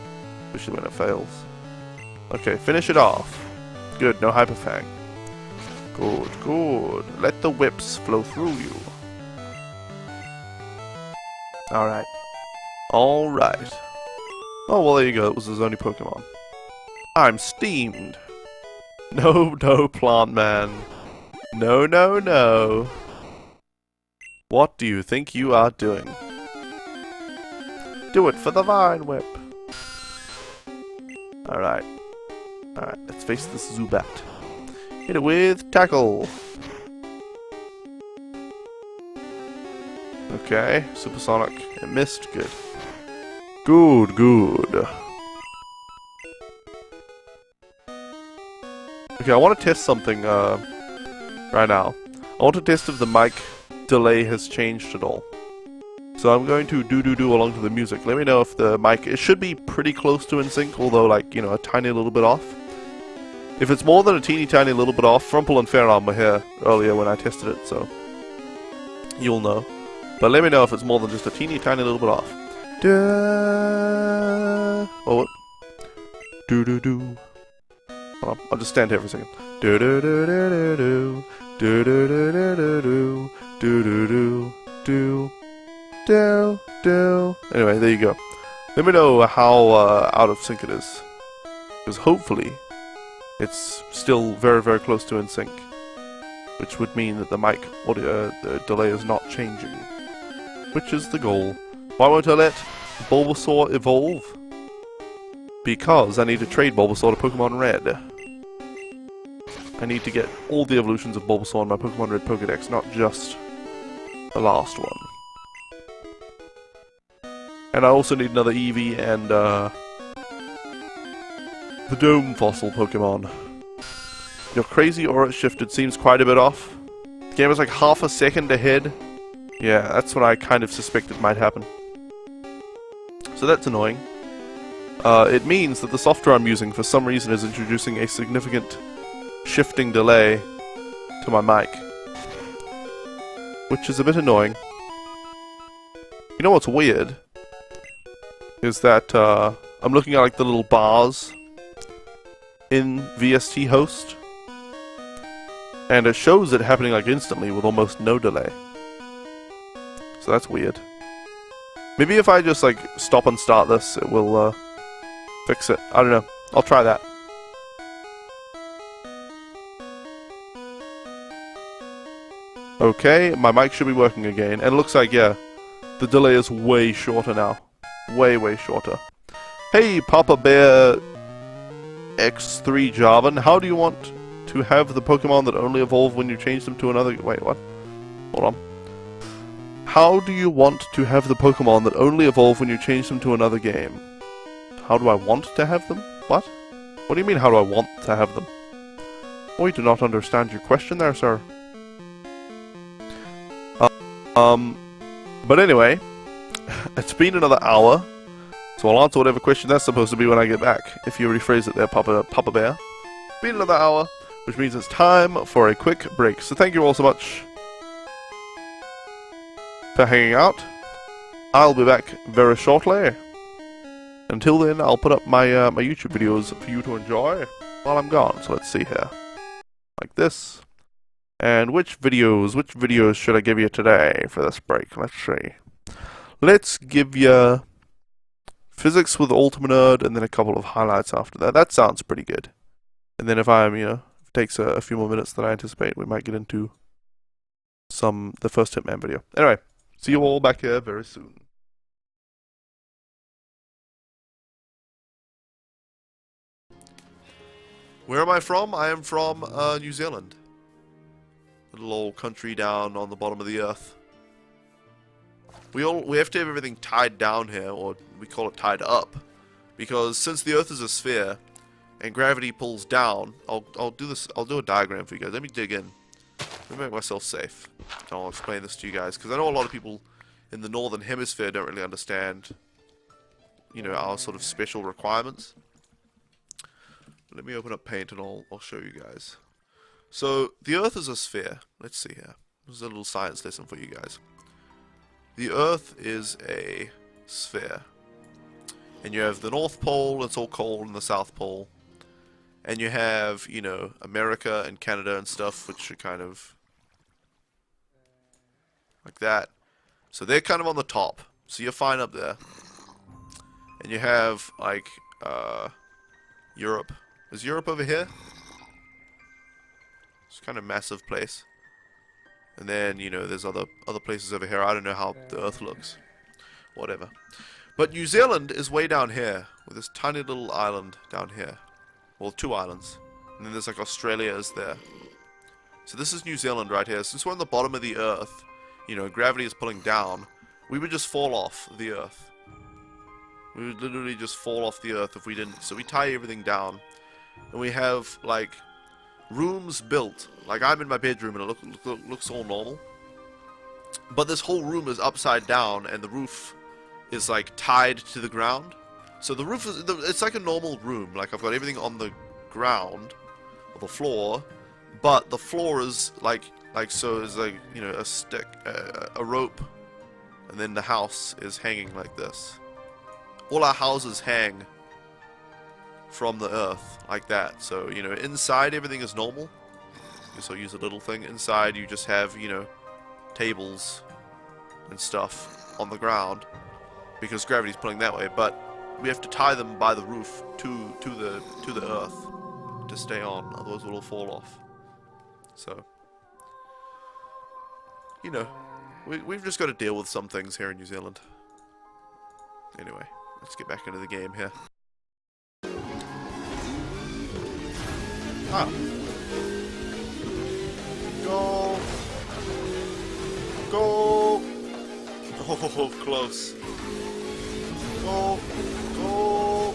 Especially when it fails. Okay, finish it off. Good, no Hyper Fang. Good, good. Let the whips flow through you. Alright. Alright. Oh, well, there you go. It was his only Pokemon. I'm steamed. No, no, Plant Man. No, no, no. What do you think you are doing? Do it for the Vine Whip. Alright. Alright, let's face this Zubat. Hit it with Tackle. Okay, Supersonic. It missed. Good. Good, good. Okay, I want to test something right now. I want to test if the mic delay has changed at all. So I'm going to do along to the music. Let me know if the mic, it should be pretty close to in sync, although like, you know, a tiny little bit off. If it's more than a teeny tiny little bit off, Frumple and Fairarm were here earlier when I tested it, so you'll know. But let me know if it's more than just a teeny tiny little bit off. Oh, what? Do. Hold on, I'll just stand here for a second. Do. Anyway, there you go. Let me know how out of sync it is, because hopefully it's still very, very close to in sync, which would mean that the mic audio the delay is not changing, which is the goal. Why won't I let Bulbasaur evolve? Because I need to trade Bulbasaur to Pokemon Red. I need to get all the evolutions of Bulbasaur in my Pokemon Red Pokédex, not just the last one. And I also need another Eevee and the Dome Fossil Pokemon. Your crazy aura shifted seems quite a bit off. The game is like half a second ahead. Yeah, that's what I kind of suspected might happen. So that's annoying. It means that the software I'm using for some reason is introducing a significant shifting delay to my mic, which is a bit annoying. You know what's weird? Is that I'm looking at like the little bars in VST host, and it shows it happening like instantly with almost no delay. So that's weird. Maybe if I just like stop and start this, it will fix it. I don't know. I'll try that. Okay, my mic should be working again, and it looks like, yeah, the delay is way shorter now. Way shorter. Hey, Papa Bear X3 Jarvan, how do you want to have the Pokemon that only evolve when you change them to another... Wait, what? Hold on. How do you want to have the Pokemon that only evolve when you change them to another game? How do I want to have them? What? What do you mean, how do I want to have them? Oh, I do not understand your question there, sir. But anyway, it's been another hour, so I'll answer whatever question that's supposed to be when I get back, if you rephrase it there, Papa Bear. It's been another hour, which means it's time for a quick break. So thank you all so much for hanging out. I'll be back very shortly. Until then, I'll put up my my YouTube videos for you to enjoy while I'm gone. So let's see here. Like this. And which videos should I give you today for this break? Let's see. Let's give you physics with Ultimate Nerd and then a couple of highlights after that. That sounds pretty good. And then if I'm, if it takes a few more minutes than I anticipate, we might get into the first Hitman video. Anyway, see you all back here very soon. Where am I from? I am from New Zealand. Little old country down on the bottom of the earth. We have to have everything tied down here, or we call it tied up, because since the earth is a sphere and gravity pulls down, I'll do a diagram for you guys. Let me dig in. Let me make myself safe. And I'll explain this to you guys, because I know a lot of people in the northern hemisphere don't really understand, our sort of special requirements. Let me open up Paint and I'll show you guys. So, the Earth is a sphere. Let's see here. This is a little science lesson for you guys. The Earth is a sphere. And you have the North Pole, it's all cold, and the South Pole. And you have, America and Canada and stuff, which are kind of like that. So they're kind of on the top. So you're fine up there. And you have, like, Europe. Is Europe over here? It's kind of massive place. And then, there's other places over here. I don't know how the Earth looks. Whatever. But New Zealand is way down here, with this tiny little island down here. Well, 2 islands. And then there's like Australia is there. So this is New Zealand right here. Since we're on the bottom of the Earth, gravity is pulling down, we would just fall off the Earth. We would literally just fall off the Earth if we didn't. So we tie everything down. And we have, like, rooms built. Like, I'm in my bedroom and it looks all normal. But this whole room is upside down and the roof is, like, tied to the ground. So the roof is, it's like a normal room. Like, I've got everything on the ground. the floor, but the floor is so is like, you know, a stick, a rope, and then the house is hanging like this. All our houses hang from the earth like that. So, you know, inside everything is normal. So use a little thing. Inside you just have, you know, tables and stuff on the ground because gravity's pulling that way. But we have to tie them by the roof to the earth to stay on. Otherwise, it'll fall off. So, you know, we've just got to deal with some things here in New Zealand. Anyway, let's get back into the game here. Ah. Go! Go! Oh, close. Go! Go!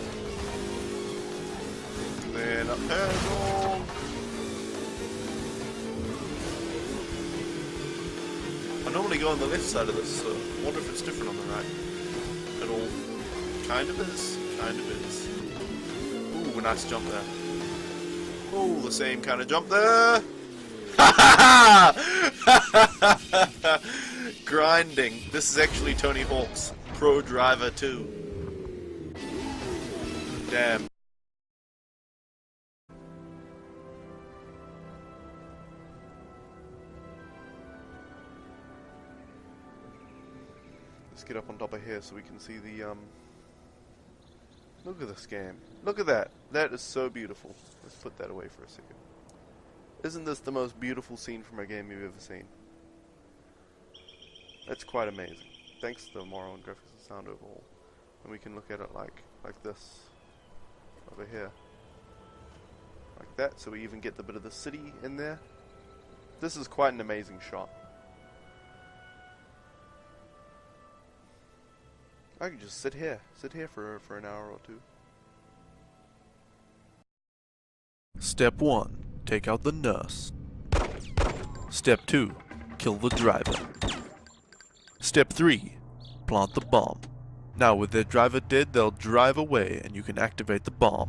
Then up there, go! I normally go on the left side of this, so I wonder if it's different on the right. It all kind of is. Kind of is. Ooh, nice jump there. Oh, the same kind of jump there. Grinding. This is actually Tony Hawk's Pro Driver 2. Damn. Let's get up on top of here so we can see the Look at this game. Look at that. That is so beautiful. Let's put that away for a second. Isn't this the most beautiful scene from a game you've ever seen? That's quite amazing. Thanks to the moral and graphics and sound overall. And we can look at it like this. Over here. Like that, so we even get the bit of the city in there. This is quite an amazing shot. I can just sit here for an hour or two. Step 1. Take out the nurse. Step 2. Kill the driver. Step 3. Plant the bomb. Now with their driver dead, they'll drive away and you can activate the bomb.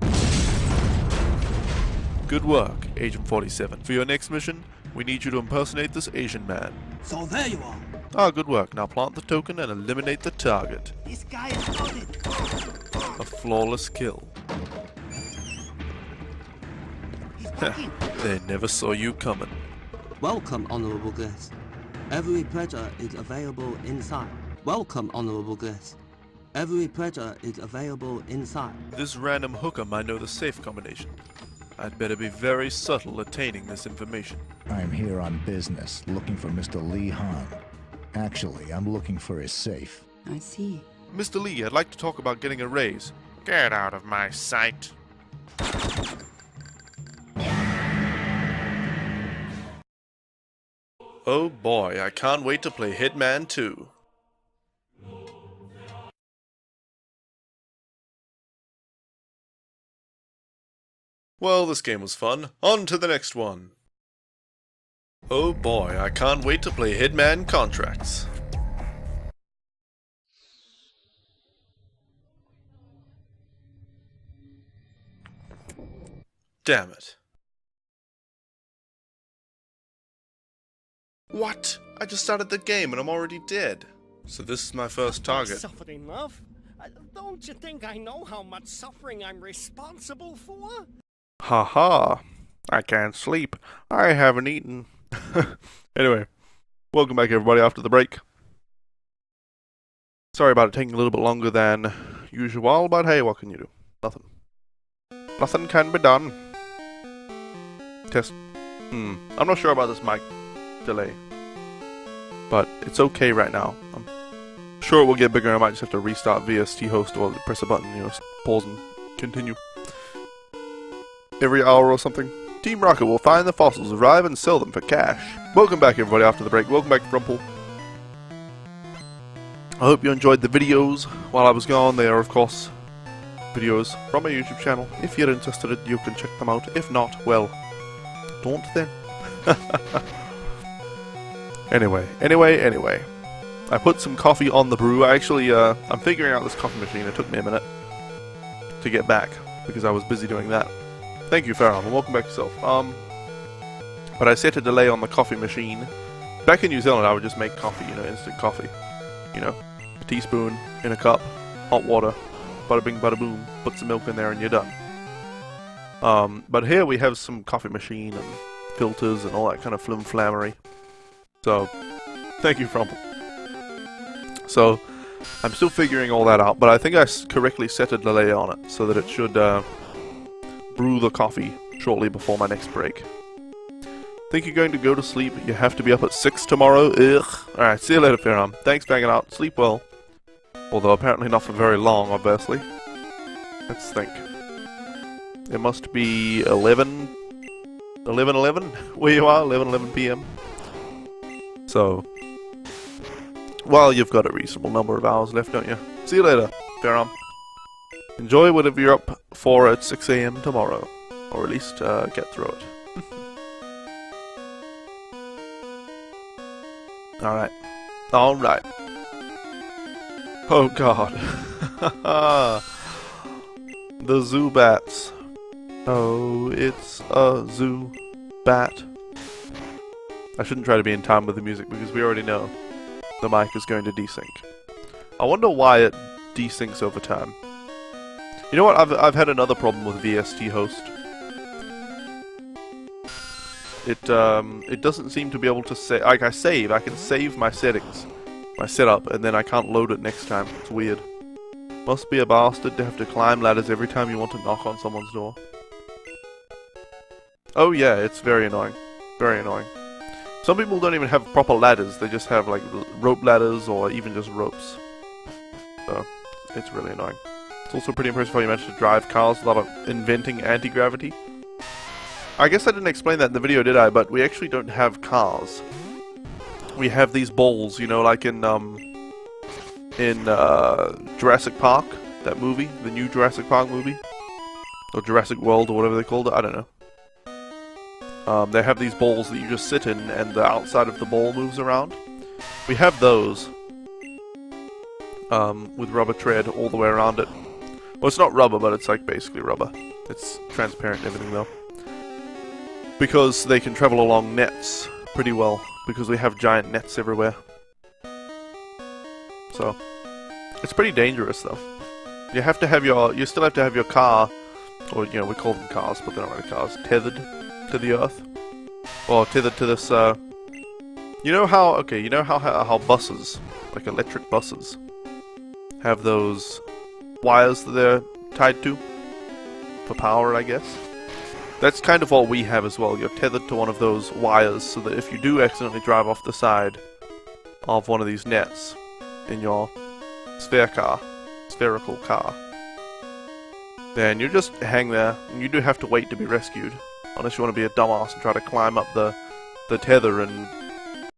Good work, Agent 47. For your next mission, we need you to impersonate this Asian man. So there you are. Ah, good work. Now plant the token and eliminate the target. This guy is loaded. A flawless kill. They never saw you coming. Welcome, honorable guest. Every pleasure is available inside. Welcome, honorable guest. Every pleasure is available inside. This random hooker might know the safe combination. I'd better be very subtle attaining this information. I'm here on business, looking for Mr. Lee Han. Actually, I'm looking for his safe. I see. Mr. Lee, I'd like to talk about getting a raise. Get out of my sight. Oh boy, I can't wait to play Hitman 2. Well, this game was fun. On to the next one. Oh boy, I can't wait to play Hitman Contracts. Damn it. What? I just started the game and I'm already dead. So this is my first target. Suffering, love? Don't you think I know how much suffering I'm responsible for? Haha. I can't sleep. I haven't eaten. Anyway, welcome back everybody after the break. Sorry about it taking a little bit longer than usual, but hey, what can you do? Nothing. Nothing can be done. Test. I'm not sure about this mic delay, but it's okay right now. I'm sure it will get bigger. I might just have to restart VST host or press a button, you know, pause and continue. Every hour or something. Team Rocket will find the fossils, arrive and sell them for cash. Welcome back everybody after the break. Welcome back to Rumple. I hope you enjoyed the videos while I was gone. They are of course videos from my YouTube channel. If you're interested, you can check them out. If not, well, don't then. Anyway. I put some coffee on the brew. Actually, I'm figuring out this coffee machine. It took me a minute to get back because I was busy doing that. Thank you, Farron, and welcome back yourself. But I set a delay on the coffee machine. Back in New Zealand, I would just make coffee, you know, instant coffee. You know, a teaspoon in a cup, hot water, bada bing, bada boom, put some milk in there and you're done. But here we have some coffee machine and filters and all that kind of flim-flammery. So, thank you, Frumple. So, I'm still figuring all that out, but I think I correctly set a delay on it so that it should brew the coffee shortly before my next break. Think you're going to go to sleep? You have to be up at 6 tomorrow? Ugh. Alright, see you later, Farron. Thanks for hanging out. Sleep well. Although apparently not for very long, obviously. Let's think. It must be 11 where you are? 11 p.m. So, well, you've got a reasonable number of hours left, don't you? See you later, Farron. Enjoy whatever you're up for at 6 a.m. tomorrow. Or at least get through it. Alright. Alright. Oh god. The zoo bats. Oh, it's a zoo bat. I shouldn't try to be in time with the music because we already know the mic is going to desync. I wonder why it desyncs over time. You know what? I've had another problem with VST host. It doesn't seem to be able to say, like I can save my settings, my setup, and then I can't load it next time. It's weird. Must be a bastard to have to climb ladders every time you want to knock on someone's door. Oh yeah, it's very annoying. Very annoying. Some people don't even have proper ladders, they just have like rope ladders or even just ropes. So, it's really annoying. It's also pretty impressive how you managed to drive cars without inventing anti-gravity. I guess I didn't explain that in the video, did I? But we actually don't have cars. We have these balls, you know, like in Jurassic Park, that movie, the new Jurassic Park movie, or Jurassic World, or whatever they called it. I don't know. They have these balls that you just sit in, and the outside of the ball moves around. We have those, with rubber tread all the way around it. Well, it's not rubber, but it's like basically rubber. It's transparent and everything though. Because they can travel along nets pretty well, because we have giant nets everywhere. So, it's pretty dangerous though. You have to have you still have to have your car, or you know, we call them cars, but they're not really cars, tethered to the earth. Or tethered to this, you know how buses, like electric buses, have those wires that they're tied to? For power, I guess? That's kind of what we have as well. You're tethered to one of those wires so that if you do accidentally drive off the side of one of these nets in your spherical car, then you just hang there, and you do have to wait to be rescued. Unless you want to be a dumbass and try to climb up the tether and